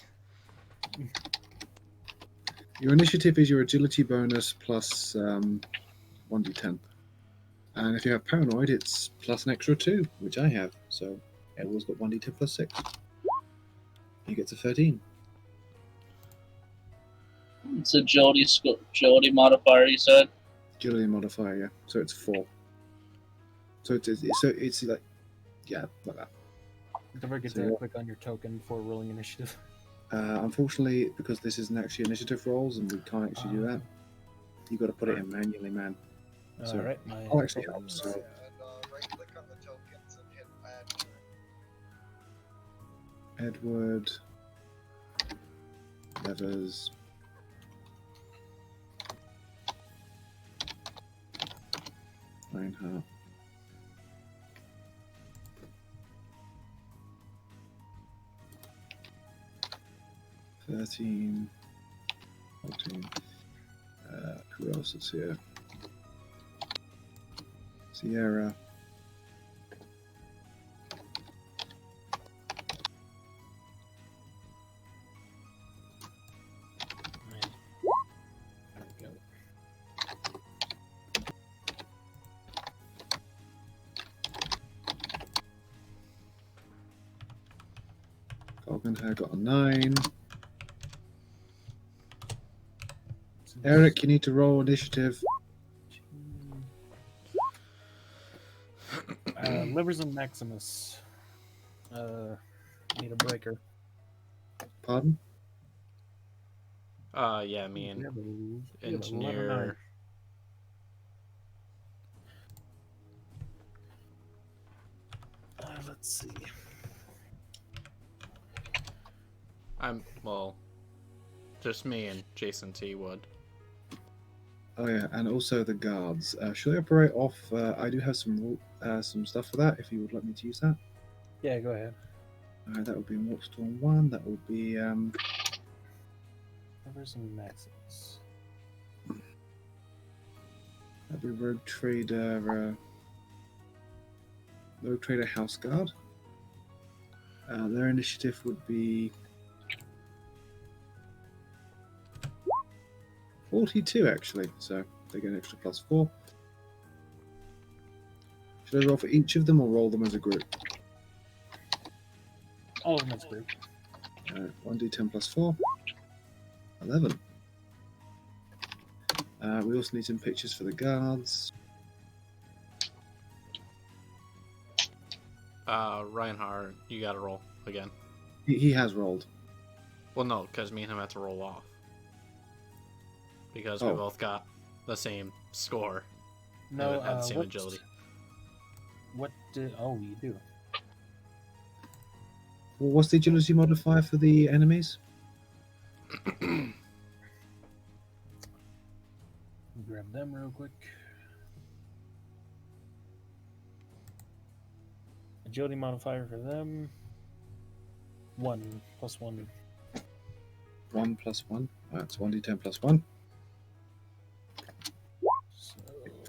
Your initiative is your agility bonus plus 1d10. And if you have paranoid, it's plus an extra 2, which I have. So Edward's got 1d10 plus 6. He gets a 13. It's a agility modifier, you said? Agility modifier, yeah. So it's 4. So it's like, yeah, like that. Don't forget So to what- click on your token before rolling initiative. Unfortunately, because this isn't actually initiative rolls and we can't actually do that, you've got to put it in manually, man. So All right. I'll actually help. So And right click on the tokens and hit add. Edward, levers, Reinhardt. $13, 14. Who else is here? Sierra. There we go. Goldenhair got a 9. Eric, you need to roll initiative. Livers and Maximus. Need a breaker. Pardon? Yeah, me and engineer. Let's see. Just me and Jason T would. Oh yeah, and also the guards. Should I operate off? I do have some stuff for that. If you would like me to use that, Yeah, go ahead. that would be Warpstorm 1. That would be Livers and Maximus. that'd be Rogue Trader House Guard. Their initiative would be 42 actually, so they get an extra plus 4. Should I roll for each of them or roll them as a group? All of them as a group. 1d10 plus 4. 11. We also need some pictures for the guards. Reinhardt, you gotta roll again. He has rolled. Well, no, because me and him have to roll off. Because we Oh. both got the same score. No, and had the same agility. What did? Oh, you do. Well, what's the agility modifier for the enemies? Grab them real quick. Agility modifier for them. 1 plus 1. 1 plus 1. That's 1d10 plus 1. So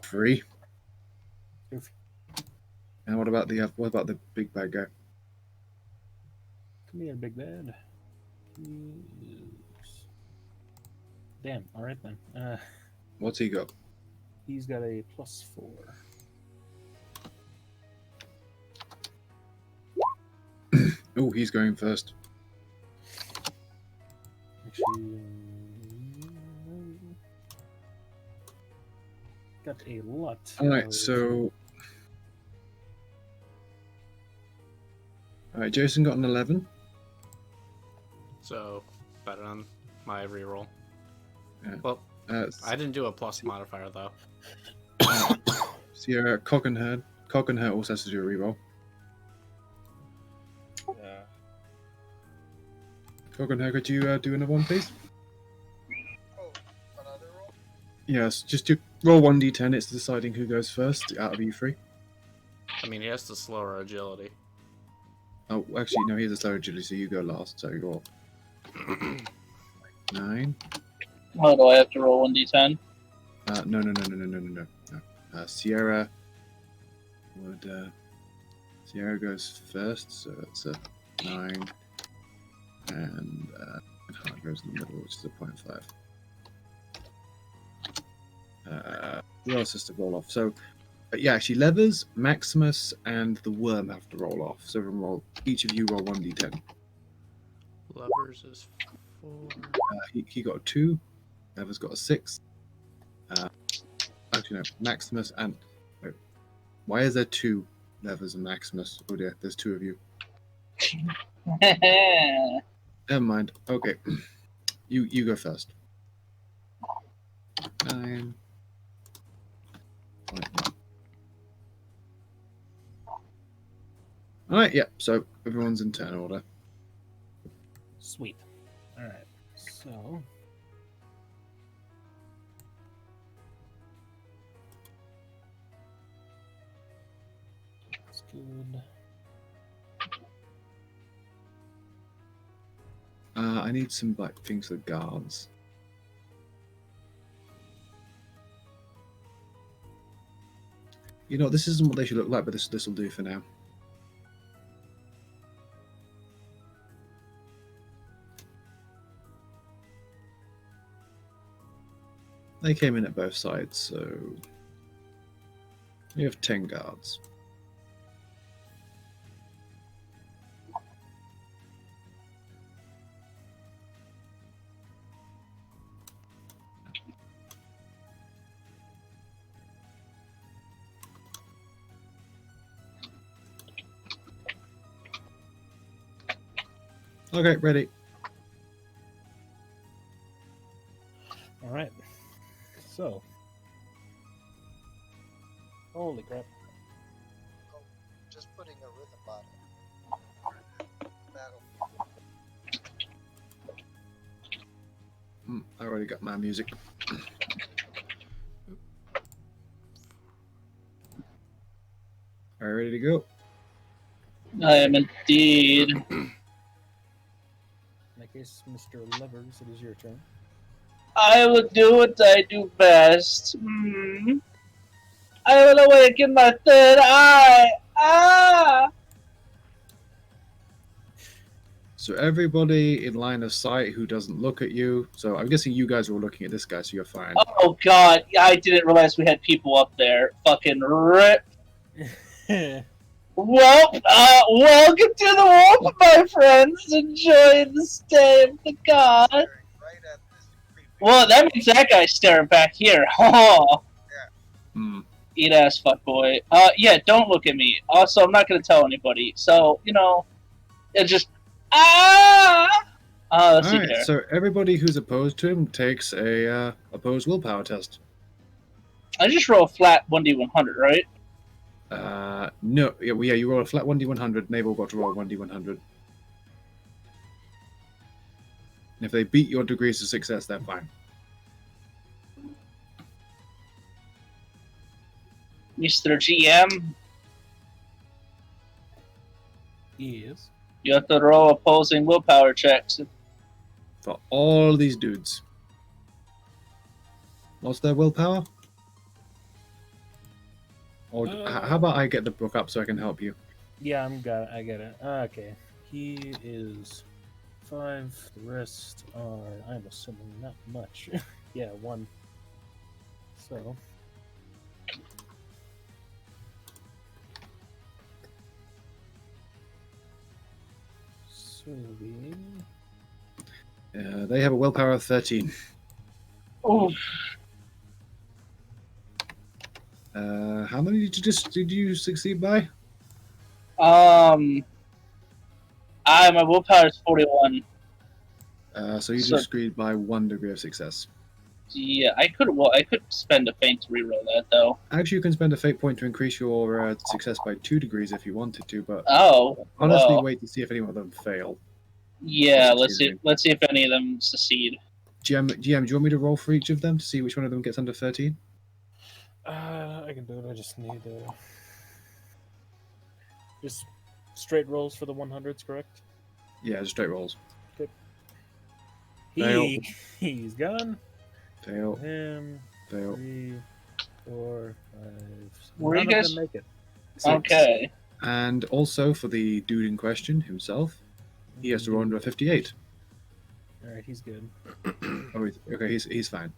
3. Oof. And what about the big bad guy? Come here, big bad. Damn. All right then. What's he got? He's got a plus 4. Oh, he's going first. Actually, got a lot. Alright, so... Alright, Jason got an 11. So, better than my reroll. Yeah. Well, Uh, I didn't do a plus modifier, though. Sierra, Coggenherd. Coggenherd also has to do a reroll. Yeah. Coggenherd, could you do another one, please? Oh, another roll? Yes, just do roll 1d10. It's deciding who goes first out of you three. I mean, he has to slower agility. Oh, actually, no, he has a slow agility, so you go last. So you roll 9. Oh, do I have to roll 1d10? No. Sierra would. Sierra goes first, so it's a 9, and Hart goes in the middle, which is a 0.5. Who else has to roll off? So, yeah, actually, Levers, Maximus, and the Worm have to roll off. So each of you roll 1d10. Levers is 4. He got a 2. Levers got a 6. Actually, no, Maximus and... Wait, why is there 2 Levers and Maximus? Oh dear, there's 2 of you. Never mind. Okay. You go first. 9. Alright, yeah, so everyone's in turn order. Sweet. Alright, so. That's good. I need some things for the guards. You know, this isn't what they should look like, but this will do for now. They came in at both sides, so we have 10 guards. Okay, ready. All right. So. Holy crap. Oh, just putting a rhythm bottle. That'll I already got my music. Are you ready to go? I am indeed. In that case, Mr. Levers, it is your turn. I will do what I do best. I will awaken my third eye. Ah! So everybody in line of sight who doesn't look at you. So I'm guessing you guys are all looking at this guy, so you're fine. Oh god, I didn't realize we had people up there. Fucking rip. Well, welcome to the Warp, my friends. Enjoy the stay of the god. right at this creepy. Well, that means that guy's staring back here. Oh, Hmm. eat ass fuckboy. Yeah, don't look at me. Also, I'm not gonna tell anybody. So, it just let's see Alright, here. so everybody who's opposed to him takes a opposed willpower test. I just roll a flat 1d100, right? No, yeah, you roll a flat 1d100, and they've all got to roll 1d100. And if they beat your degrees of success, they're fine. Mr. GM, Yes. you have to roll opposing willpower checks. For all these dudes. What's their willpower? Or how about I get the book up so I can help you? Yeah, I get it. Okay. He is 5. The rest are, I'm assuming, not much. Yeah, 1. So. will be. They have a willpower of 13. Ooh. How many did you succeed by? My willpower is 41. So you So- succeed by 1 degree of success. Yeah, I could spend a feint to reroll that though. Actually, you can spend a fate point to increase your success by 2 degrees if you wanted to, but Oh, honestly, well, wait to see if any of them fail. yeah. Or Let's see. succeed. Let's see if any of them succeed. GM, do you want me to roll for each of them to see which one of them gets under 13? I can do it. I just need just straight rolls for the 100s, correct? Yeah, just straight rolls. He's gone. Fail, Him. fail. 3, 4, 5. Were None you of guys- them make it. 6. Okay. And also for the dude in question himself, he has to roll under a 58. All right, he's good. Okay, he's fine.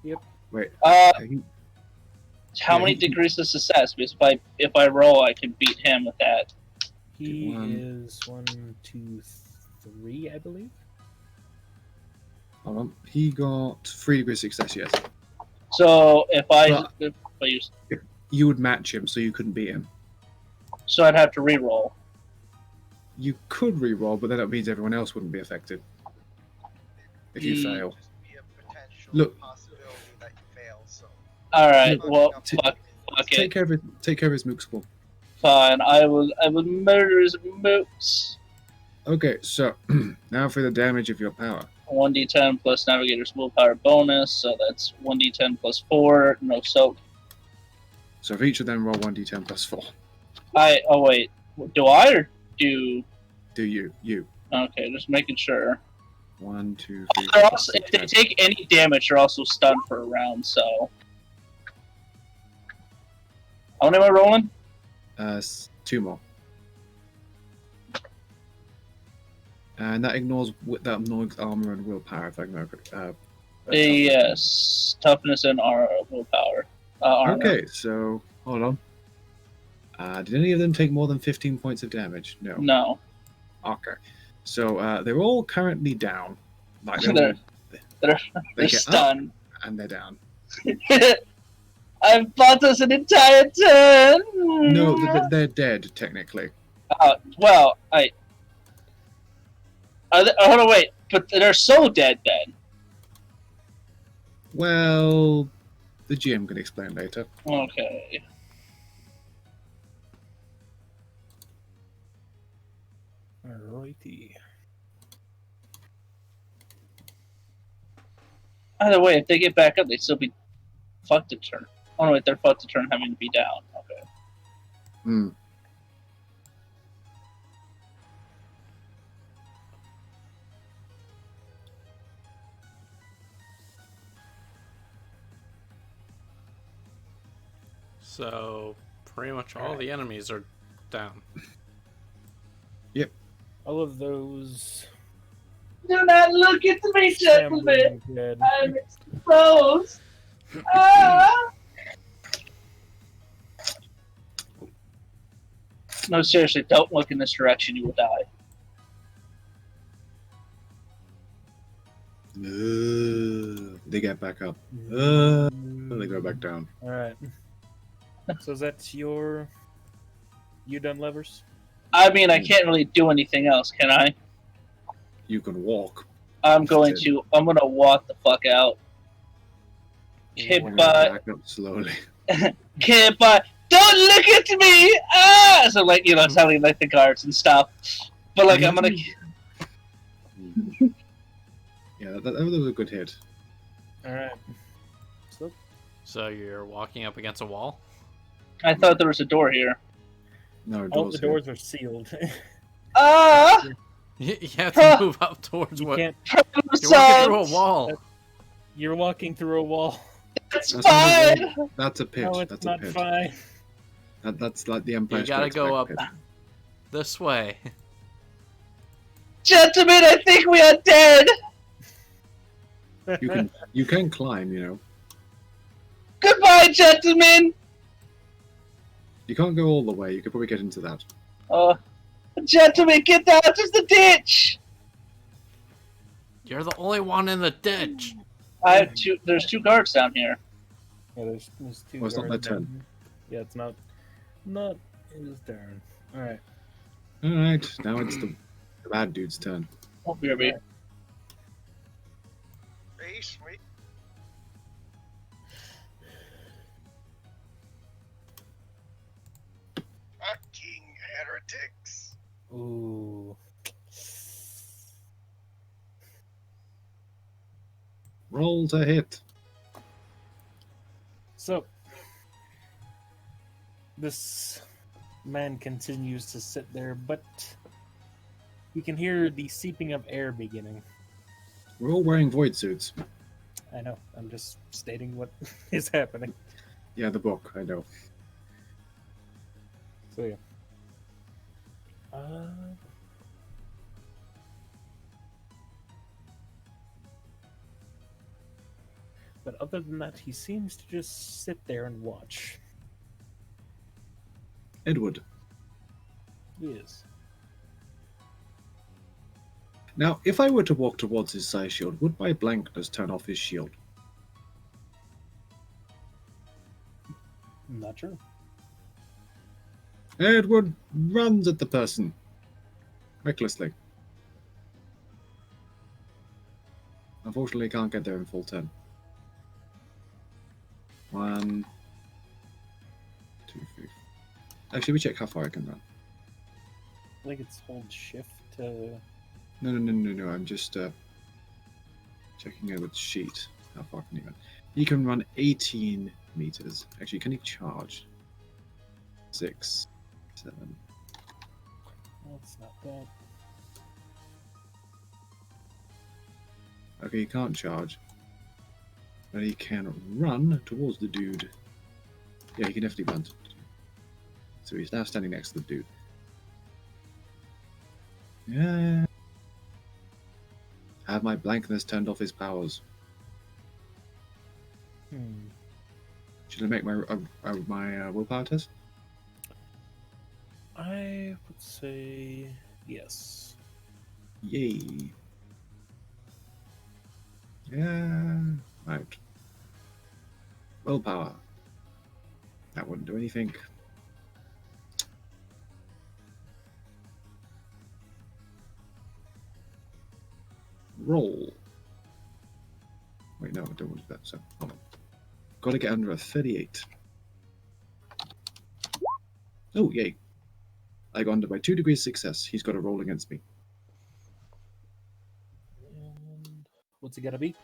Yep. Wait, he- How Yeah, many he- degrees of success? Because if I roll, I can beat him with that. He One. is 1, 2, 3, I believe. hold on. He got 3 degrees of success, yes. So if I But- use, You would match him, so you couldn't beat him. so I'd have to re-roll. You could re-roll, but then that means everyone else wouldn't be affected. If you Mm. fail. Just be a potential Look. possibility that you fail. So All right. Look, Well, t- fuck it. Take care of his mook school. Fine. I will murder his mooks. Okay, so now for the damage of your power. 1d10 plus Navigator's willpower bonus, so that's 1d10 plus 4. No soak. So for each of them, roll 1d10 plus 4. Oh wait. Do I or do? Do you? You. Okay, just making sure. 1, 2, 3, They're 4, also, 5, if they 6, take any damage, they're also stunned for a round. So. How many am I rolling? 2 more. And that ignores armor and willpower, if I can remember. Yes, toughness and willpower. Armor. Okay, so hold on. Did any of them take more than 15 points of damage? No. No. Okay. So they're all currently down. Like They're they get up stunned. and they're down. I've fought this an entire turn. No, they're dead technically. Well, hold on, wait. But they're so dead then. Well, the GM can explain later. Okay. Alrighty. Either way, if they get back up, they'd still be fucked a turn. Oh no, wait, they're fucked a turn having to be down. Okay. Hmm. So pretty much all the enemies are down. All of those Do not look at me, gentlemen. shambling dead. I'm exposed. Ah! No, seriously, don't look in this direction. You will die. They get back up. Mm. They go back down. All right. So is that you done levers? I mean, I can't really do anything else, can I? You can walk. I'm gonna walk the fuck out. Okay, When you bye. back up slowly. Okay, bye. Don't look at me! Ah! So, like, telling, like, the guards and stuff. But, like, I'm gonna... Yeah, that was a good hit. All right. So you're walking up against a wall? I thought there was a door here. No, All the here. doors are sealed. Ah! You have to move up towards You what? can't. You're walking through a wall. You're walking through a wall. That's That's not a fine! wall. That's a pit. No, it's That's not a pit. fine. That's like the Empire You gotta Strikes go Back up this way. Gentlemen, I think we are dead! pit. You can climb, you know. Goodbye, gentlemen! You can't go all the way. You could probably get into that. Gentlemen, get out of the ditch! You're the only one in the ditch. I have two. There's 2 guards down here. Yeah, there's 2 Well, it's not guards my turn. down here. Yeah, it's not his turn. Alright. Alright, now it's the bad dude's turn. Oh, BRB. Hey, sweet. Fucking heretics. Ooh. Roll to hit. So, this man continues to sit there, but you can hear the seeping of air beginning. We're all wearing void suits. I know, I'm just stating what is happening. Yeah, the book, I know. So, yeah. But other than that, he seems to just sit there and watch. Edward. He is. Now, if I were to walk towards his side shield, would my blankness turn off his shield? Not true. Edward runs at the person. Recklessly. Unfortunately, can't get there in full turn. 1, 2, 3. Actually, we check how far I can run. I think it's hold shift to... No. I'm just checking Edward's sheet. How far can he run? He can run 18 meters. Actually, can he charge? 6, 7. That's not bad. Okay, he can't charge. But he can run towards the dude. Yeah, he can definitely run. So he's now standing next to the dude. Yeah. Have my blankness turned off his powers. Should I make my willpower test? I would say yes. Yay. Yeah. Right. Willpower. That wouldn't do anything. Roll. Wait, no, I don't want to do that. So, hold on. Got to get under a 38. Oh, yay. I got under by 2 degrees success. He's got to roll against me. And what's it gotta be?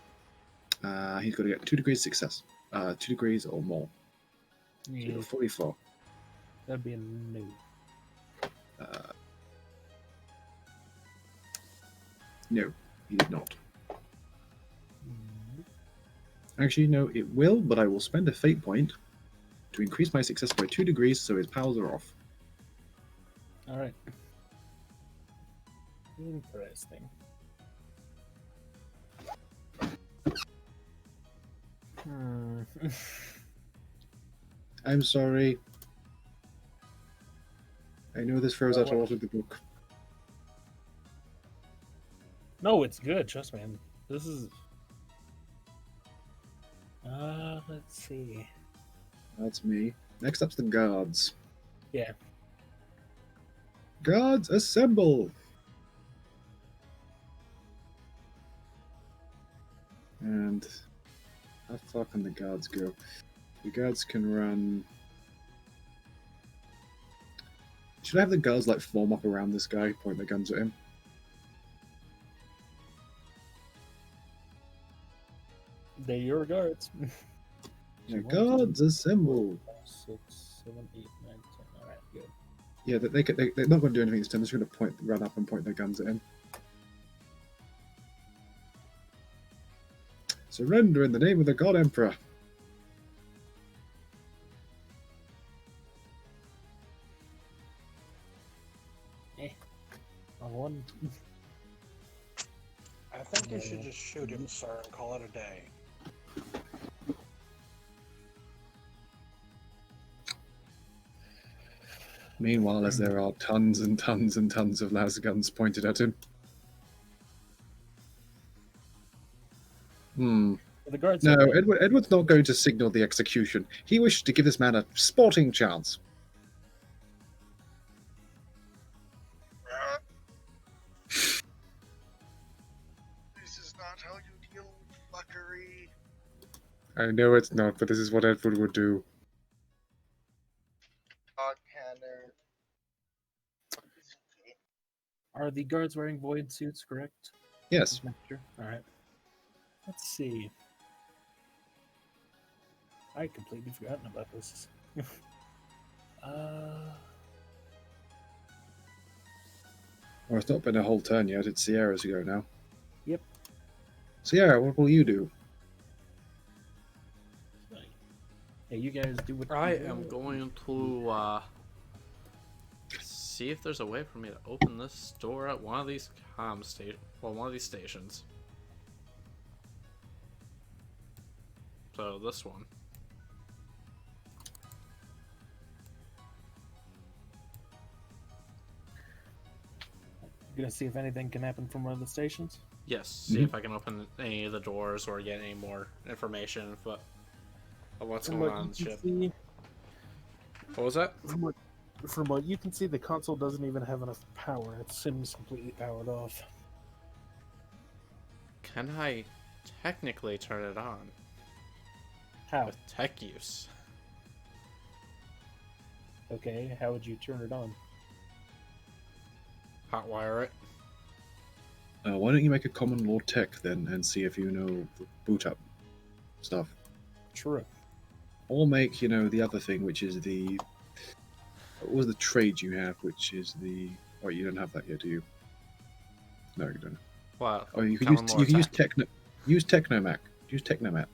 He's got to get 2 degrees success. 2 degrees or more. So he got 44. That'd be a no. No, he did not. Actually, no, it will, but I will spend a fate point to increase my success by 2 degrees so his powers are off. Alright. Interesting. I'm sorry. I know this throws out a lot of the book. No, it's good, trust me. This is... let's see. That's me. Next up's the guards. Yeah. Guards, assemble! And how far can the guards go? The guards can run... Should I have the guards like form up around this guy, point their guns at him? They're your guards. Yeah, guards, assemble! 6, 7, 8, 9, 10. Alright, good. Yeah, they're not going to do anything this time. They're just going to run up and point their guns at him. Surrender in the name of the God Emperor. On one. I think you should just shoot him, sir, and call it a day. Meanwhile, as there are tons and tons and tons of laser guns pointed at him. The guards. No, Edward's not going to signal the execution. He wished to give this man a sporting chance. This is not how you deal with fuckery. I know it's not, but this is what Edward would do. Canner. Are the guards wearing void suits, correct? Yes. Alright. Let's see. I completely forgotten about this. Well, it's not been a whole turn yet. It's Sierra's go now. Yep. Sierra, what will you do? Hey, you guys do what I you do. am going to see if there's a way for me to open this door at one of these one of these stations. So this one. Gonna see if anything can happen from one of the stations. Yes, see if I can open any of the doors or get any more information of what's From going what on you the can ship. see- What was that? From what you can see, the console doesn't even have enough power. It seems completely powered off. Can I technically turn it on How? with tech use? Okay, how would you turn it on? Hotwire it. Why don't you make a common law tech then and see if you know the boot up stuff? True. Or make, the other thing, which is the... What was the trade you have, which is the... Oh, you don't have that yet, do you? No, you don't. What? Oh, you can Common use law you can use attack. Technomac. Use Technomat.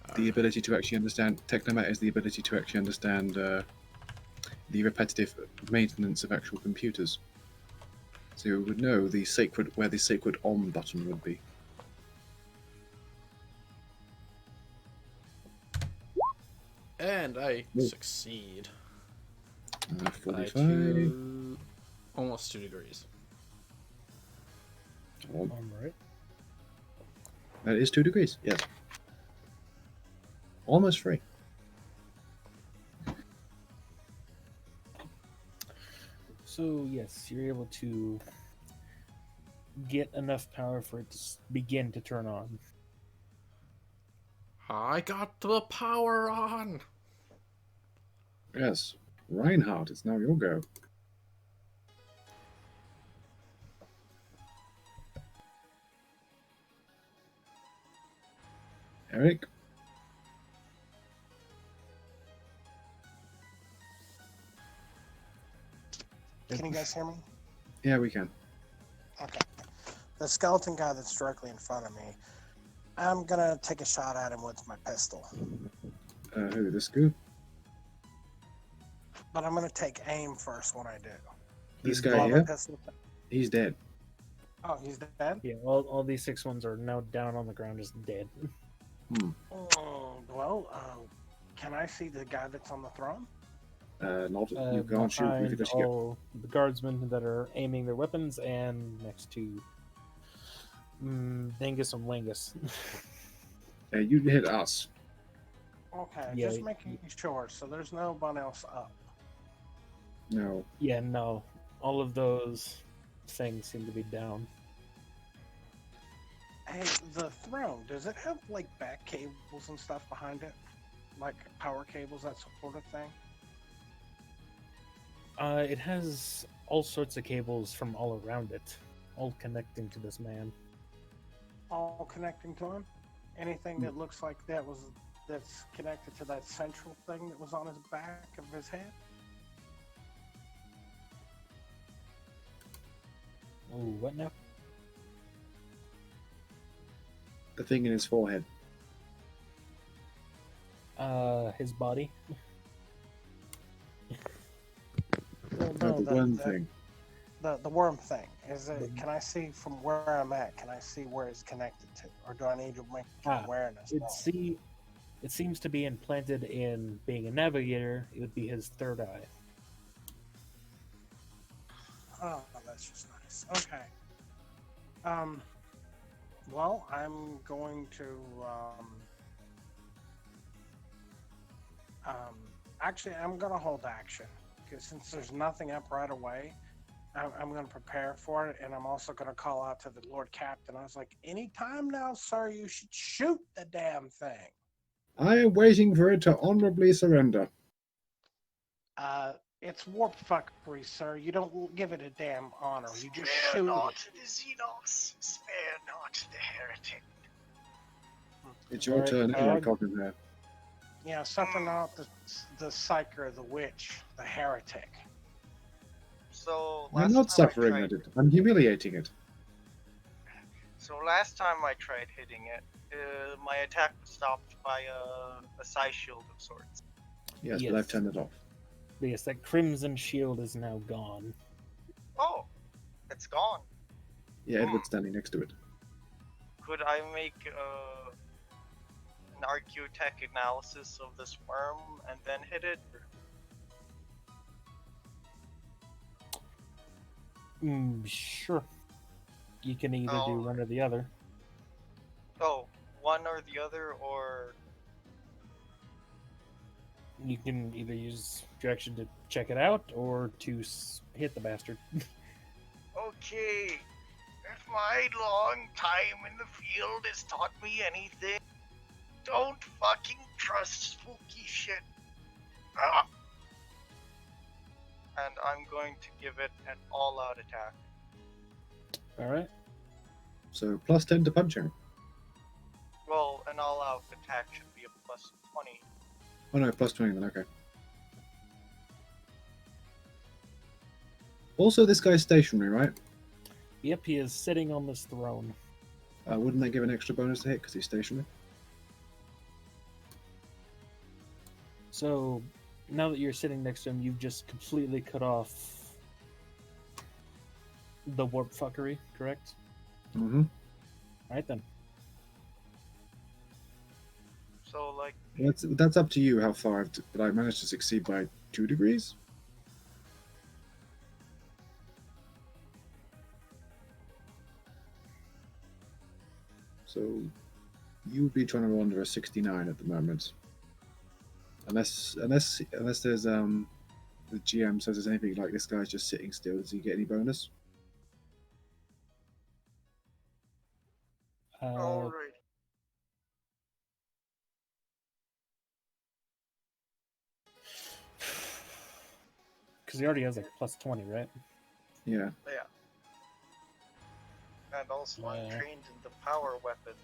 The Alright. ability to actually understand Technomat is the ability to actually understand the repetitive maintenance of actual computers. So you would know where the sacred OM button would be. And I Ooh. succeed. By 45. almost 2 degrees. Oh, Alright. that is 2 degrees, yes. Almost free. So, yes, you're able to get enough power for it to begin to turn on. I got the power on! Yes. Reinhardt, it's now your go. Eric? Can you guys hear me? Yeah, we can. Okay. The skeleton guy that's directly in front of me, I'm gonna take a shot at him with my pistol. Who, this group? But I'm gonna take aim first when I do. This Blow guy my here? pistol- He's dead. Oh, he's dead? Yeah, all these 6 ones are now down on the ground, just dead. Can I see the guy that's on the throne? Not, you can't shoot Behind with your ship. all the guardsmen that are aiming their weapons, and next to Dingus and Langus. You hit us. Okay, Yeah, just making sure. So there's no one else up. No. Yeah, no. All of those things seem to be down. Hey, the throne, does it have like back cables and stuff behind it? Like power cables, that sort of thing? It has all sorts of cables from all around it, all connecting to this man. All connecting to him? Anything that looks like that's connected to that central thing that was on his back of his head? Oh, what now? The thing in his forehead. His body. Well, No, the worm thing. The worm thing. Is it? Can I see from where I'm at? Can I see where it's connected to, or do I need to make an awareness? It's see, It seems to be implanted in being a navigator. It would be his third eye. Oh, that's just nice. Okay. Well, I'm going to actually, I'm gonna hold action because since there's nothing up right away, I'm gonna prepare for it, and I'm also gonna call out to the Lord Captain. I was like, "Anytime now, sir, you should shoot the damn thing." I am waiting for it to honorably surrender. It's warp fuckery, sir. You don't give it a damn honor. You just Spare shoot not it. the Xenos, spare not the heretic. It's your Alright, turn anyway, Cog. Coggan there. Yeah, suffer not the psyker, the witch, the heretic. So I'm last not time I suffering tried, at it. I'm humiliating it. So last time I tried hitting it, my attack was stopped by a psi shield of sorts. Yes, Yes. but I've turned it off. But yes, that crimson shield is now gone. Oh, it's gone. Yeah, Edward's standing next to it. Could I make an archaeotech analysis of this worm and then hit it? Sure. You can either do Oh. one or the other. Oh, one or the other, or You can either use direction to check it out or to hit the bastard. okay. If my long time in the field has taught me anything, don't fucking trust spooky shit. Ah. And I'm going to give it an all-out attack. Alright. So plus 10 to punching. Well, an all-out attack should be a plus 20. Oh no, plus 20 then, okay. Also, this guy's stationary, right? Yep, he is sitting on this throne. Wouldn't that give an extra bonus to hit because he's stationary? So, now that you're sitting next to him, you've just completely cut off the warp fuckery, correct? Mm-hmm. Alright then. So, like, That's up to you how far, but I managed to succeed by 2 degrees. So you would be trying to roll under a 69 at the moment, unless there's the GM says there's anything like this guy's just sitting still. Does he get any bonus? alright. Because he already has like plus 20, right? Yeah. Yeah. And also, I'm Yeah. trained in the power weapon.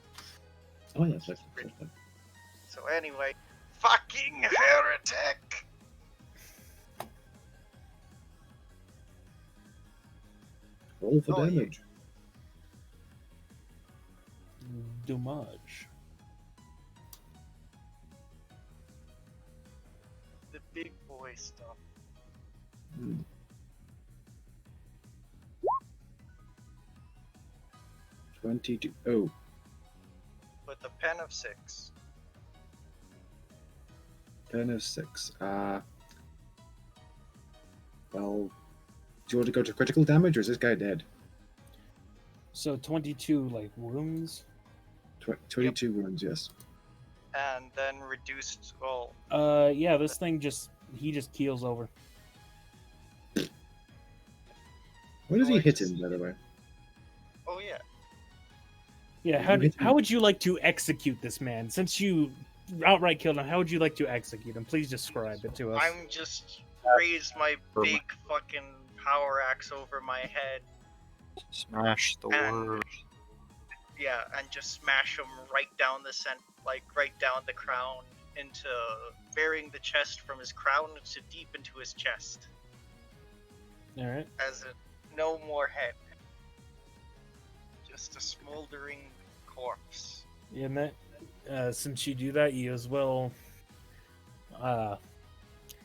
Oh yes. That's So anyway, fucking heretic! roll for Oh, yeah. damage. Damage. The big boy stuff. Hmm. 22. Oh, With a pen of 6. 10 of 6. Well, do you want to go to critical damage, or is this guy dead? So 22 like wounds. 22 wounds, yes. And then reduced, well, Yeah, this thing he just keels over. Where does he Like hit to him, see by the it. way? oh yeah. Yeah, how would you like to execute this man? Since you outright killed him, how would you like to execute him? Please describe it to us. I'm just raise my big fucking power axe over my head. Smash the And- word. Yeah, and just smash him right down the like right down the crown into burying the chest from his crown to deep into his chest. Alright. As a no more head. Just a smoldering corpse. Yeah, and that, since you do that, you as well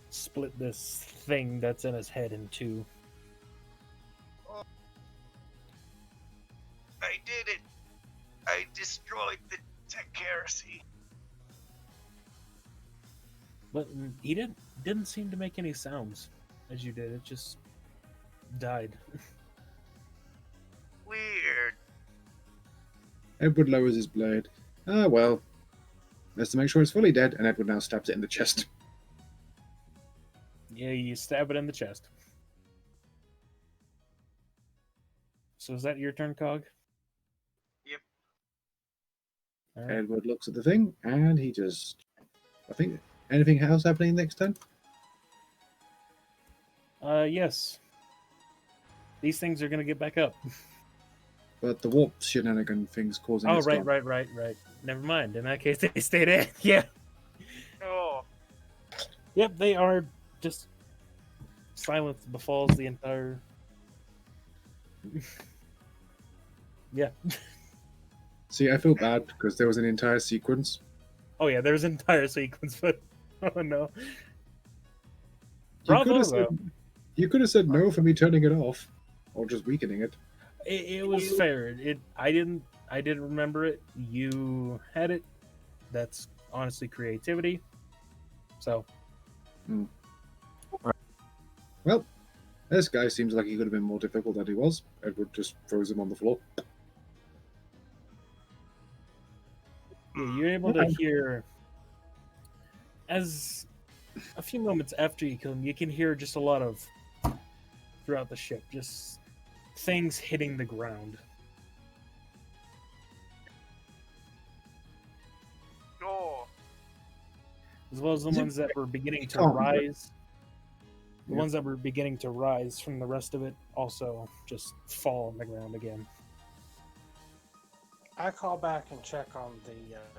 split this thing that's in his head in two. I did it. I destroyed the tech heresy. But he didn't seem to make any sounds as you did. It just died. Weird. Edward lowers his blade. Ah, well. Let's make sure it's fully dead, and Edward now stabs it in the chest. Yeah, you stab it in the chest. So is that your turn, Cog? Yep. All right. Edward looks at the thing, and he just... I think... Anything else happening next turn? Yes. These things are gonna get back up. But the warp shenanigan thing's causing Oh, it to right, stop. right. Never mind. In that case, they stayed in. Yeah. Oh, Yep, they are just... Silence befalls the entire... Yeah. See, I feel bad because there was an entire sequence. Oh yeah, there's an entire sequence, but oh no. You Bravo, could have said, though. you could have said no for me turning it off, or just weakening it. It was fair. I didn't remember it. You had it. That's honestly creativity. So Well, this guy seems like he could have been more difficult than he was. Edward just throws him on the floor. yeah, you're able to hear as a few moments after you kill him, you can hear just a lot of throughout the ship, just things hitting the ground. oh. As well as the ones that were beginning to Oh, rise. The Yeah. ones that were beginning to rise from the rest of it also just fall on the ground again. I call back and check on the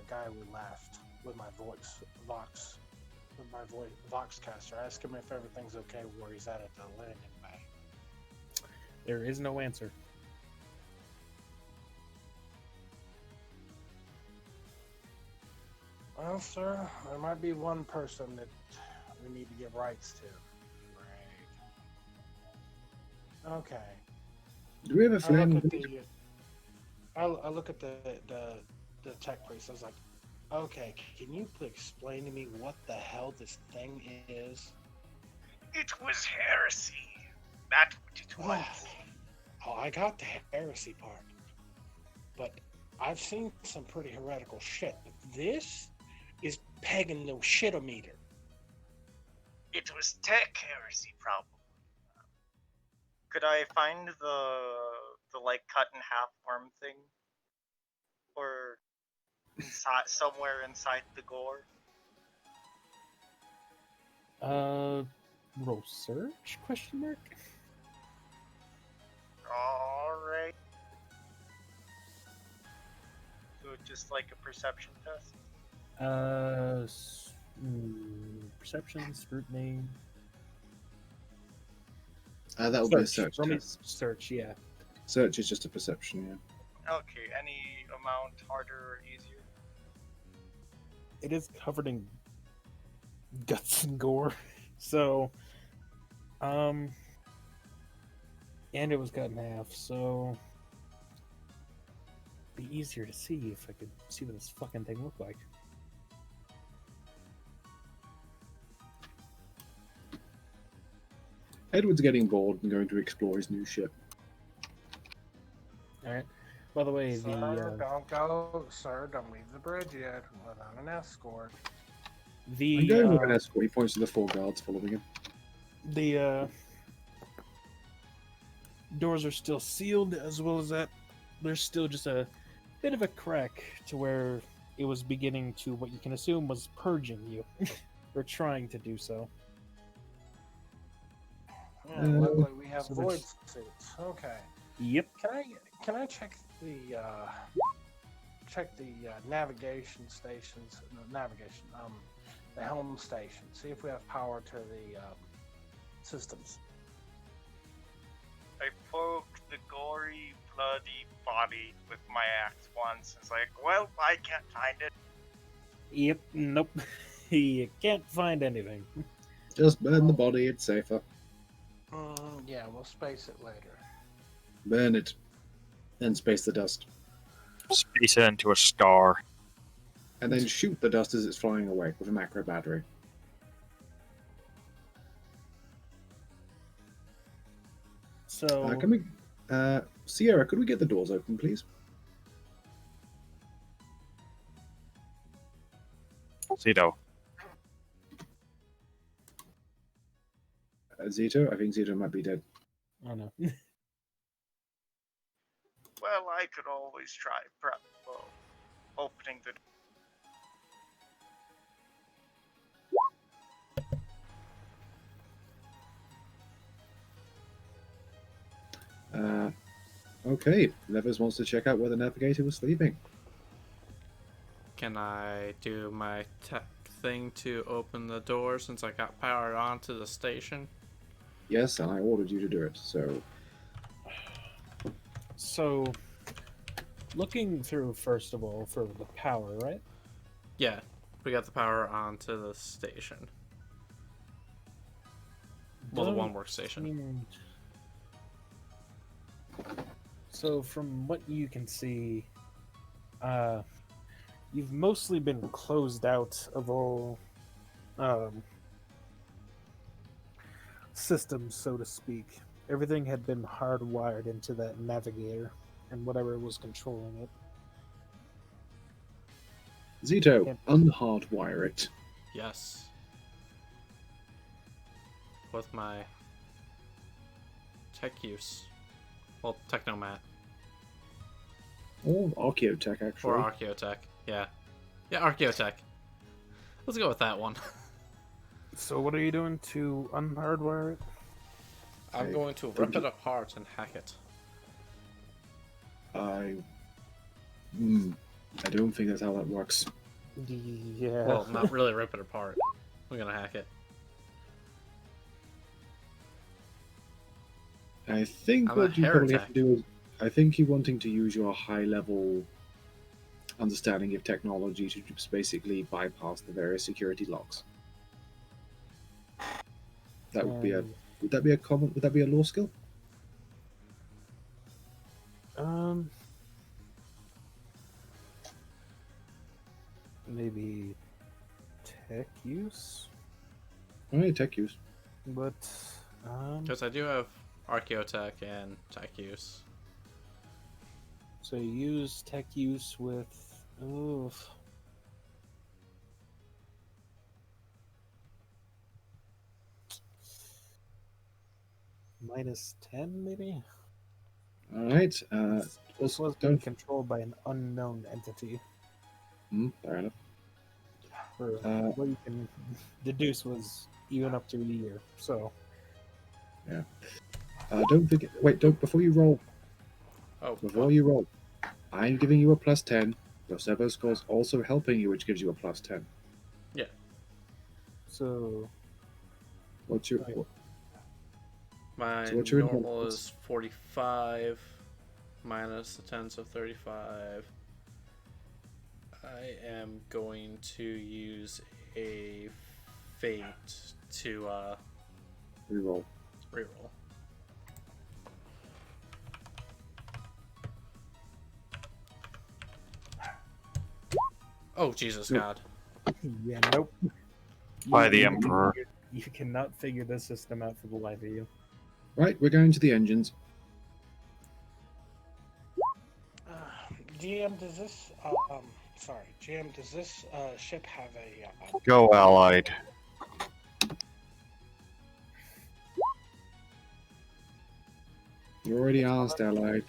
guy we left with my Vox caster. I ask him if everything's okay where he's at the landing bay. There is no answer. Well, sir, there might be one person that we need to give rights to. Right. Okay. Do we have a I flame? look at I look at the tech priest. I was like, okay, can you explain to me what the hell this thing is? It was heresy. That's what it was. Oh, I got the heresy part, but I've seen some pretty heretical shit. But this is pegging the shitometer. It was tech heresy, probably. Could I find the like cut in half worm thing, or somewhere inside the gore? Roll search? Question mark. All right. So just like a perception test. Perception, scrutiny. That would be a search Roll me test. search, yeah. Search is just a perception, yeah. Okay, any amount harder or easier? It is covered in guts and gore, so and it was cut in half, so it'd be easier to see if I could see what this fucking thing looked like. Edward's getting bored and going to explore his new ship. All right. By the way, Sir, don't go. Sir, don't leave the bridge yet without an escort. the I'm going with an escort. He points to the 4 guards following him. the doors are still sealed, as well as that there's still just a bit of a crack to where it was beginning to, what you can assume was purging you, or trying to do so. Yeah, luckily we have so void there's- suits. Okay. Yep. Can I check the navigation stations? The helm station. See if we have power to the systems. I poked the gory, bloody body with my axe once. It's like, well, I can't find it. Yep. Nope. You can't find anything. Just burn the body, it's safer. Yeah, we'll space it later. Burn it. Then space the dust. Space it into a star. And then shoot the dust as it's flying away with a macro battery. So Can we, Sierra? Could we get the doors open, please? Zito. Zito? I think Zito might be dead. oh no. Well, I could always try opening the. Okay, Levers wants to check out where the navigator was sleeping. Can I do my tech thing to open the door since I got powered onto the station? Yes, and I ordered you to do it. So, looking through first of all for the power, right? Yeah, we got the power onto the station. Well, the one workstation. So, from what you can see, you've mostly been closed out of all systems, so to speak. Everything had been hardwired into that navigator and whatever was controlling it. Zito, Yeah. unhardwire it. Yes. With my tech use. Well, Technomat. Or Archaeotech, actually. Or Archaeotech. Yeah. Yeah, Archaeotech. Let's go with that one. So, what are you doing to unhardwire it? I'm going to rip it apart and hack it. I don't think that's how that works. Yeah. Well, not really rip it apart. We're gonna hack it. I think I'm a what you probably have heretic. to do is, I think you're wanting to use your high-level understanding of technology to just basically bypass the various security locks. That would be a. Would that be a common? Would that be a law skill? Maybe tech use, Oh, yeah, tech use. but Because I do have Archaeotech and tech use. so use tech use with -10 maybe. All right. This Also, was being don't. controlled by an unknown entity. Fair enough. For what you can deduce was even up to a year. So Don't forget. Wait. Don't. Before you roll. Oh, Before you roll, I'm giving you a +10. Your servo score's also helping you, which gives you a +10. so What's your? Right. my So what's your normal intelligence? is 45 minus the 10, so 35. I am going to use a fate to Reroll. reroll. Oh, Jesus God. yeah, nope. By the Emperor. You cannot figure this system out for the life of you. Right. We're going to the engines. GM, does this GM, does this ship have a Go, Allied. You already asked, Allied.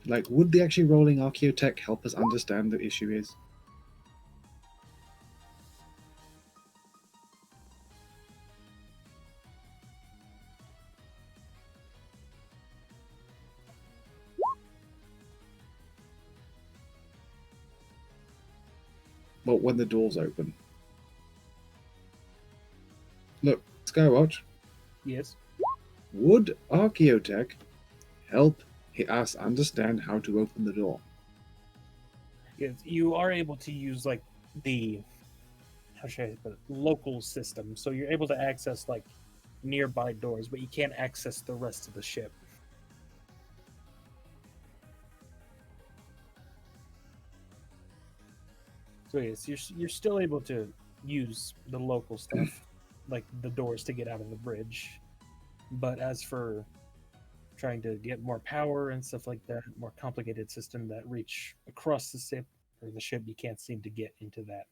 Like, would the actually rolling Archaeotech help us understand the issue is? Well, when the doors open. Look, Skywatch, Yes. would Archaeotech help us understand how to open the door? Yes, you are able to use like the how should I put it, local system. So you're able to access like nearby doors, but you can't access the rest of the ship. So yes, you're still able to use the local stuff. like the doors to get out of the bridge. But as for trying to get more power and stuff like that, more complicated system that reach across the ship, you can't seem to get into that.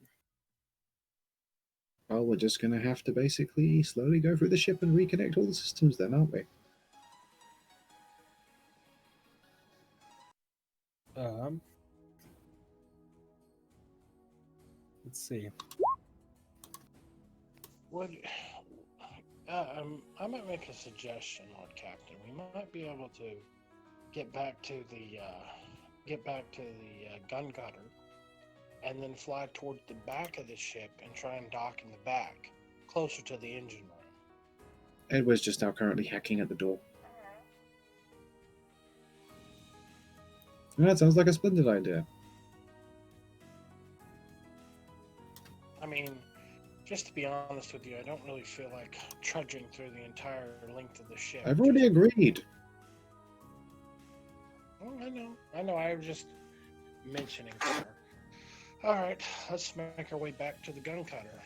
Well, we're just going to have to basically slowly go through the ship and reconnect all the systems then, aren't we? Let's see. Would I might make a suggestion, Lord Captain. We might be able to get back to the gun cutter, and then fly towards the back of the ship and try and dock in the back, closer to the engine room. Edward's just now currently hacking at the door. That sounds like a splendid idea. I mean, just to be honest with you, I don't really feel like trudging through the entire length of the ship. I've already agreed. Oh, I know. I was just mentioning, sir. All right, let's make our way back to the gun cutter.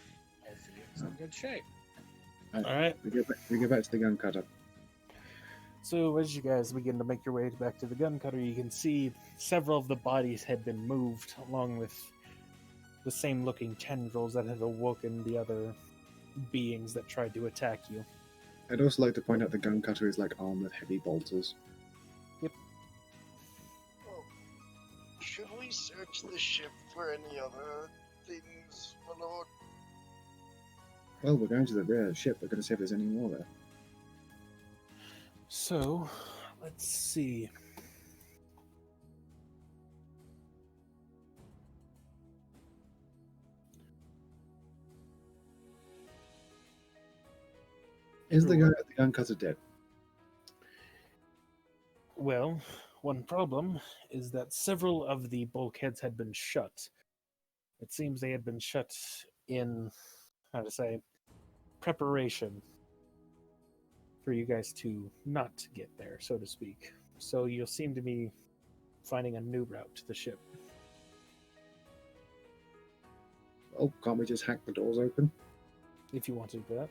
Hopefully, it's in good shape. All right. We go back to the gun cutter. So as you guys begin to make your way back to the gun cutter, you can see several of the bodies had been moved, along with the same looking tendrils that had awoken the other beings that tried to attack you. I'd also like to point out the gun cutter is like armed with heavy bolters. Yep. Oh, should we search the ship for any other things, my lord? Well, we're going to the rear ship. We're going to see if there's any more there. So, let's see. Is the guy at the gun cutter dead? Well, one problem is that several of the bulkheads had been shut. It seems they had been shut in, preparation for you guys to not get there, so to speak. So you'll seem to be finding a new route to the ship. Oh, can't we just hack the doors open? If you want to do that.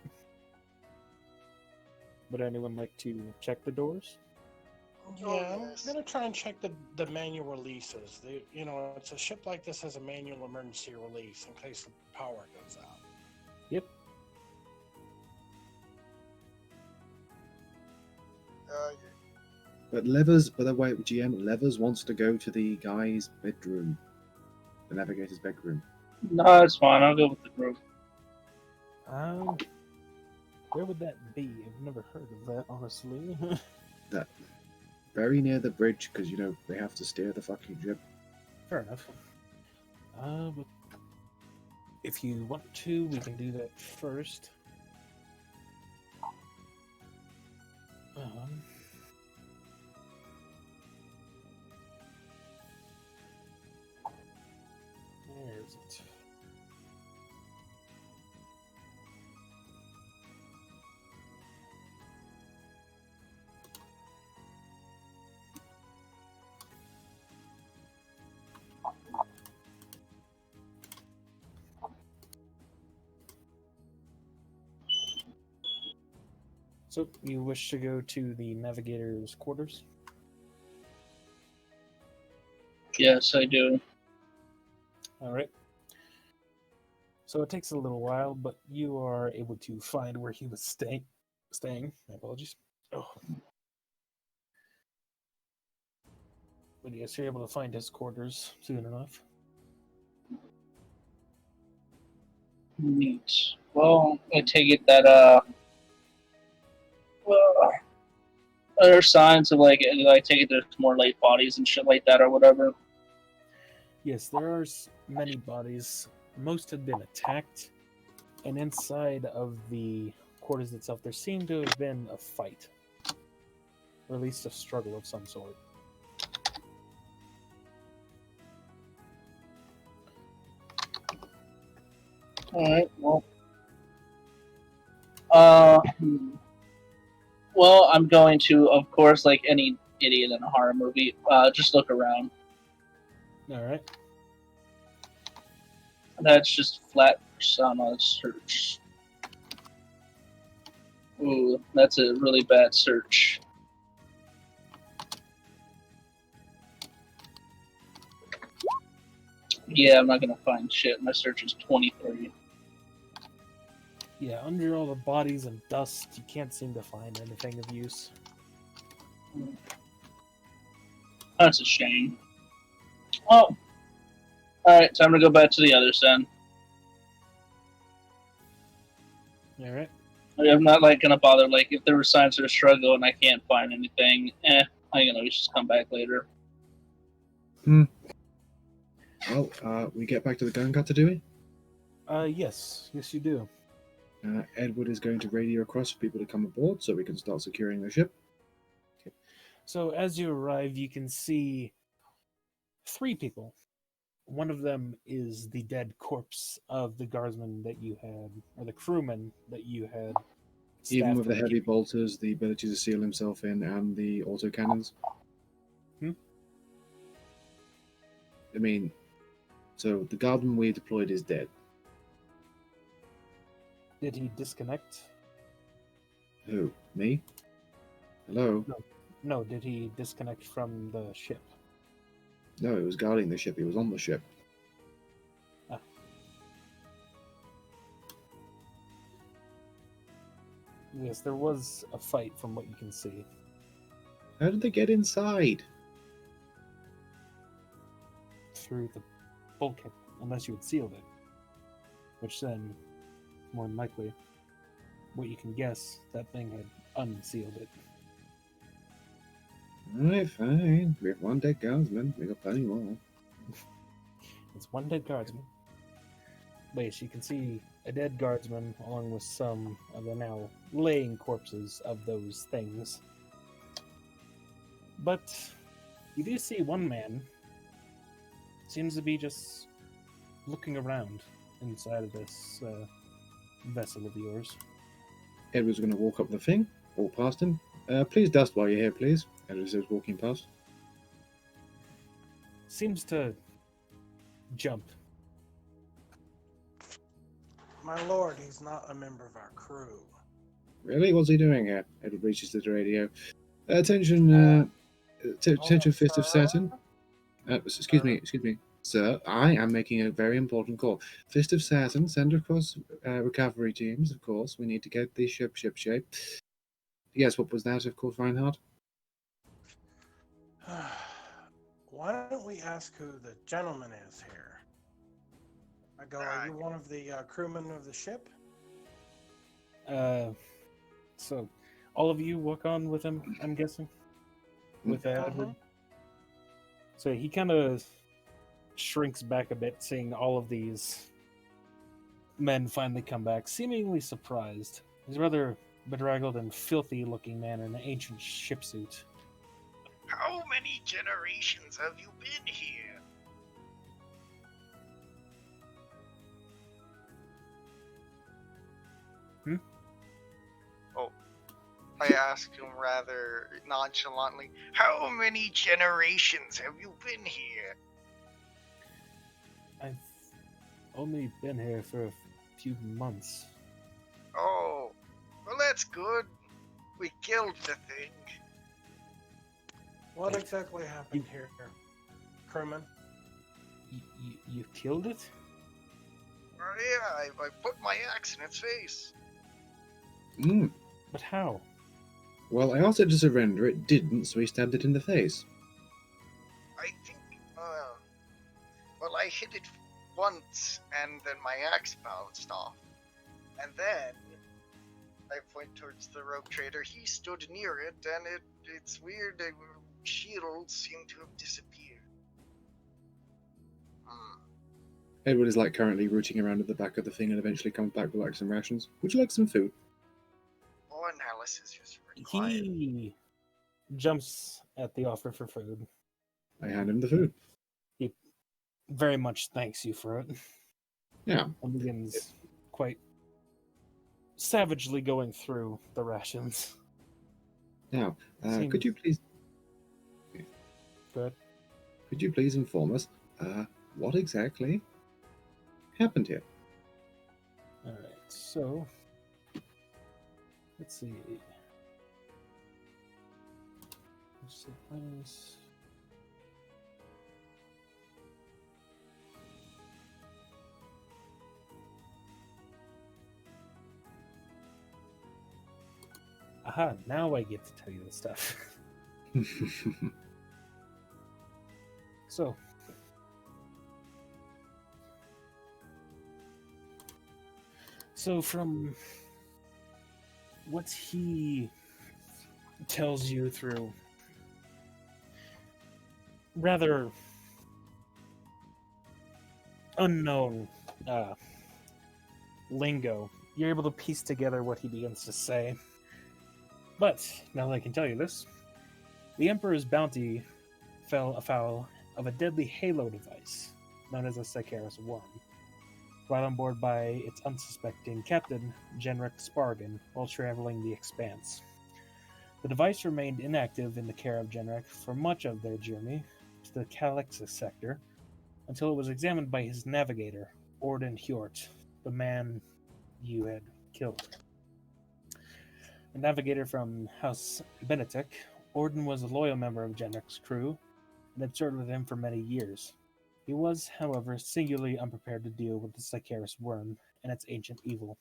Would anyone like to check the doors? Yeah, yes. I'm gonna try and check the manual releases. It's a ship like this has a manual emergency release in case the power goes out. Yep. Yeah. But Levers, by the way, GM, Levers wants to go to the guy's bedroom. The navigator's bedroom. No, it's fine. I'll go with the group. Where would that be? I've never heard of that, honestly. That very near the bridge, because they have to steer the fucking ship. Fair enough. But if you want to, we can do that first. Where is it? So, you wish to go to the navigator's quarters? Yes, I do. Alright. So it takes a little while, but you are able to find where he was staying. My apologies. Oh. But yes, you're able to find his quarters soon enough. Neat. Well, I take it that are there signs of I take it there's more late bodies and shit like that or whatever? Yes, there are many bodies. Most have been attacked, and inside of the quarters itself, there seemed to have been a fight, or at least a struggle of some sort. Alright, well. Well, I'm going to, of course, like any idiot in a horror movie, just look around. Alright. That's just flat persona search. Ooh, that's a really bad search. Yeah, I'm not gonna find shit. My search is 23. Yeah, under all the bodies and dust, you can't seem to find anything of use. That's a shame. Well, alright, time to go back to the others then. Alright. I'm not like gonna bother, like, if there were signs of a struggle and I can't find anything, I can always just come back later. Well, we get back to the gun cutter, do we? Yes, you do. Edward is going to radio across for people to come aboard so we can start securing the ship. So as you arrive, you can see 3 people. One of them is the dead corpse of the guardsman that you had, or the crewman that you had. Even staffed with the heavy keeping- bolters, the ability to seal himself in, and the autocannons. I mean, so the guardsman we deployed is dead. Did he disconnect? Who? Me? Hello? No, did he disconnect from the ship? No, he was guarding the ship. He was on the ship. Yes, there was a fight from what you can see. How did they get inside? Through the bulkhead, unless you had sealed it. Which then, more than likely, what you can guess, that thing had unsealed it. Alright, fine. We have one dead guardsman. We got plenty more. It's one dead guardsman. But yes, you can see a dead guardsman along with some of the now laying corpses of those things. But you do see one man seems to be just looking around inside of this vessel of yours. Edward's going to walk up the thing, walk past him. Please dust while you're here, please. Edward says, walking past. Seems to jump. My lord, he's not a member of our crew. Really? What's he doing here? Edward reaches to the radio. Attention, attention, Fist of Saturn. Excuse me, sir. I am making a very important call. Fist of Saturn, send across recovery teams, of course. We need to get the ship shape. Yes, what was that, of course, Reinhardt? Why don't we ask who the gentleman is here? I go, are you one of the crewmen of the ship? So all of you walk on with him, I'm guessing? With Edward? So he kind of shrinks back a bit, seeing all of these men finally come back, seemingly surprised. He's a rather bedraggled and filthy-looking man in an ancient ship suit. How many generations have you been here? Oh, I asked him rather nonchalantly, how many generations have you been here? I've only been here for a few months. Oh, well that's good. We killed the thing. What exactly happened here, crewman? You killed it? Yeah, I put my axe in its face. But how? Well, I asked it to surrender. It didn't, so he stabbed it in the face. I think, well, I hit it once, and then my axe bounced off. And then, I point towards the Rogue Trader. He stood near it, and it's weird. The shields seem to have disappeared. Edward is like currently rooting around at the back of the thing and eventually comes back with like some rations. Would you like some food? More analysis is required. He jumps at the offer for food. I hand him the food. He very much thanks you for it. Yeah. And begins quite savagely going through the rations. Now, Seems- could you please Good. could you please inform us what exactly happened here? Alright, so Let's see. Let's see, plans. Aha, now I get to tell you the stuff. So from what he tells you through rather unknown lingo, you're able to piece together what he begins to say. But now that I can tell you this, the Emperor's bounty fell afoul of a deadly halo device known as a Sicarus worm, brought on board by its unsuspecting captain, Genric Spargan, while traveling the Expanse. The device remained inactive in the care of Genric for much of their journey to the Calixis sector, until it was examined by his navigator, Orden Hjort, the man you had killed. A navigator from House Benetic, Orden was a loyal member of Genric's crew and had served with him for many years. He was, however, singularly unprepared to deal with the Sicarus worm and its ancient evil.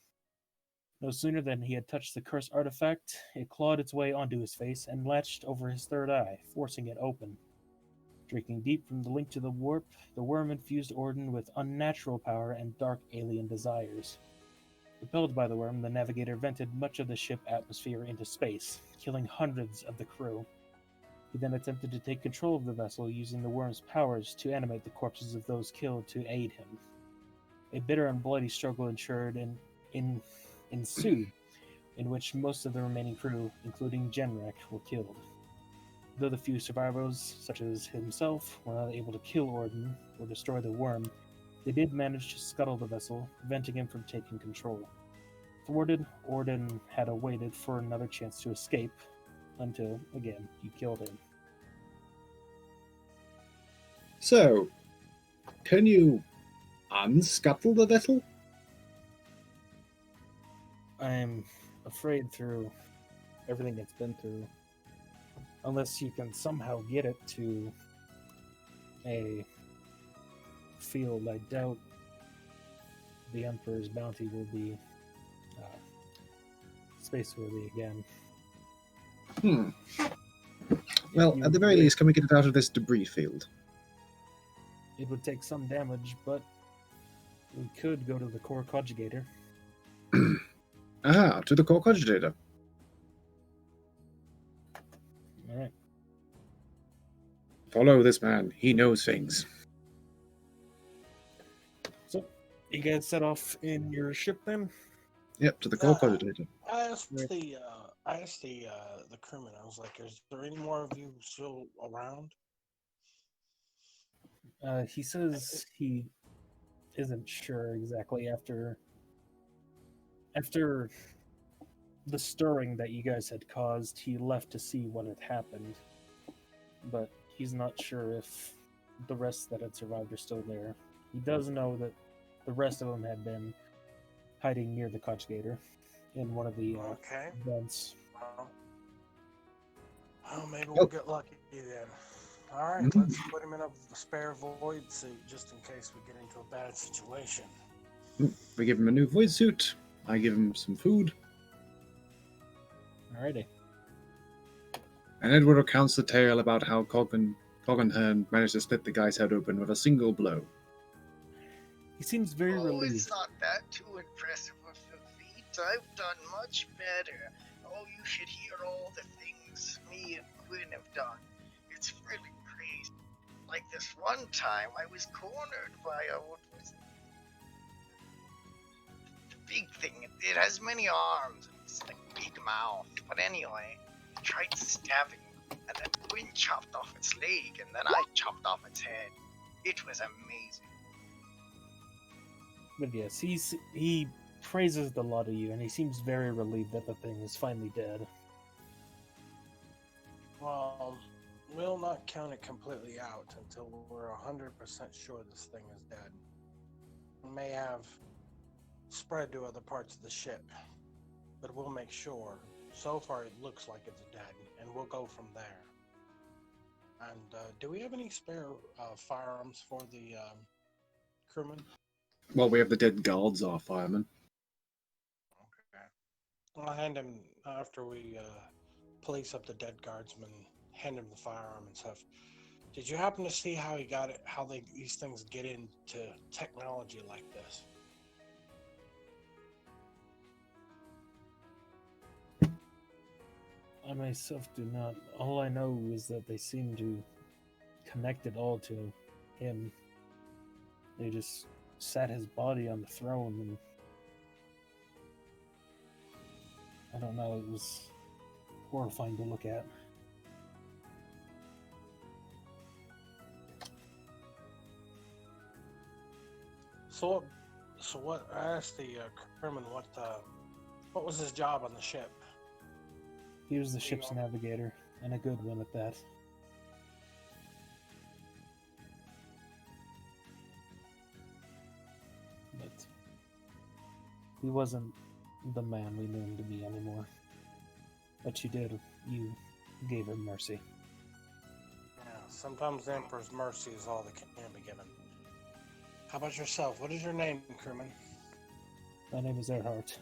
No sooner than he had touched the cursed artifact, it clawed its way onto his face and latched over his third eye, forcing it open. Drinking deep from the link to the warp, the worm infused Orden with unnatural power and dark alien desires. Repelled by the worm, the navigator vented much of the ship atmosphere into space, killing hundreds of the crew. He then attempted to take control of the vessel using the worm's powers to animate the corpses of those killed to aid him. A bitter and bloody struggle ensued, in which most of the remaining crew, including Genric, were killed. Though the few survivors, such as himself, were not able to kill Orden or destroy the worm, they did manage to scuttle the vessel, preventing him from taking control. Thwarted, Orden had awaited for another chance to escape, until, again, you killed him. So, can you unscuttle the vessel? I'm afraid through everything it's been through, unless you can somehow get it to a field, I doubt the Emperor's bounty will be space-worthy again. Well, at the very least, can we get it out of this debris field? It would take some damage, but we could go to the core conjugator. To the core cogitator. Alright. Follow this man. He knows things. So, you guys set off in your ship then? Yep, to the core cogitator. I asked the crewman. I was like, "Is there any more of you still around?" He says he isn't sure exactly after the stirring that you guys had caused. He left to see what had happened, but he's not sure if the rest that had survived are still there. He does know that the rest of them had been hiding near the conjugator in one of the vents. Well, maybe we'll get lucky then. All right, let's put him in a spare void suit just in case we get into a bad situation. We give him a new void suit. I give him some food. Alrighty. And Edward recounts the tale about how Coggenhern managed to split the guy's head open with a single blow. He seems very relieved. It's not that too impressive of a feat. I've done much better. Oh, you should hear all the things me and Quinn have done. It's really crazy. Like this one time, I was cornered by what was the big thing. It has many arms. It's like a big mouth. But anyway, I tried stabbing, and then Quinn chopped off its leg, and then I chopped off its head. It was amazing. But yes, he praises the lot of you, and he seems very relieved that the thing is finally dead. Well, we'll not count it completely out until we're 100% sure this thing is dead. It may have spread to other parts of the ship. but we'll make sure. So far, it looks like it's dead, and we'll go from there. And do we have any spare firearms for the crewmen? Well, we have the dead guards, our firemen. Okay. I'll hand him, after we police up the dead guardsman, hand him the firearm and stuff. Did you happen to see how he got it? How these things get into technology like this? I myself do not. All I know is that they seem to connect it all to him. They just sat his body on the throne, and I don't know, it was horrifying to look at. So what? I asked the crewman what was his job on the ship. He was the ship's navigator, and a good one at that. But he wasn't the man we knew him to be anymore. But you gave him mercy. Yeah, sometimes the Emperor's mercy is all that can be given. How about yourself? What is your name, crewman? My name is Earhart.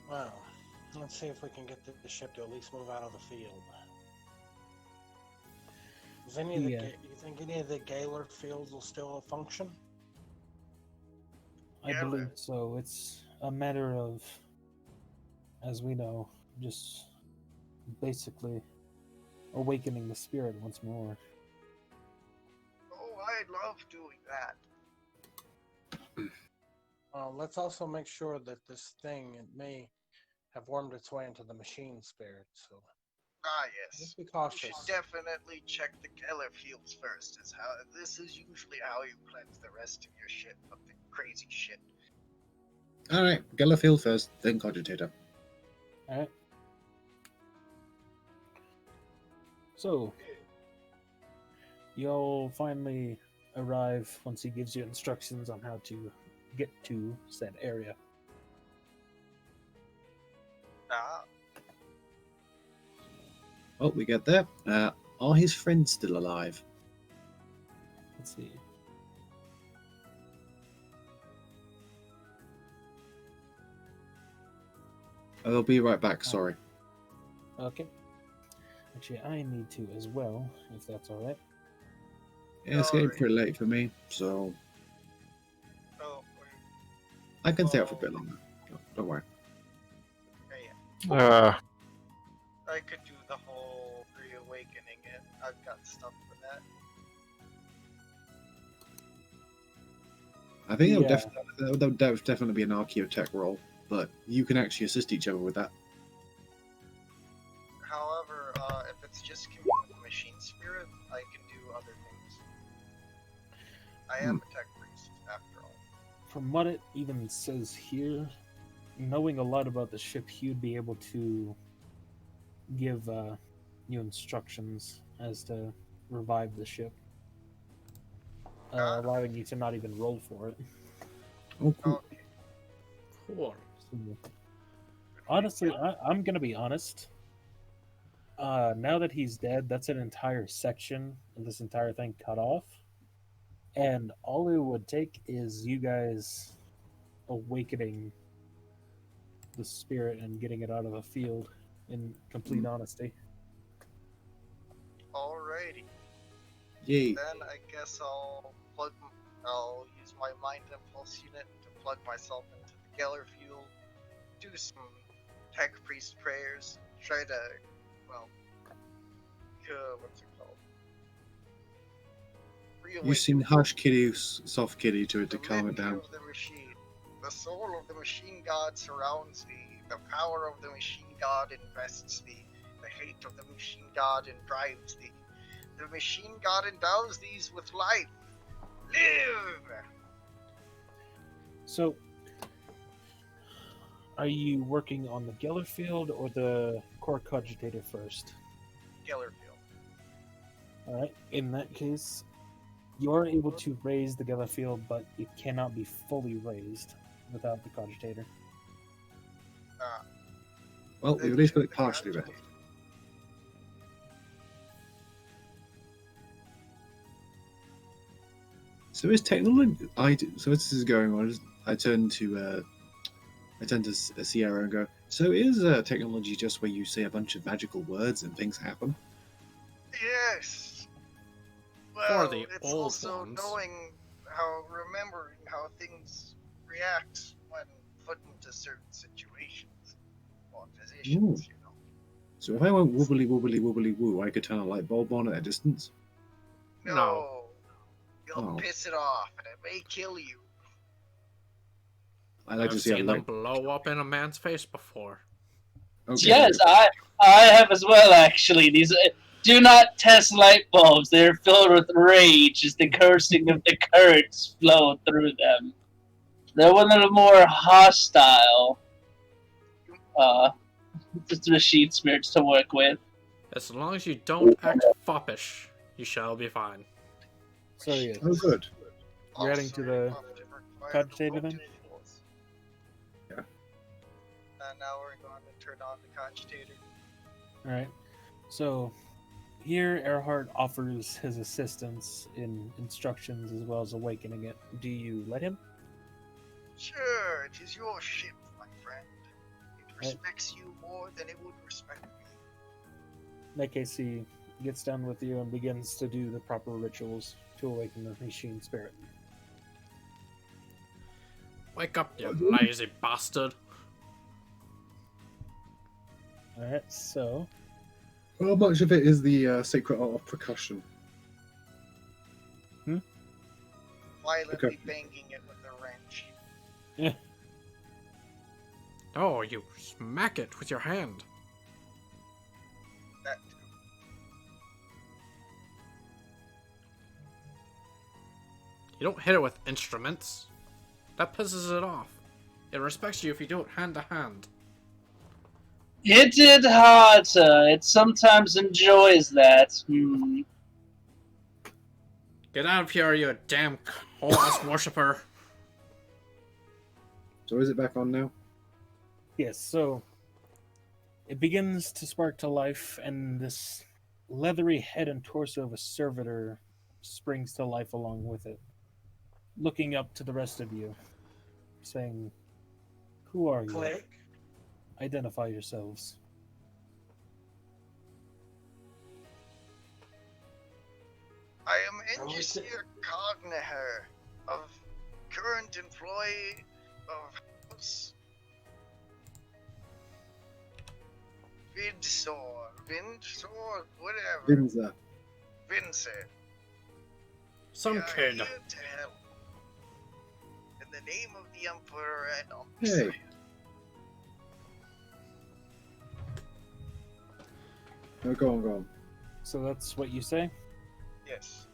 Well, let's see if we can get the ship to at least move out of the field. Does you think any of the Galar fields will still function? I believe so. It's a matter of, as we know, just basically awakening the spirit once more. Oh, I love doing that. Let's also make sure that this thing, it may have wormed its way into the machine spirit, so... Yes. Let's be You cautious. should definitely check the Keller fields first. This is usually how you cleanse the rest of your shit of the crazy shit. Alright, Gellerfield first, then Cogitator. Alright. So, y'all finally arrive once he gives you instructions on how to get to said area. Oh, we get there. Are his friends still alive? Let's see. I'll be right back, sorry. Okay. Actually, I need to as well, if that's alright. Yeah, it's getting pretty late for me, so Oh, I can stay out for a bit longer. Don't worry. yeah. I could do the whole reawakening it. I've got stuff for that. I think that would definitely be an Archaeotech roll, but you can actually assist each other with that. However, if it's just communing with the machine spirit, I can do other things. I am a tech priest, after all. From what it even says here, knowing a lot about the ship, he'd be able to give you instructions as to revive the ship, allowing you to not even roll for it. Oh, cool. Okay. Cool. So, honestly, I'm gonna be honest. Now that he's dead, that's an entire section of this entire thing cut off, and all it would take is you guys awakening the spirit and getting it out of the field in complete honesty. Alrighty. Yay. Then I guess I'll use my mind impulse unit to plug myself into the Geller field, do some tech priest prayers, try to, what's it called? You seem harsh kitty, soft kitty to it to The calm it litany down. of the machine. The soul of the machine god surrounds thee. The power of the machine god invests thee. The hate of the machine god drives thee. The machine god endows thee with life. Live! So, are you working on the Geller field or the core cogitator first? Gellerfield. Alright, in that case, You are able to raise the Gala field, but it cannot be fully raised without the cogitator. Well, we've at least got it partially raised. So is technology? So as this is going on, I turn to Sierra and go. So is technology just where you say a bunch of magical words and things happen? Yes. Well, the it's old also ones. remembering how things react when put into certain situations or positions. You know. So if I went wobbly wobbly wobbly woo, I could turn a light bulb on at a distance. No. You'll Oh. piss it off, and it may kill you. I like I've to see a seen them light. blow up in a man's face before. Okay. Yes, I have as well. Actually, these do not test light bulbs. They're filled with rage as the cursing of the currents flow through them. They're one of the more hostile machine spirits to work with. As long as you don't act foppish, you shall be fine. So yeah, Oh, good. You're adding to the cogitator then? Yeah. And now we're going to turn on the cogitator. Alright. So here Earhart offers his assistance in instructions as well as awakening it. Do you let him? Sure, it is your ship, my friend. It respects you more than it would respect me. In that case, he gets down with you and begins to do the proper rituals to awaken the machine spirit. Wake up, you lazy bastard. Alright, so How much of it is the sacred art of percussion? Violently banging it with a wrench. Oh, you smack it with your hand. That You don't hit it with instruments. That pisses it off. It respects you if you do it hand to hand. Hit it harder. It sometimes enjoys that. Get out of here, you damn whole-ass worshiper. So is it back on now? yes, so it begins to spark to life, and this leathery head and torso of a servitor springs to life along with it, looking up to the rest of you, saying, "Who are you? Click. Identify yourselves." I am Engineer Cogniher of current employee of House Vindsor, whatever. Vinza. Vincent. Some We are kid. here to help. In the name of the Emperor and Hey. No, go on. So that's what you say? Yes.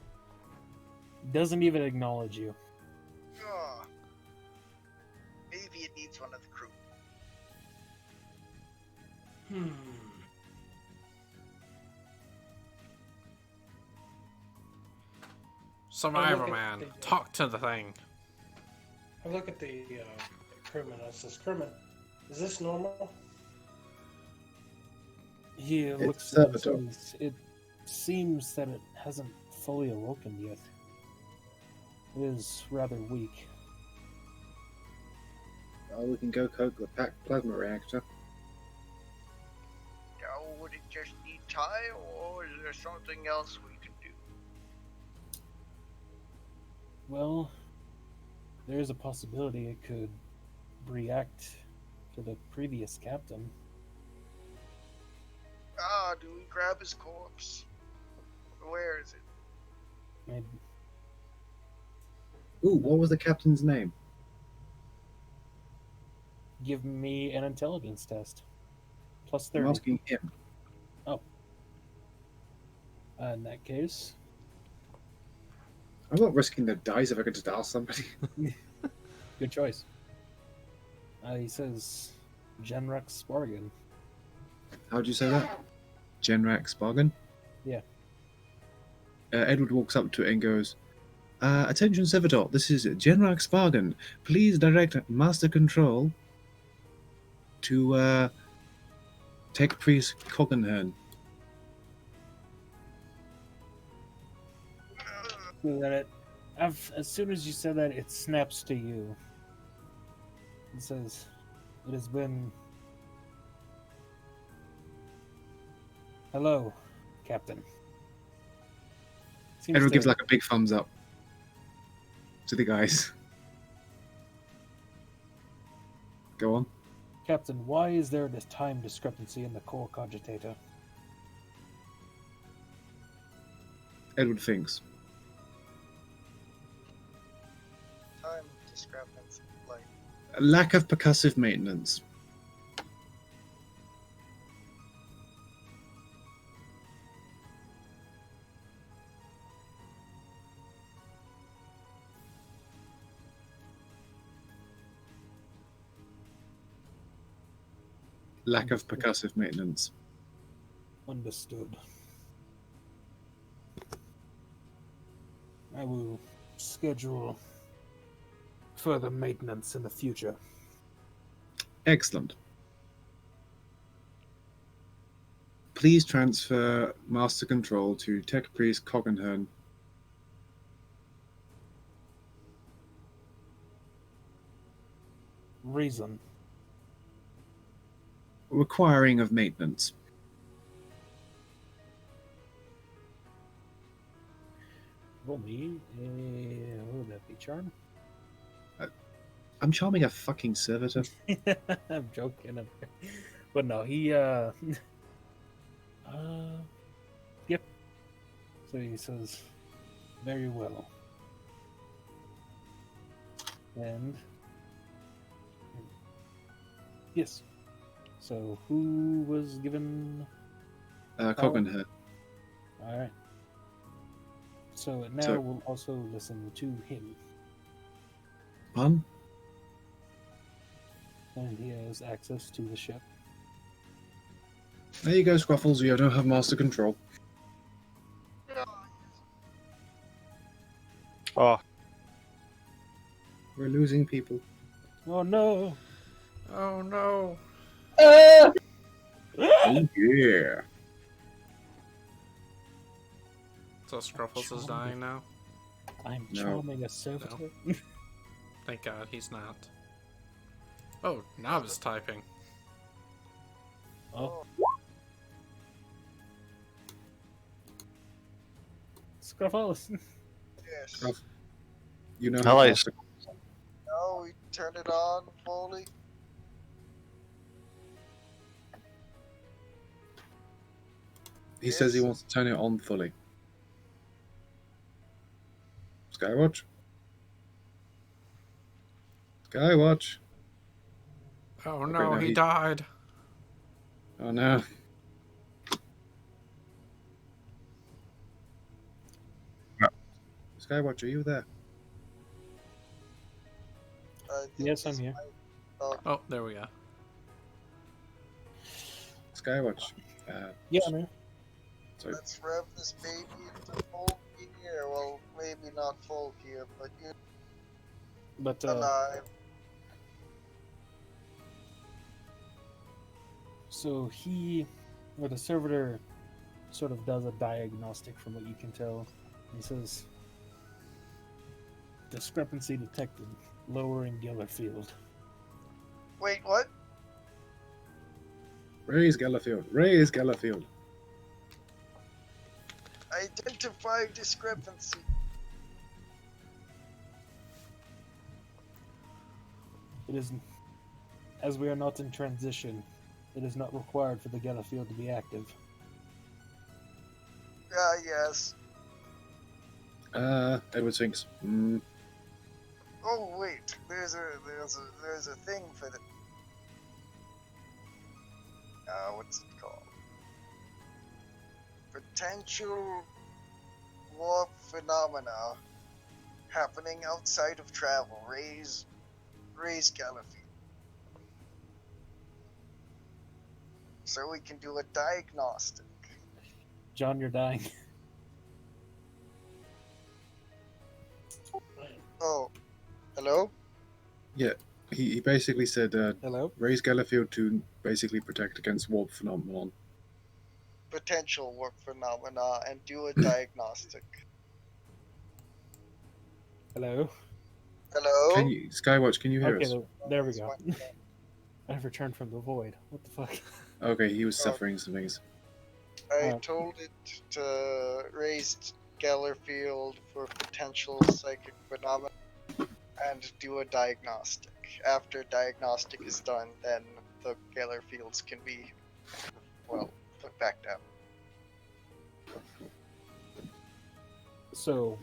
Doesn't even acknowledge you. Oh. Maybe it needs one of the crew. Survivor at man, the- talk to the thing. I look at the crewman. I says, "Crewman, is this normal?" He looks It's at it and says, "It seems that it hasn't fully awoken yet. It is rather weak." Oh, we can go coke the plasma reactor. Now, would it just need time, or is there something else we can do? Well, there is a possibility it could react to the previous captain. Ah, do we grab his corpse? Where is it? Maybe. Ooh, what was the captain's name? Give me an intelligence test. Plus I'm 30. asking him. In that case, I'm not risking the dice if I could just ask somebody. good choice. He says, Genrex Spargan. How'd you say that? Genrax Bargain? Yeah. Edward walks up to it and goes, Attention, Servitor. This is General Spargan. Please direct Master Control to Tech Priest Coggenhern. As soon as you said that, it snaps to you. It says, "It has been." Hello, Captain. Seems Everyone gives to- like a big thumbs up to the guys. Go on. Captain, why is there this time discrepancy in the core cogitator? Edward thinks. Time discrepancy. Like, A lack of percussive maintenance. Lack of percussive maintenance. Understood. I will schedule further maintenance in the future. Excellent. Please transfer Master Control to Tech Priest Coggenhern. Reason. Requiring of maintenance. Roll me. What would that be? Charm? I'm charming a fucking servitor. I'm joking. But no, he, yep. So he says, very well. And, yes. So who was given? Coggenhern. Alright. So now So- we'll also listen to him. Pun? And he has access to the ship. There you go, Scruffles. You don't have Master Control. Oh, We're losing people. Oh no! Oh no. Oh yeah. So Scruffles is dying now? I'm No. charming a servitor. Thank God he's not. Oh, Knob is typing. Oh. Scruffles. yes. Scruff. You know Hello. how Master- No, we turn it on fully. He says he wants to turn it on fully. Skywatch? Skywatch? Oh Okay, no, no, he he- died. Oh no. Skywatch, are you there? I think Yes, I'm this here. might- Oh, there we go. Skywatch. Yeah, man. Sorry. Let's rev this baby into full gear. Well, maybe not full gear, but you But alive. so he, or the servitor, sort of does a diagnostic from what you can tell. He says, discrepancy detected, lowering Geller field. Wait, what? Raise Gellerfield. Raise Gellerfield. Identify discrepancy. It is, as we are not in transition, it is not required for the Geller field to be active. Yes. Edward thinks. Oh wait, there's a thing for the. What's it called? Potential warp phenomena happening outside of travel. Raise Gallifrey. So we can do a diagnostic. John, you're dying. Oh, hello? Yeah, he basically said Hello? raise Gallowfield to basically protect against warp phenomenon. Potential warp phenomena and do a diagnostic. Hello? Hello? Can you, Skywatch? Can you hear Okay, us? there we go. I've returned from the void. What the fuck? Okay, he was suffering some things. I Oh. told it to raise Gellerfield for potential psychic phenomena and do a diagnostic. After diagnostic is done, then the Gellerfields can be, well, put back down. So,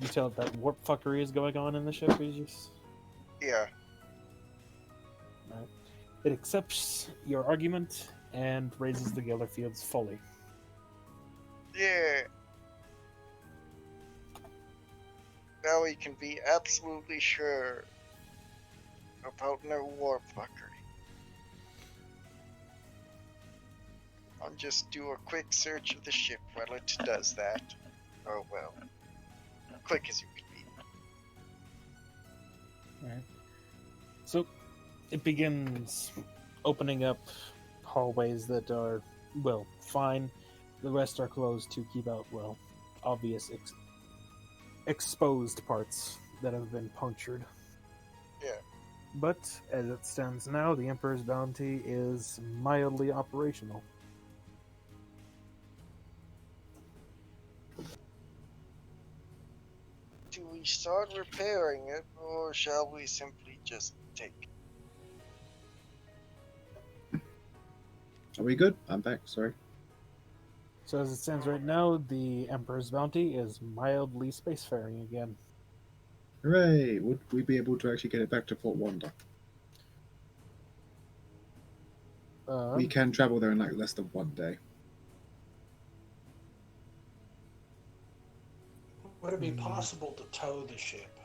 you tell it that warp fuckery is going on in the ship, or you just... Yeah. Right. It accepts your argument and raises the Geller fields fully. Yeah. Now we can be absolutely sure about no warp fuckery. I'll just do a quick search of the ship while it does that. Oh well. Quick as you can be. Right. So, it begins opening up hallways that are, well, fine. The rest are closed to keep out, well, obvious exposed parts that have been punctured. Yeah. But, as it stands now, the Emperor's Bounty is mildly operational. Do we start repairing it, or shall we simply just take it? Are we good? I'm back. Sorry. So as it stands right now, the Emperor's Bounty is mildly spacefaring again. Hooray! Would we be able to actually get it back to Port Wanda? We can travel there in like less than 1 day. Would it be possible to tow the ship?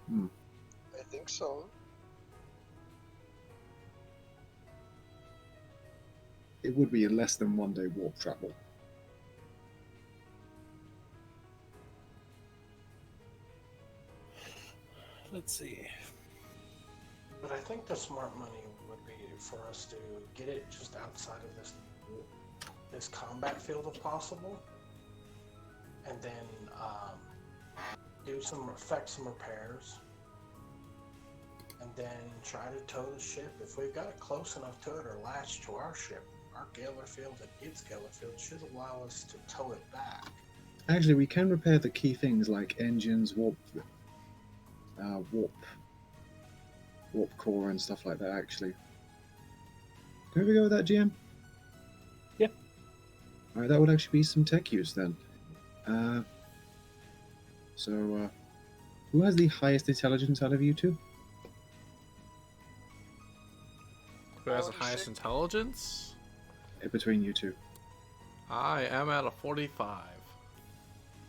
I think so. It would be in less than 1 day warp travel. Let's see. But I think the smart money would be for us to get it just outside of this combat field if possible, and then effect some repairs, and then try to tow the ship. If we've got it close enough to it or latched to our ship, our Galar field and its Galar field should allow us to tow it back. Actually, we can repair the key things like engines, warp core and stuff like that, actually. Can we go with that, GM? Yeah. Alright, that would actually be some tech use then. Who has the highest intelligence out of you two? Who has the highest intelligence? Between you two. I am at a 45.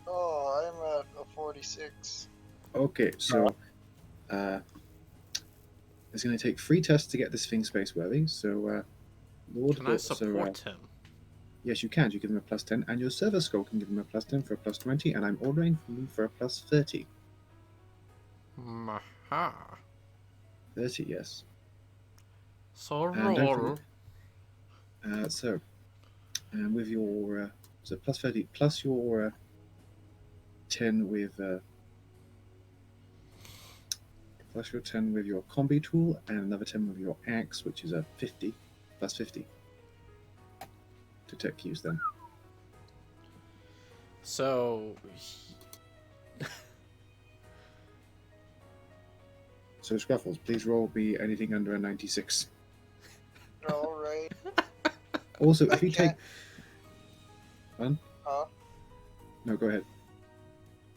Oh, I'm at a 46. Okay, so it's going to take 3 tests to get this thing spaceworthy. So, Lord, Can I support him? Yes, you can. You give him a +10, and your service score can give him a +10 for a +20, and I'm ordering you for a +30. Maha. 30, yes. So And don't roll. forget- with your +30 plus your 10 with plus your 10 with your combi tool, and another 10 with your axe, which is a 50 plus 50 to tech use then. So. So Scruffles, please roll me anything under a 96. Alright. Also, if you take... One? Huh? No, go ahead.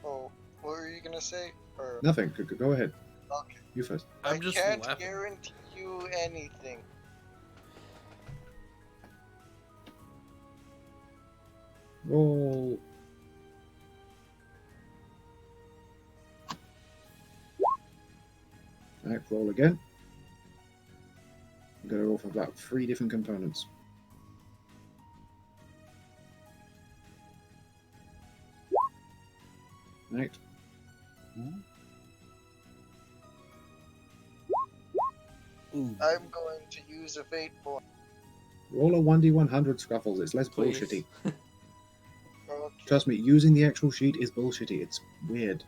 Oh, what were you gonna say? Or... Nothing. Go ahead. Okay. You first. I'm just I can't laughing. guarantee you anything. Roll. Alright, roll again. I'm going to roll for about 3 different components. Right. Ooh. I'm going to use a fate point. Roll a 1d100 Scruffles. It's less Please. bullshitty. Okay. Trust me, using the actual sheet is bullshitty. It's weird.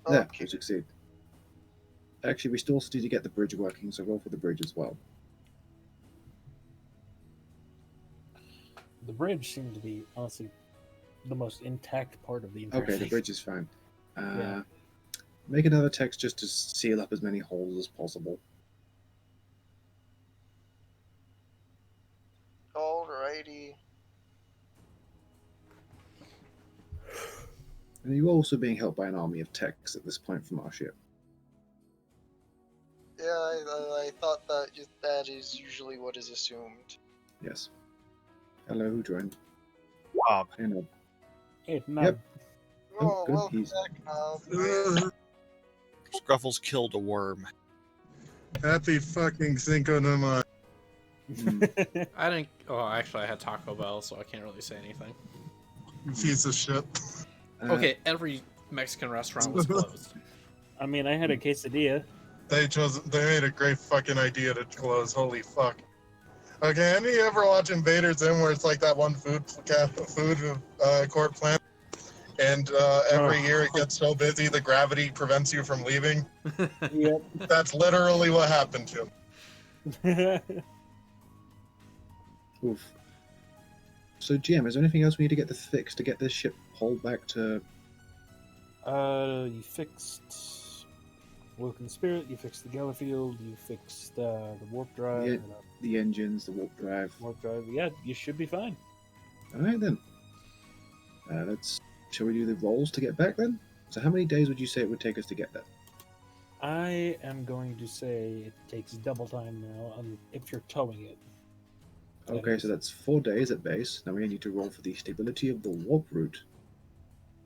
There, Okay. you succeed. Actually, we still need to get the bridge working, so roll for the bridge as well. The bridge seemed to be, honestly, the most intact part of the entire Okay, the thing. bridge is fine. Yeah. Make another text just to seal up as many holes as possible. Alrighty. And you're also being helped by an army of techs at this point from our ship. Yeah, I thought that is usually what is assumed. Yes. Hello, who joined? Wow. Hey, no. Hey, no. Yep. Oh, good, welcome he's- back now. Scruffles killed a worm. Happy fucking Cinco de Mayo. I didn't. Oh, actually, I had Taco Bell, so I can't really say anything. Piece of shit. Okay, every Mexican restaurant was closed. I mean, I had a quesadilla. They made a great fucking idea to close. Holy fuck. Okay, any you ever watch Invader Zim where it's like that one food court plant, and every year it gets so busy the gravity prevents you from leaving? Yep. That's literally what happened to him. Oof. So, GM, is there anything else we need to get this fixed to get this ship hauled back to... You fixed Woken Spirit, you fixed the Gellerfield, you fixed the warp drive. Yeah. the engines, the warp drive? Warp drive. Yeah, you should be fine. Alright then. Shall we do the rolls to get back then? So how many days would you say it would take us to get there? I am going to say it takes double time now if you're towing it. Okay, so that's 4 days at base. Now we need to roll for the stability of the warp route.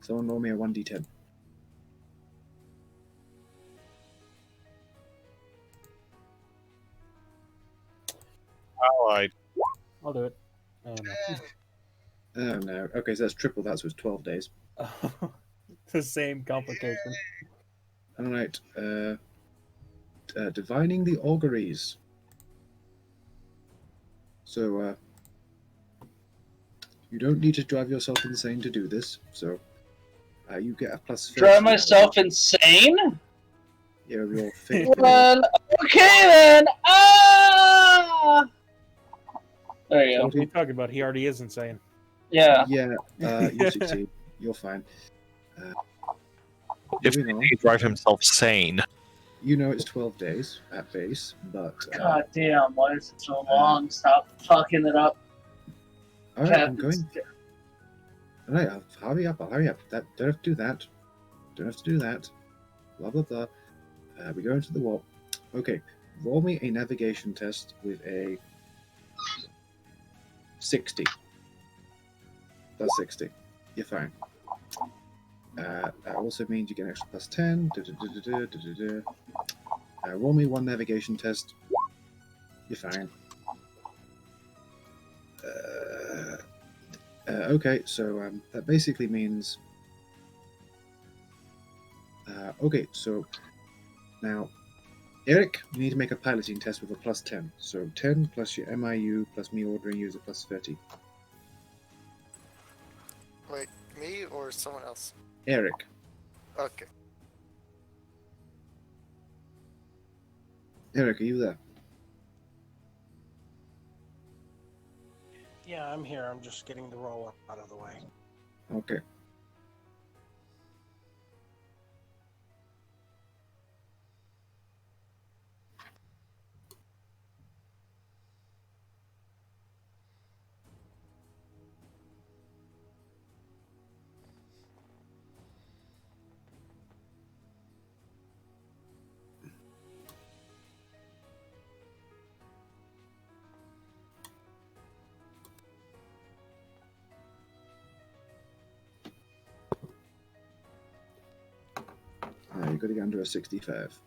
Someone roll me a 1d10. Allied. I'll do it. Oh no. Okay, so that's triple that, so it's 12 days. It's the same complication. Alright, divining the auguries. So, you don't need to drive yourself insane to do this, so you get a plus 30. Drive myself insane? Yeah, your fate. Well, okay then. Ah! There you go. What are you talking about? He already is insane. Yeah. Yeah, you succeed. You're fine. If Moving on. he drive himself sane. You know it's 12 days at base, but... God damn, why is it so long? Stop fucking it up. Alright, I'm Captain's- going... Alright, I'll hurry up. Don't have to do that. Don't have to do that. Blah, blah, blah. We go into the warp. Okay, roll me a navigation test with a 60. Plus 60. You're fine. That also means you get an extra plus 10. Roll me one navigation test. You're fine. Okay, so that basically means... okay, so now, Eric, you need to make a piloting test with a plus 10. So 10 plus your MIU plus me ordering you is a plus 30. Wait, me or someone else? Eric, Okay. Eric, are you there? Yeah, I'm here. I'm just getting the roll out of the way. Okay. You've got to get under a 65.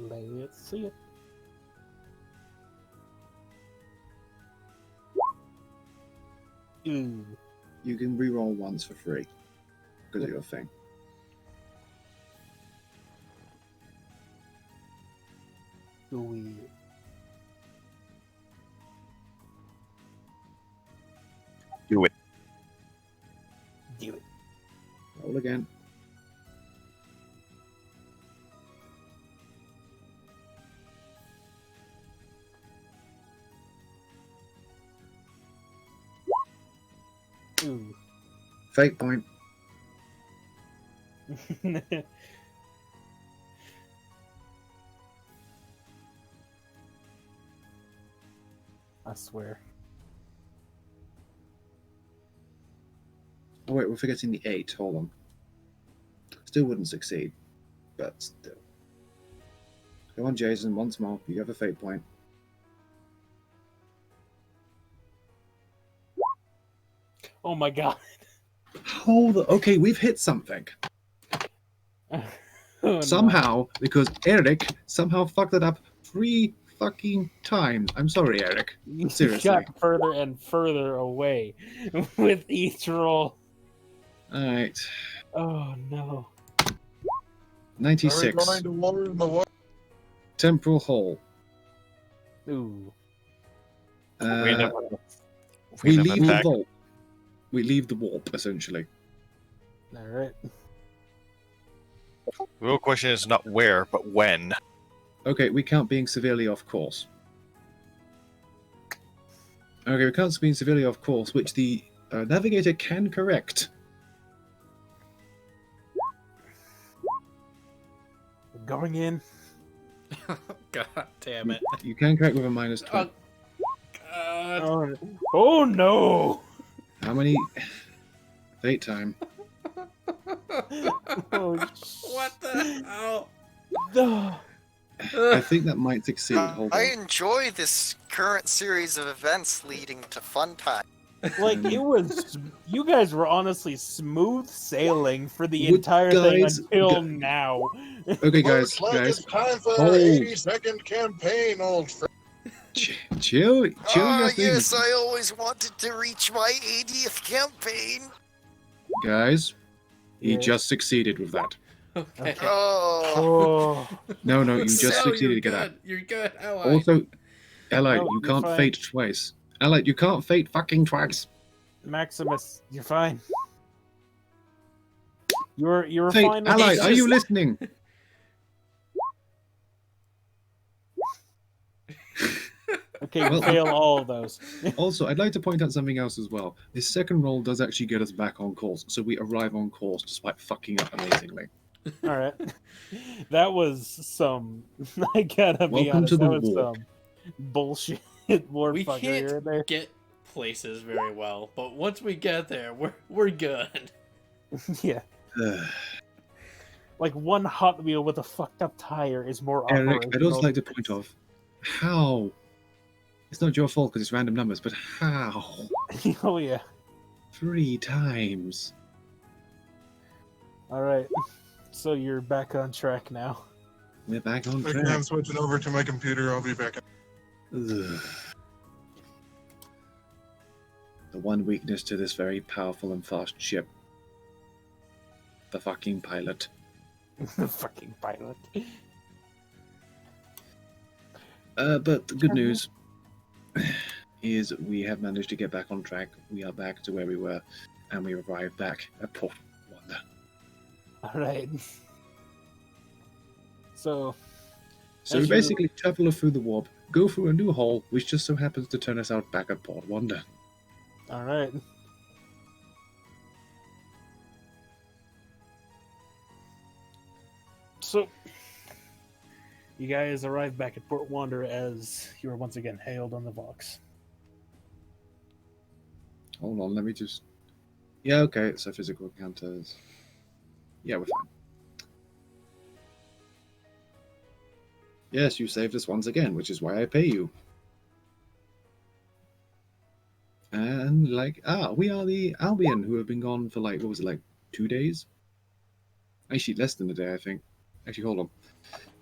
Let's see it. Ooh. You can re-roll once for free because of your thing. Ooh. Do it. Do it. Roll again. Ooh. Fate point. I swear. Oh wait, we're forgetting the 8. Hold on. Still wouldn't succeed, but still. Come on, Jason, once more. You have a fate point. Oh my god. Hold on. Okay, we've hit something. Oh, no. Somehow, because Eric somehow fucked it up 3 fucking times. I'm sorry, Eric. You Seriously. got further and further away with each roll. Alright. Oh no. Are we 96. going to war in the war? Temporal hole. Ooh. We Uh, never, we never leave the attack. vault. We leave the warp, essentially. Alright. The real question is not where, but when. Okay, we count being severely off course. Okay, we count being severely off course, which the navigator can correct. We're going in. God damn it. You can correct with a minus 20. God. Oh no! How many? Fate time. Oh, What the hell? no. I think that might succeed. Hold I on. enjoy this current series of events leading to fun time. Like, it was. You guys were honestly smooth sailing for the Would entire thing guys- until now. Okay, guys, Looks like guys, it's time for hold. our 82nd campaign, old friend. chill Ah, your thing. yes, I always wanted to reach my 80th campaign. Guys, he Yeah. just succeeded with that. Okay. Oh, Oh. No, you just So, succeeded you're to get that. good. You're good, ally. Also, Allied, No, you you're can't fine. fate twice. Allied, you can't fate fucking twice. Maximus, you're fine. You're Fate, fine. with Allied, this. are you listening? Okay, Well- fail all of those. Also, I'd like to point out something else as well. This second roll does actually get us back on course, so we arrive on course despite fucking up amazingly. All right, that was some. I gotta be Welcome honest. to the That was warp. some bullshit war We fuckery can't right there. get places very well, but once we get there, we're good. Yeah, like one Hot Wheel with a fucked up tire is more Eric, I'd operational. also like to point off how. It's not your fault because it's random numbers, but how? Oh yeah. 3 times. All right, so you're back on track now. We're back on Okay, track. I'm switching over to my computer. I'll be back. Ugh. The one weakness to this very powerful and fast ship. The fucking pilot. The fucking pilot. But the good news is we have managed to get back on track. We are back to where we were, and we arrived back at Port Wonder. All right. So So As we you- basically travel through the warp, go through a new hole, which just so happens to turn us out back at Port Wonder. all right. So, you guys arrive back at Port Wander as you are once again hailed on the Vox. Hold on, let me just... Yeah, okay, so physical encounters. Yeah, we're fine. Yes, you saved us once again, which is why I pay you. And, we are the Albion, who have been gone for, what was it, 2 days? Actually, less than a day, I think. Actually, hold on.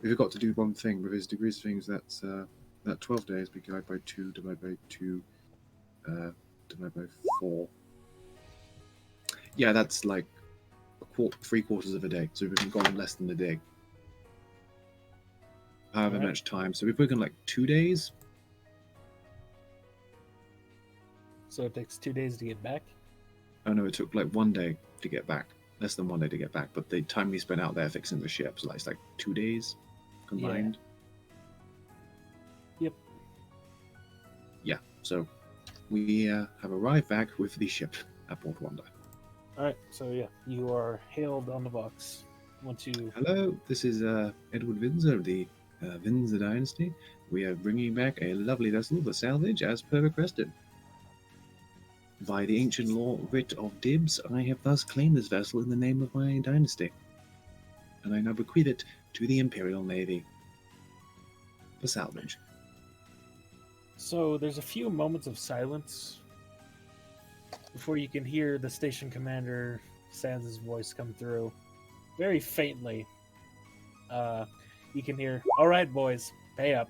we forgot to do one thing with his degrees things. That's that 12 days we divide by 2, divide by 2, divide by 4. Yeah, that's like 3/4 of a day. So we've gone less than a day. However much time. So we've broken like 2 days. So it takes 2 days to get back? Oh no, it took like 1 day to get back. Less than 1 day to get back. But the time we spent out there fixing the ship, so it's like 2 days combined. Yep. Yeah, so we have arrived back with the ship at Port Wanda. Alright, so yeah, you are hailed on the Vox. Want to... Hello, this is Edward Windsor of the Windsor Dynasty. We are bringing back a lovely vessel for salvage as per requested. By the ancient law writ of Dibs, I have thus claimed this vessel in the name of my dynasty, and I now bequeath it to the Imperial Navy for salvage. So there's a few moments of silence before you can hear the station commander Sans' voice come through. Very faintly. You can hear, "All right, boys, pay up."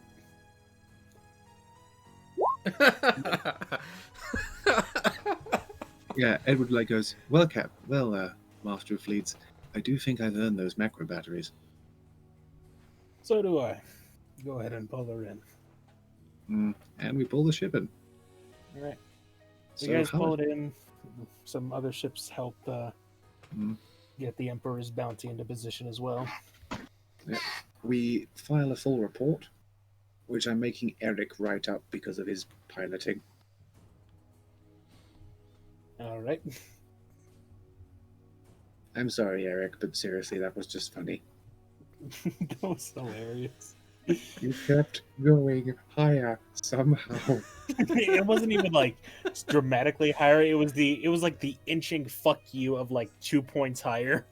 Yeah, Edward like goes, "Well, Cap, well, Master of Fleets, I do think I've earned those macro batteries." So do I. Go ahead and pull her in. And we pull the ship in. Alright. So So you guys how pull much- it in. Some other ships help get the Emperor's bounty into position as well. We file a full report, which I'm making Eric write up because of his piloting. Alright. I'm sorry, Eric, but seriously, that was just funny. That was hilarious. You kept going higher somehow. It wasn't even like dramatically higher. It was like the inching fuck you of like 2 points higher.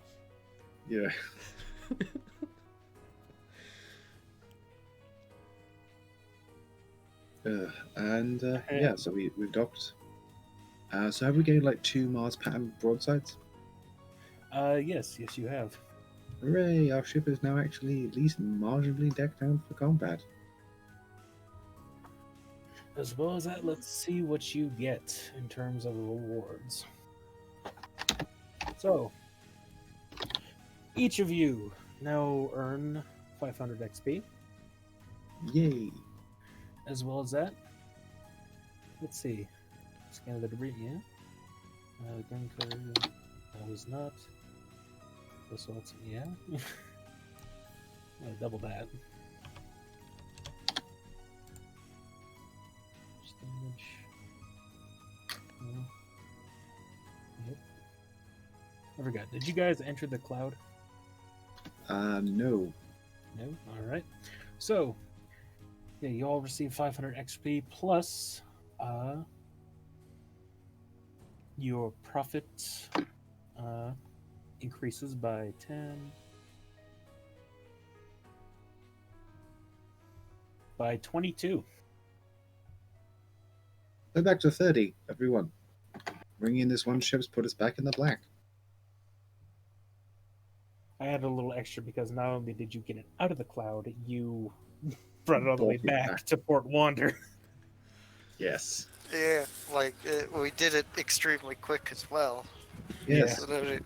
Yeah. Yeah, so we've docked. So have we gained like 2 Mars pattern broadsides? Yes, you have. Hooray! Our ship is now actually at least marginally decked out for combat. As well as that, let's see what you get in terms of rewards. So, each of you now earn 500 XP. Yay! As well as that, let's see. Scan the debris, yeah. Green color, that was not. This one's, yeah. Double that. Damage. Yep. I forgot. Did you guys enter the cloud? No. No? Alright. So, yeah, you all receive 500 XP plus your profit increases by 10. By 22. Go back to 30, everyone. Bringing in this one ship's put us back in the black. I had a little extra because not only did you get it out of the cloud, you brought it all the way Brought it back back. to Port Wander. Yes. Yeah, like we did it extremely quick as well. Yes. So that it-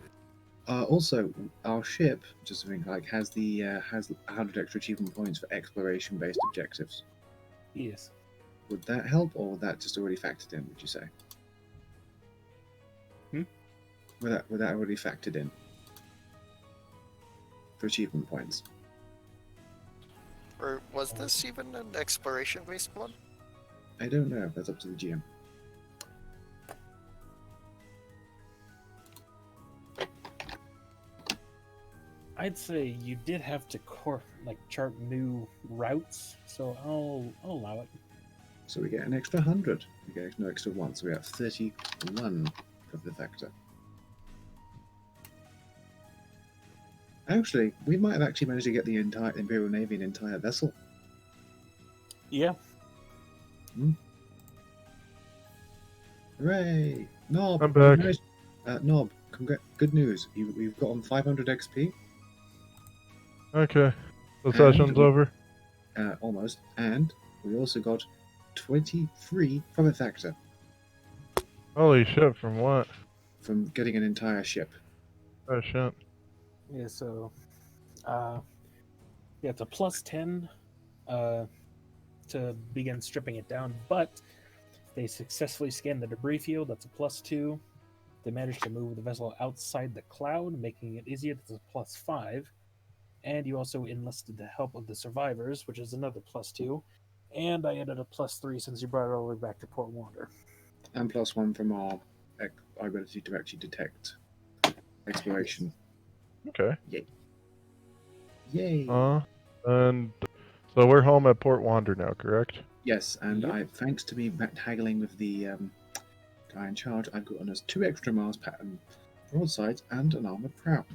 Also, our ship, just something like, has 100 extra achievement points for exploration-based objectives. Yes. Would that help, or would that just already factored in? Would you say? Would that already factored in for achievement points? or was this even an exploration-based one? I don't know. That's up to the GM. I'd say you did have to chart new routes, so I'll allow it. So we get an extra 100. We get an extra 1, so we have 31 of the factor. Actually, we might have actually managed to get the entire Imperial Navy an entire vessel. Yeah. Hooray! Nob! I'm back. Nice. Nob, good news. We've gotten 500 XP. Okay. The session's over? Almost. And we also got 23 profit factor Holy shit, from what? from getting an entire ship. Oh shit. Yeah, so yeah, it's a +10 to begin stripping it down, but they successfully scanned the debris field. That's a +2. They managed to move the vessel outside the cloud, making it easier. That's a +5. And you also enlisted the help of the survivors, which is another +2. And I added a +3 since you brought it all the way back to Port Wander. And +1 from our ability to actually detect exploration. Okay. Yay! And so we're home at Port Wander now, correct? Yes, and Yep. thanks to me haggling with the guy in charge, I've gotten us 2 extra Mars pattern broadsides and an armored prow.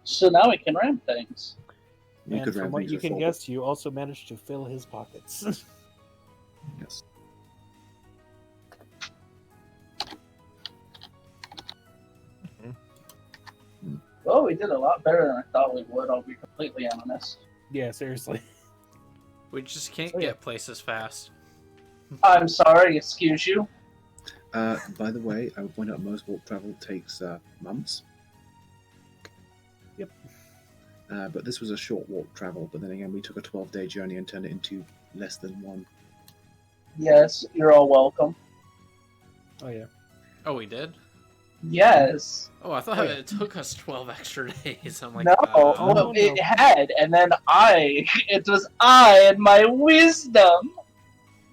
So now we can ram things. We And could from ram what things you with can forward. guess, you also managed to fill his pockets. Yes. Well, we did a lot better than I thought we would, I'll be completely honest. Yeah, seriously. We just can't Oh, yeah. get places fast. I'm sorry, excuse you. By the way, I would point out most warp travel takes months. Yep. But this was a short warp travel, but then again, we took a 12-day journey and turned it into less than one. Yes, you're all welcome. Oh, yeah. Oh, we did? Yes. Oh, I thought Oh, yeah. it took us 12 extra days. I'm like, No, no. it had, and then it was I and my wisdom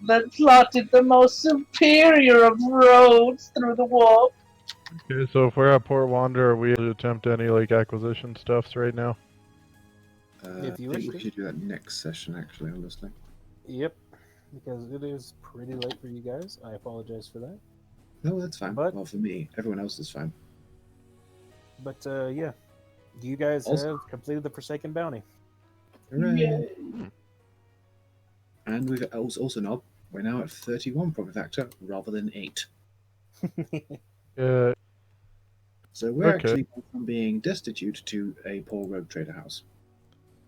that plotted the most superior of roads through the warp. Okay, so if we're at Port Wander, are we able to attempt any like acquisition stuffs right now? If you I wish think we to. should do that next session, actually, honestly. Yep. Because it is pretty late for you guys. I apologize for that. No, that's fine. But- Well, for me, everyone else is fine. But, yeah. You guys Also- have completed the Forsaken Bounty. Hooray! Yay. And we've also now, we're now at 31 profit factor rather than 8. Yeah. So we're Okay. actually gone from being destitute to a poor rogue trader house.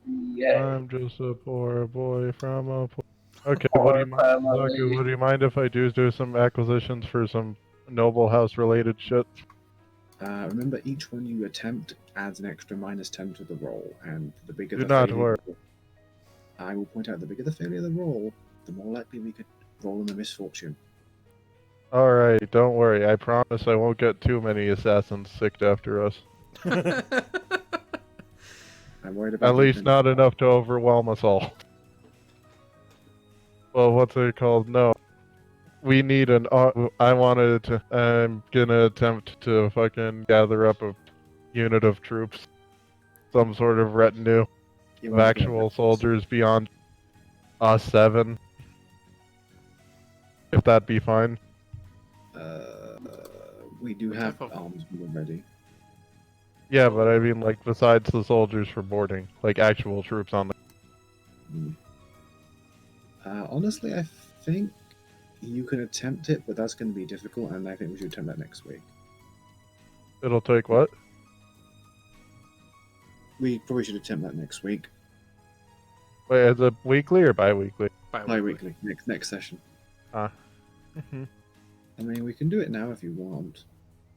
Yay. I'm just a poor boy from a poor... Okay, Poor what do you mind, family. Zaku, what do you mind if I do some acquisitions for some noble house related shit? Remember, each one you attempt adds an extra -10 to the roll, and the bigger Do the not failure, worry. I will point out the bigger the failure of the roll, the more likely we could roll in a misfortune. Alright, don't worry. I promise I won't get too many assassins sicked after us. I'm worried about At least not enough to overwhelm us all. Well, what's it called? No. We need an... I'm gonna attempt to fucking gather up a unit of troops. Some sort of retinue of actual soldiers beyond us 7. If that'd be fine. We do What have type of- arms already. Yeah, but I mean, like, besides the soldiers for boarding, like actual troops on the. Honestly, I think you can attempt it, but that's going to be difficult, and I think we should attempt that next week. It'll take what? We probably should attempt that next week. Wait, is it weekly or bi-weekly? Bi-weekly. Next session. Ah. I mean, we can do it now if you want.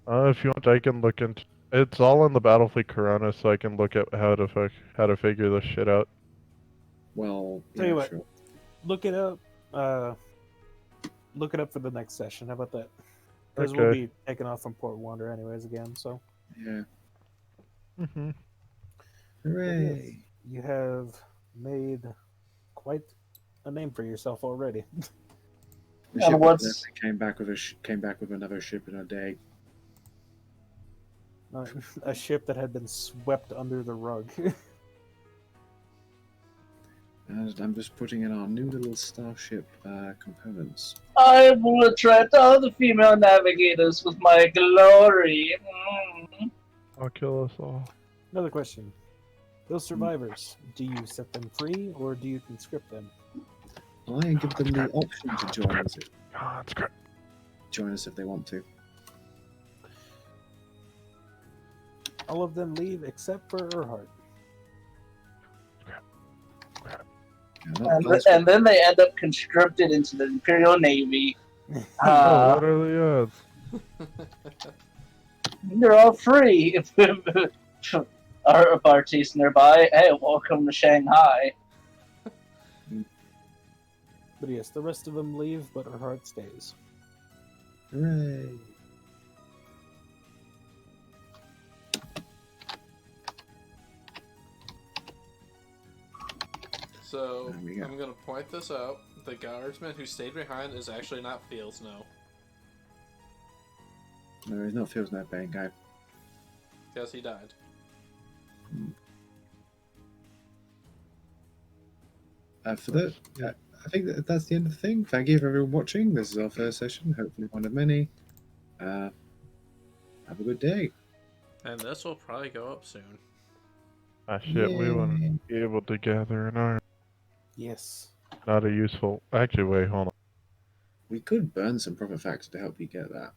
If you want, I can look into. It's all in the Battlefleet Corona, so I can look at how to figure this shit out. Well, Tell you yeah, what. sure. Look it up. Look it up for the next session. How about that? Because Okay. we'll be taking off from Port Wander anyways again, so. Yeah. Mm-hmm. Hooray! You have made quite a name for yourself already. The And ship what's- came back with another ship in a day. A ship that had been swept under the rug. And I'm just putting in our new little starship components. I will attract all the female navigators with my glory. I'll kill us all. Another question. Those survivors, do you set them free or do you conscript them? I give them the option to join us if they want to. All of them leave except for Erhard. And then they end up conscripted into the Imperial Navy. Oh, what are the odds? They're all free. Our party's nearby. Hey, welcome to Shanghai. But yes, the rest of them leave, but her heart stays. Hooray. So, There we go. I'm going to point this out. The guardsman who stayed behind is actually not Fields, no. No, he's not feels that bad guy. Because he died. For that, I think that's the end of the thing. Thank you for everyone watching. This is our first session, hopefully one of many. Have a good day. And this will probably go up soon. Ah, shit, we want Yay. to be able to gather an army. Yes. Not a useful. Actually, wait, hold on. We could burn some proper facts to help you get that.